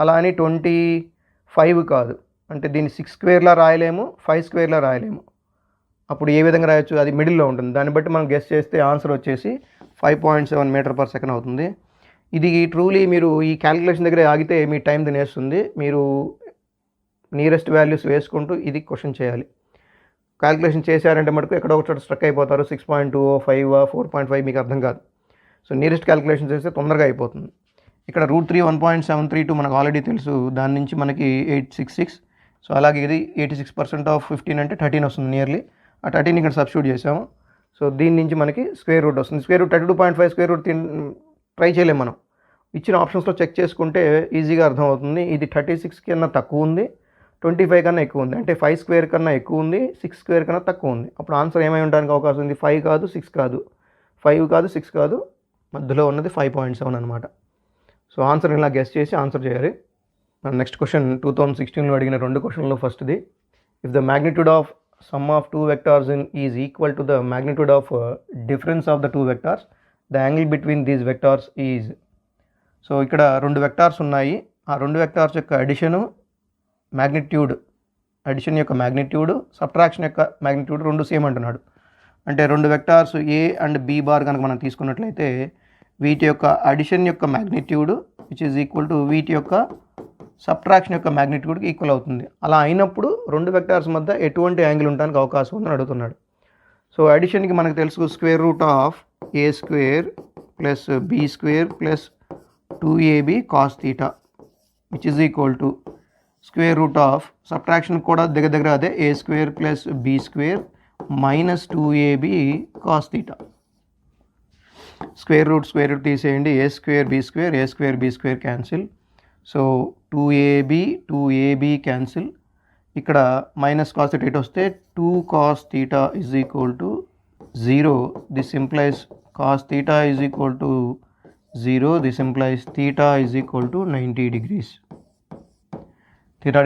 అలా అని 25 కాదు. అంటే దీన్ని 6² రాయలేము, 5² రాయలేము. అప్పుడు ఏ విధంగా రాయొచ్చు, అది మిడిల్లో ఉంటుంది. దాన్ని బట్టి మనం గెస్ చేస్తే ఆన్సర్ వచ్చేసి 5.7 మీటర్ పర్ సెకండ్ అవుతుంది. ఇది ట్రూలీ మీరు ఈ క్యాలిక్యులేషన్ దగ్గర ఆగితే మీ టైం తినేస్తుంది. మీరు నియరెస్ట్ వాల్యూస్ వేసుకుంటూ ఇది క్వశ్చన్ చేయాలి. క్యాలిక్యులేషన్ చేశారంటే మటుకు ఎక్కడో ఒక చోట స్ట్రక్ అయిపోతారు. 6.2 5 4.5 మీకు అర్థం కాదు. సో నియరెస్ట్ క్యాలిక్యులేషన్ చేస్తే తొందరగా అయిపోతుంది. ఇక్కడ √3 1.732 మనకు ఆల్రెడీ తెలుసు. దాని నుంచి మనకి 866. సో అలాగే ఇది 86% ఆఫ్ 15 అంటే 13 వస్తుంది నియర్లీ. ఆ 13 ఇక్కడ సబ్స్టిట్యూట్ చేసాము. సో దీని నుంచి మనకి స్క్వేర్ రూట్ వస్తుంది. Square root 32.5 square root try చేయలేము మనం. ఇచ్చిన ఆప్షన్స్లో చెక్ చేసుకుంటే ఈజీగా అర్థమవుతుంది. ఇది 36 కన్నా తక్కువ ఉంది, 25 కన్నా ఎక్కువ ఉంది. అంటే 5² కన్నా ఎక్కువ ఉంది, 6² కన్నా తక్కువ ఉంది. అప్పుడు ఆన్సర్ ఏమై ఉండడానికి అవకాశం ఉంది? 5 కాదు, 6 కాదు, 5 కాదు, 6 కాదు, మధ్యలో ఉన్నది 5.7 అనమాట. సో ఆన్సర్ ఇలా గెస్ చేసి ఆన్సర్ చేయాలి. నెక్స్ట్ క్వశ్చన్ 2016లో అడిగిన 2 క్వశ్చన్లో ఫస్ట్ది. If the magnitude of sum of 2 vectors is equal to the magnitude of difference of the 2 vectors, the angle between these vectors is. So ఇక్కడ 2 వెక్టార్స్ ఉన్నాయి. ఆ 2 వెక్టార్స్ యొక్క అడిషను మ్యాగ్నిట్యూడ్ అడిషన్ యొక్క magnitude, subtraction యొక్క magnitude రెండు same అంటున్నాడు. అంటే రెండు vectors A and B bar కనుక మనం తీసుకున్నట్లయితే వీటి యొక్క అడిషన్ యొక్క magnitude which is equal to వీటి యొక్క సబ్ట్రాక్షన్ యొక్క మ్యాగ్నిట్యూడ్కి ఈక్వల్ అవుతుంది. అలా అయినప్పుడు రెండు వెక్టార్స్ మధ్య ఎటువంటి యాంగిల్ ఉండడానికి అవకాశం ఉందని అడుగుతున్నాడు. సో అడిషన్కి మనకు తెలుసు square root of A square plus B square plus 2ab cos theta which is equal to square root of subtraction కూడా దగ్గర అదే A square plus B square minus 2ab cos theta. Square root తీసేయండి, A square B square cancel. So 2ab cancel. ఇక్కడ minus cos theta వస్తే 2 cos theta is equal to 0. This implies cos theta is equal to 0. This implies theta is equal to 90 degrees. Theta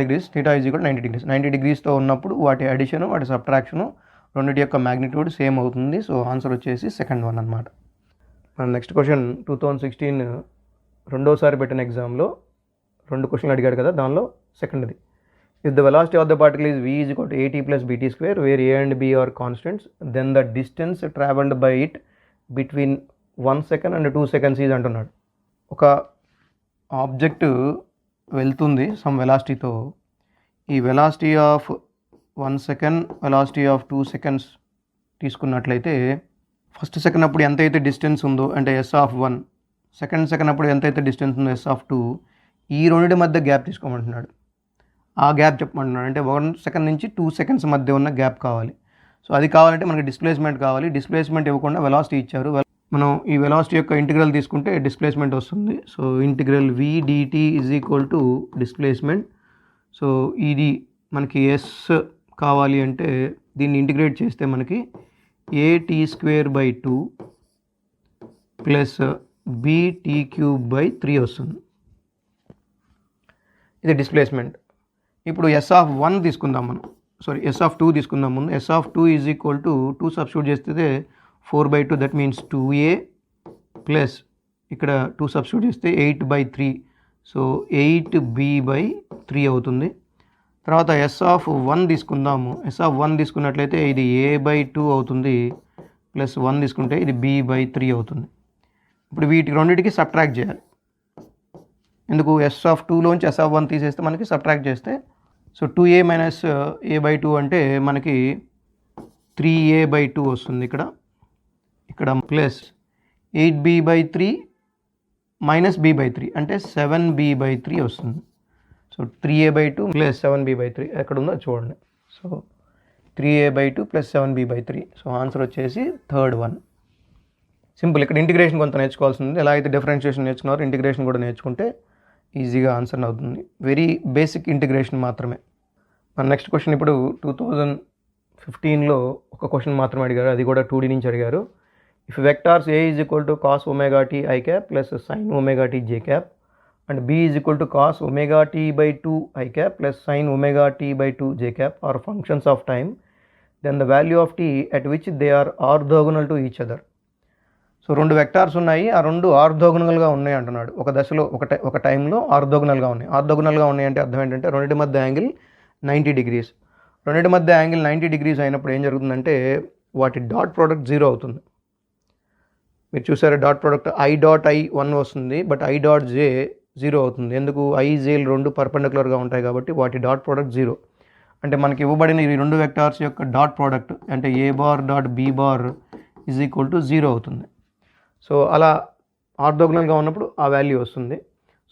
is equal 90 degrees. 90 degreesతో ఉన్నప్పుడు వాటి addition వాటి subtraction రెండింటి యొక్క magnitude same అవుతుంది. So answer వచ్చేసి second one అనమాట. మన next question 2016 రెండోసారి పెట్టిన ఎగ్జామ్లో 2 క్వశ్చన్లు అడిగాడు కదా, దానిలో సెకండ్ది. If the velocity of the particle is v is equal to at plus bt square where a and b are constants then the distance travelled by it between 1 second and 2 seconds is అంటున్నాడు. ఒక object వెళ్తుంది some వెలాసిటీతో. ఈ velocity of 1 second, velocity of 2 seconds తీసుకున్నట్లయితే first second అప్పుడు ఎంతైతే distance ఉందో అంటే s(1), సెకండ్ అప్పుడు ఎంతైతే డిస్టెన్స్ ఉందో s(2), ఈ రెండింటి మధ్య గ్యాప్ తీసుకోమంటున్నాడు. ఆ గ్యాప్ చెప్పమంటున్నాడు. అంటే 1 second నుంచి 2 seconds మధ్య ఉన్న గ్యాప్ కావాలి. సో అది కావాలంటే మనకి డిస్ప్లేస్మెంట్ కావాలి. డిస్ప్లేస్మెంట్ ఇవ్వకుండా వెలాసిటీ ఇచ్చారు. మనం ఈ వెలాసిటీ యొక్క ఇంటిగ్రల్ తీసుకుంటే డిస్ప్లేస్మెంట్ వస్తుంది. So integral v dt is equal to displacement. So ఇది మనకి s కావాలి అంటే దీన్ని ఇంటిగ్రేట్ చేస్తే మనకి at²/2 ప్లస్ bt³ 3 వస్తుంది. ఇది డిస్ప్లేస్మెంట్. ఇప్పుడు s(1) తీసుకుందాం మనం, s(2) తీసుకుందాం ముందు. s(2) is equal to 2 substitute చేస్తే 4/2, దట్ మీన్స్ 2a ప్లస్ ఇక్కడ 2 సబ్స్టిట్యూట్ చేస్తే 8/3, సో 8b/3 అవుతుంది. తర్వాత s(1) తీసుకుందాము. s(1) తీసుకున్నట్లయితే ఇది a/2 అవుతుంది, ప్లస్ 1 తీసుకుంటే ఇది b/3 అవుతుంది. ఇప్పుడు వీటి రెండింటికి సబ్ట్రాక్ట్ చేయాలి. ఎందుకు s(2)లోంచి s(1) తీసేస్తే మనకి సబ్ట్రాక్ట్ చేస్తే సో 2a మైనస్ a/2 అంటే మనకి 3a/2 వస్తుంది. ఇక్కడ ప్లస్ 8b/3 మైనస్ b/3 అంటే 7b/3 వస్తుంది. సో 3a/2 ప్లస్ 7b/3 ఎక్కడ ఉందో చూడండి. So 3a/2 plus 7b/3. So answer వచ్చేసి థర్డ్ వన్. సింపుల్. ఇక్కడ ఇంటిగ్రేషన్ కొంత నేర్చుకోవాల్సింది. ఎలా అయితే డిఫరెన్షియేషన్ నేర్చుకున్నారో ఇంటిగ్రేషన్ కూడా నేర్చుకుంటే ఈజీగా ఆన్సర్ అవుతుంది. వెరీ బేసిక్ ఇంటిగ్రేషన్ మాత్రమే. మన నెక్స్ట్ క్వశ్చన్ ఇప్పుడు 2015లో ఒక క్వశ్చన్ మాత్రమే అడిగారు, అది కూడా 2D నుంచి అడిగారు. If vectors a is equal to cos ωt i cap plus sine ωt j cap and b is equal to cos ωt/2 i cap plus sine ωt/2 j cap are functions of time, then the value of t at which they are orthogonal to each other. So రెండు vectors ఉన్నాయి, ఆ రెండు ఆర్థోగోనల్గా ఉన్నాయి అంటున్నాడు. ఒక దశలో ఒక టైంలో ఆర్థోగోనల్గా ఉన్నాయి. ఆర్థోగోనల్గా ఉన్నాయి అంటే అర్థం ఏంటంటే రెండింటి మధ్య యాంగిల్ 90 degrees. రెండింటి మధ్య యాంగిల్ 90 degrees అయినప్పుడు ఏం జరుగుతుందంటే వాటి డాట్ ప్రోడక్ట్ 0 అవుతుంది. మీరు చూసారా, డాట్ ప్రోడక్ట్ i.i 1 వస్తుంది, బట్ i.j 0 అవుతుంది. ఎందుకు? i, j రెండు పర్పెండిక్యులర్గా ఉంటాయి కాబట్టి వాటి డాట్ ప్రోడక్ట్ 0. అంటే మనకి ఇవ్వబడిన ఈ రెండు వెక్టార్స్ యొక్క డాట్ ప్రోడక్ట్ అంటే a bar dot b bar is equal to 0 అవుతుంది. సో అలా ఆర్థోగోనల్గా ఉన్నప్పుడు ఆ వాల్యూ వస్తుంది.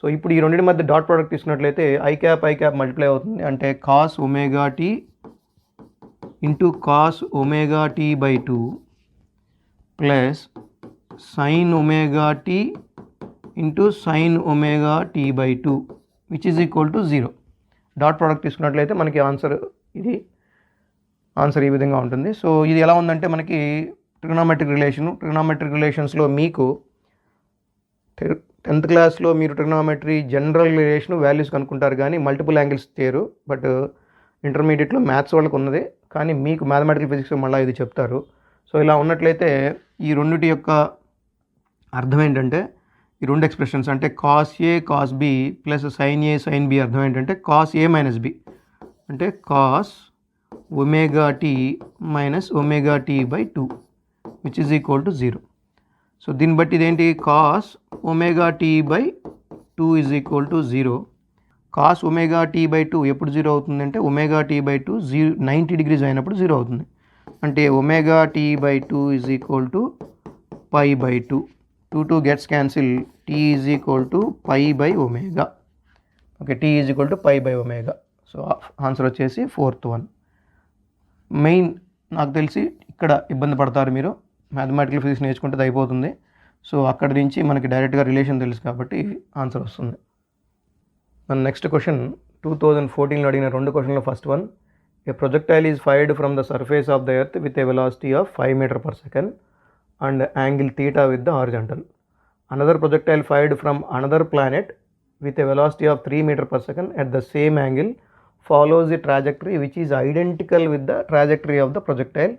సో ఇప్పుడు ఈ రెండింటి మధ్య డాట్ ప్రోడక్ట్ తీసుకున్నట్లయితే i క్యాప్ మల్టిప్లై అవుతుంది. అంటే cos ωt into cos ωt/2 plus sine ωt into sine ωt/2 which is equal to 0. Dot product తీసుకున్నట్లయితే మనకి ఆన్సర్ ఈ విధంగా ఉంటుంది. సో ఇది ఎలా ఉందంటే మనకి ట్రిగ్నోమెట్రిక్ రిలేషన్స్లో మీకు 10th క్లాస్లో మీరు ట్రిగ్నోమెట్రీ జనరల్ రిలేషన్ వాల్యూస్ కనుక్కుంటారు కానీ మల్టిపుల్ యాంగిల్స్ తేరు. బట్ ఇంటర్మీడియట్లో మ్యాథ్స్ వాళ్ళకు ఉన్నది, కానీ మీకు మ్యాథమెటికల్ ఫిజిక్స్ మళ్ళీ ఇది చెప్తారు. సో ఇలా ఉన్నట్లయితే ఈ రెండింటి యొక్క అర్థం ఏంటంటే ఈ రెండు ఎక్స్ప్రెషన్స్ అంటే cos A cos B plus sine A sine B అర్థం ఏంటంటే కాస్ ఏ మైనస్ బి. అంటే cos omega T minus omega T by 2 which is equal to 0. So దీన్ని బట్టి ఇదేంటి, cos omega T by 2 is equal to 0. Cos omega T by 2 ఎప్పుడు 0 అవుతుందంటే omega T by 2 90 degrees అయినప్పుడు 0 అవుతుంది. అంటే omega T by 2 is equal to pi by 2. 2 gets cancel, T is equal to pi by omega. Okay, T is equal to pi by omega. So answer వచ్చేసి 4th one. Main నాకు తెలిసి ఇక్కడ ఇబ్బంది పడతారు మీరు, మ్యాథమెటికల్ ఫిజిక్స్ నేర్చుకుంటే అయిపోతుంది. So అక్కడి నుంచి మనకి డైరెక్ట్గా రిలేషన్ తెలుసు కాబట్టి ఆన్సర్ వస్తుంది. మన నెక్స్ట్ క్వశ్చన్ 2014లో అడిగిన 2 క్వశ్చన్లో first one, A projectile is fired from the surface of the earth with a velocity of 5 meter per second and angle theta with the horizontal. Another projectile fired from another planet with a velocity of 3 meter per second at the same angle follows a trajectory which is identical with the trajectory of the projectile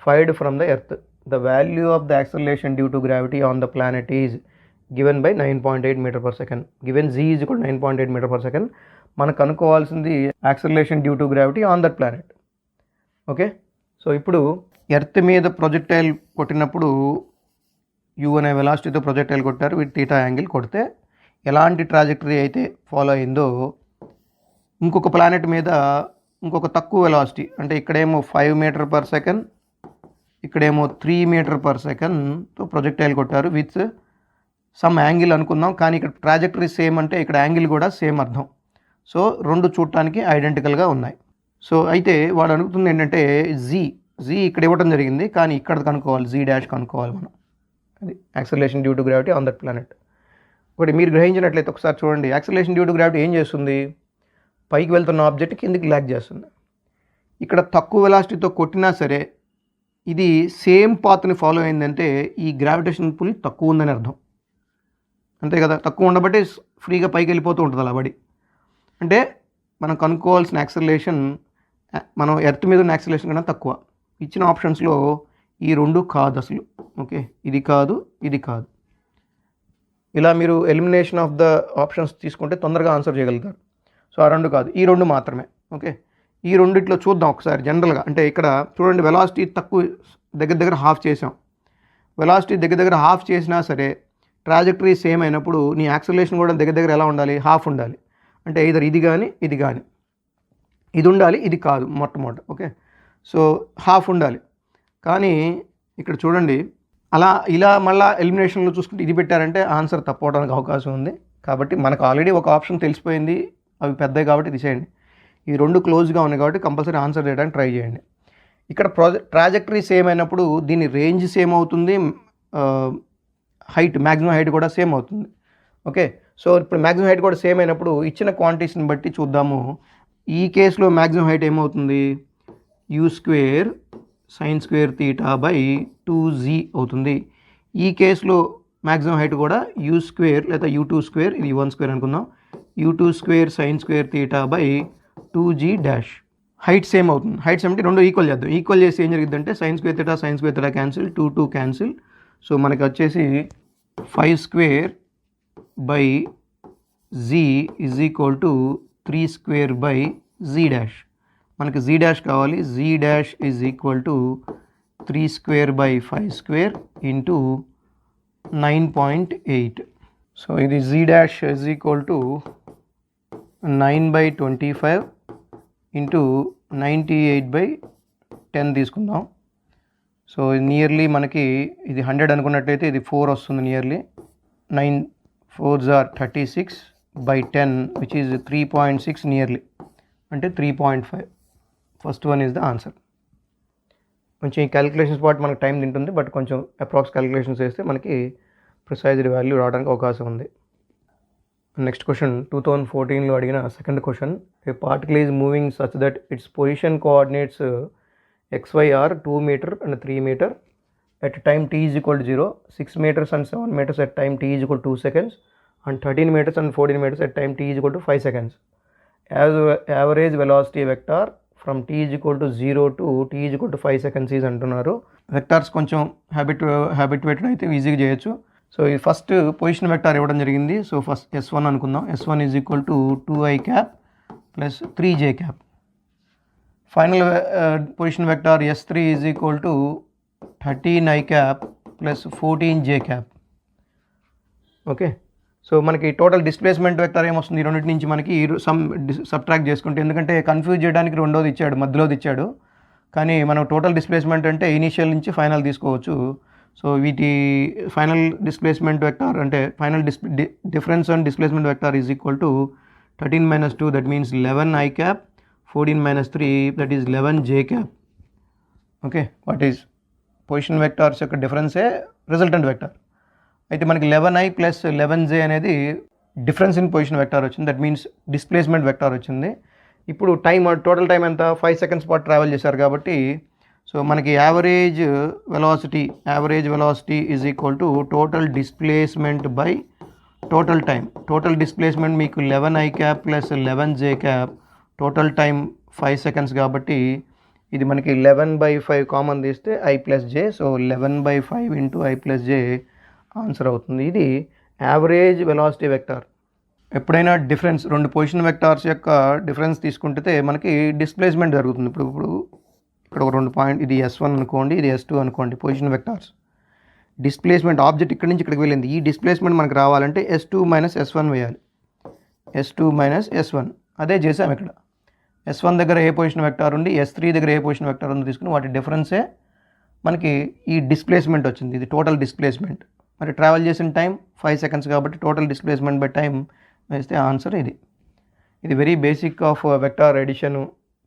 fired from the earth. The value of the acceleration due to gravity on the planet is given by 9.8 meter per second. Given z is equal to 9.8 meter per second. మనకు కనుక్కోవాల్సింది acceleration due to gravity on that planet. Okay, so ఇప్పుడు earth మీద projectile కొట్టినప్పుడు u అనే వెలాసిటీతో projectile కొట్టారు, with theta angle కొడితే ఎలాంటి ట్రాజెక్టరీ అయితే ఫాలో అయిందో ఇంకొక ప్లానెట్ మీద ఇంకొక తక్కువ వెలాసిటీ, అంటే ఇక్కడేమో 5 meter per second, ఇక్కడేమో 3 meter per secondతో ప్రొజెక్టైల్ కొట్టారు విత్ సమ్ యాంగిల్ అనుకుందాం. కానీ ఇక్కడ ట్రాజెక్టరీ సేమ్ అంటే ఇక్కడ యాంగిల్ కూడా సేమ్ అర్థం. సో రెండు చూడటానికి ఐడెంటికల్గా ఉన్నాయి. సో అయితే వాడు అడుగుతుంది ఏంటంటే జీ ఇక్కడ ఇవ్వడం జరిగింది, కానీ ఇక్కడ కనుక్కోవాలి, జీ డాష్ కనుక్కోవాలి మనం. అది acceleration due to gravity on that planet. ఒకటి మీరు గ్రహించినట్లయితే ఒకసారి చూడండి, యాక్సలరేషన్ డ్యూ టు గ్రావిటీ ఏం చేస్తుంది, పైకి వెళ్తున్న ఆబ్జెక్ట్ కిందికి ల్యాగ్ చేస్తుంది. ఇక్కడ తక్కువ వెలాసిటీతో కొట్టినా సరే ఇది సేమ్ పాత్ని ఫాలో అయిందంటే ఈ గ్రావిటేషన్ పుల్ తక్కువ ఉందని అర్థం. అంతే కదా, తక్కువ ఉండబట్టి ఫ్రీగా పైకి వెళ్ళిపోతూ ఉంటుంది అలా బడి. అంటే మనం కనుక్కోవాల్సిన యాక్సలరేషన్ మనం ఎర్త్ మీద ఉన్న యాక్సలరేషన్ కన్నా తక్కువ. ఇచ్చిన ఆప్షన్స్లో ఈ రెండు కాదు అసలు. ఓకే, ఇది కాదు, ఇది కాదు. ఇలా మీరు ఎలిమినేషన్ ఆఫ్ ద ఆప్షన్స్ తీసుకుంటే తొందరగా ఆన్సర్ చేయగలుగుతారు. సో ఆ రెండు కాదు, ఈ రెండు మాత్రమే. ఓకే, ఈ రెండిట్లో చూద్దాం ఒకసారి జనరల్గా. అంటే ఇక్కడ చూడండి, వెలాసిటీ తక్కువ దగ్గర హాఫ్ చేసాం. వెలాసిటీ దగ్గర హాఫ్ చేసినా సరే ట్రాజెక్టరీ సేమ్ అయినప్పుడు నీ యాక్సలరేషన్ కూడా దగ్గర ఎలా ఉండాలి, హాఫ్ ఉండాలి. అంటే ఇదర్ ఇది కానీ ఇది కానీ, ఇది ఉండాలి, ఇది కాదు మొట్టమొదటి. ఓకే, సో హాఫ్ ఉండాలి. కానీ ఇక్కడ చూడండి, ఇలా మళ్ళీ ఎలిమినేషన్లో చూసుకుంటే ఇది పెట్టారంటే ఆన్సర్ తప్పవడానికి అవకాశం ఉంది. కాబట్టి మనకు ఆల్రెడీ ఒక ఆప్షన్ తెలిసిపోయింది, అవి పెద్దవి కాబట్టి తీసేయండి. ఈ రెండు క్లోజ్గా ఉన్నాయి కాబట్టి కంపల్సరీ ఆన్సర్ చేయడానికి ట్రై చేయండి. ఇక్కడ ట్రాజెక్టరీ సేమ్ అయినప్పుడు దీని రేంజ్ సేమ్ అవుతుంది, హైట్ మ్యాక్సిమం హైట్ కూడా సేమ్ అవుతుంది. ఓకే, సో ఇప్పుడు మ్యాక్సిమం హైట్ కూడా సేమ్ అయినప్పుడు ఇచ్చిన క్వాంటిటీస్ని బట్టి చూద్దాము. ఈ కేసులో మ్యాక్సిమం హైట్ ఏమవుతుంది, u² sin² θ బై 2z అవుతుంది. ఈ కేసులో మ్యాక్సిమం హైట్ కూడా u² లేదా u2², ఇది u1² అనుకుందాం, u2² sin² θ by 2g dash. Height same అవుతుంది. హైట్ సేమ్ అంటే రెండు ఈక్వల్ చేద్దాం. ఈక్వల్ చేసి ఏం జరిగిందంటే sin² θ క్యాన్సిల్, 2 క్యాన్సిల్. సో మనకి వచ్చేసి 5² by z is equal to 3² by z dash. మనకి z డాష్ కావాలి. z dash is equal to 3² by 5² into 9.8. So ఇది z dash is equal to 9/25 into 98/10 తీసుకుందాం. సో నియర్లీ మనకి ఇది 100 అనుకున్నట్టయితే ఇది 4 వస్తుంది. Nearly 9 4s are 36/10 which is 3.6 nearly, అంటే 3.5. First one is the answer. కొంచెం ఈ క్యాలిక్యులేషన్స్ పార్ట్ మనకు టైం తింటుంది, బట్ కొంచెం అప్రాక్స్ క్యాలిక్యులేషన్స్ చేస్తే మనకి ప్రిసైజ్డ్ వాల్యూ రావడానికి అవకాశం ఉంది. నెక్స్ట్ క్వశ్చన్ 2014లో అడిగిన second question, a particle is moving such that it's position coordinates xy are 2 meter and 3 meter at time t is equal to 0, 6 meters and 7 meters at time t is equal to 2 seconds, and 13 meters and 14 meters at time t is equal to 5 seconds. As average velocity vector from t is equal to 0 to t is equal to 5 seconds is అంటున్నారు. Vectors కొంచెం హ్యాబిట్వేటెడ్ అయితే ఈజీగా చేయొచ్చు. So ఈ first position vector ఇవ్వడం జరిగింది. So first S1 అనుకుందాం. S1 is equal to 2i cap plus 3j cap. Final position vector S3 is equal to 13 i cap plus 14 j cap. Okay, so మనకి total displacement vector ఏమొస్తుంది ఈ రెండింటి నుంచి మనకి some subtract చేసుకుంటే, ఎందుకంటే confuse చేయడానికి రెండోది ఇచ్చాడు, మధ్యలోది ఇచ్చాడు. కానీ మనం టోటల్ డిస్ప్లేస్మెంట్ అంటే ఇనీషియల్ నుంచి ఫైనల్ తీసుకోవచ్చు. సో వీటి ఫైనల్ డిస్ప్లేస్మెంట్ వెక్టార్ అంటే final difference on displacement vector is equal to 13 minus 2, that means 11 i cap, 14 minus 3, that is 11 j cap. Okay, what is position vectors యొక్క డిఫరెన్సే resultant vector. అయితే మనకి 11i plus 11j అనేది difference in position vector వచ్చింది, that means displacement vector వచ్చింది. ఇప్పుడు total time ఎంత 5 seconds పాటు travel చేశారు కాబట్టి, సో మనకి average velocity is equal to total displacement by total time. Total displacement మీకు 11i cap plus 11j cap, total time 5 seconds కాబట్టి ఇది మనకి 11/5 కామన్ తీస్తే i plus j, so 11/5 into i plus j answer అవుతుంది. ఇది average velocity vector. ఎప్పుడైనా difference రెండు position vectors యొక్క డిఫరెన్స్ తీసుకుంటే మనకి డిస్ప్లేస్మెంట్ జరుగుతుంది. ఇప్పుడు ఇక్కడ ఒక 2 పాయింట్, ఇది S1 అనుకోండి, ఇది S2 అనుకోండి, పొజిషన్ వెక్టార్స్. డిస్ప్లేస్మెంట్ ఆబ్జెక్ట్ ఇక్కడి నుంచి ఇక్కడికి వెళ్ళింది, ఈ డిస్ప్లేస్మెంట్ మనకు రావాలంటే S2 మైనస్ S1 వేయాలి. S2 మైనస్ S1 అదే చేసాం ఇక్కడ. S1 దగ్గర ఏ పొజిషన్ వెక్టార్ ఉంది, S3 దగ్గర ఏ పొజిషన్ వెక్టార్ ఉందో తీసుకుని వాటి డిఫరెన్సే మనకి ఈ డిస్ప్లేస్మెంట్ వచ్చింది. ఇది టోటల్ డిస్ప్లేస్మెంట్. మరి ట్రావెల్ చేసిన టైం 5 seconds కాబట్టి టోటల్ డిస్ప్లేస్మెంట్ బై టైం వేస్తే ఆన్సర్ ఇది. ఇది very basic of vector edition,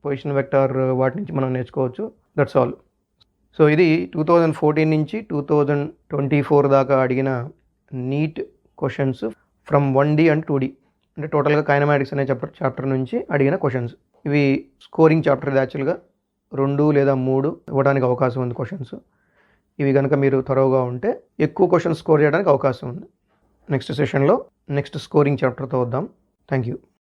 position vector వాటి నుంచి మనం నేర్చుకోవచ్చు. That's all. సో ఇది 2014 నుంచి 2024 దాకా అడిగిన neat questions from 1D and 2D, అంటే టోటల్గా కైనమాటిక్స్ అనే చాప్టర్ నుంచి అడిగిన క్వశ్చన్స్. ఇవి స్కోరింగ్ చాప్టర్, ఇది యాక్చువల్గా 2 లేదా 3 ఇవ్వడానికి అవకాశం ఉంది క్వశ్చన్స్. ఇవి కనుక మీరు త్వరగా ఉంటే ఎక్కువ క్వశ్చన్స్ స్కోర్ చేయడానికి అవకాశం ఉంది. నెక్స్ట్ సెషన్లో నెక్స్ట్ స్కోరింగ్ చాప్టర్తో వద్దాం. Thank you.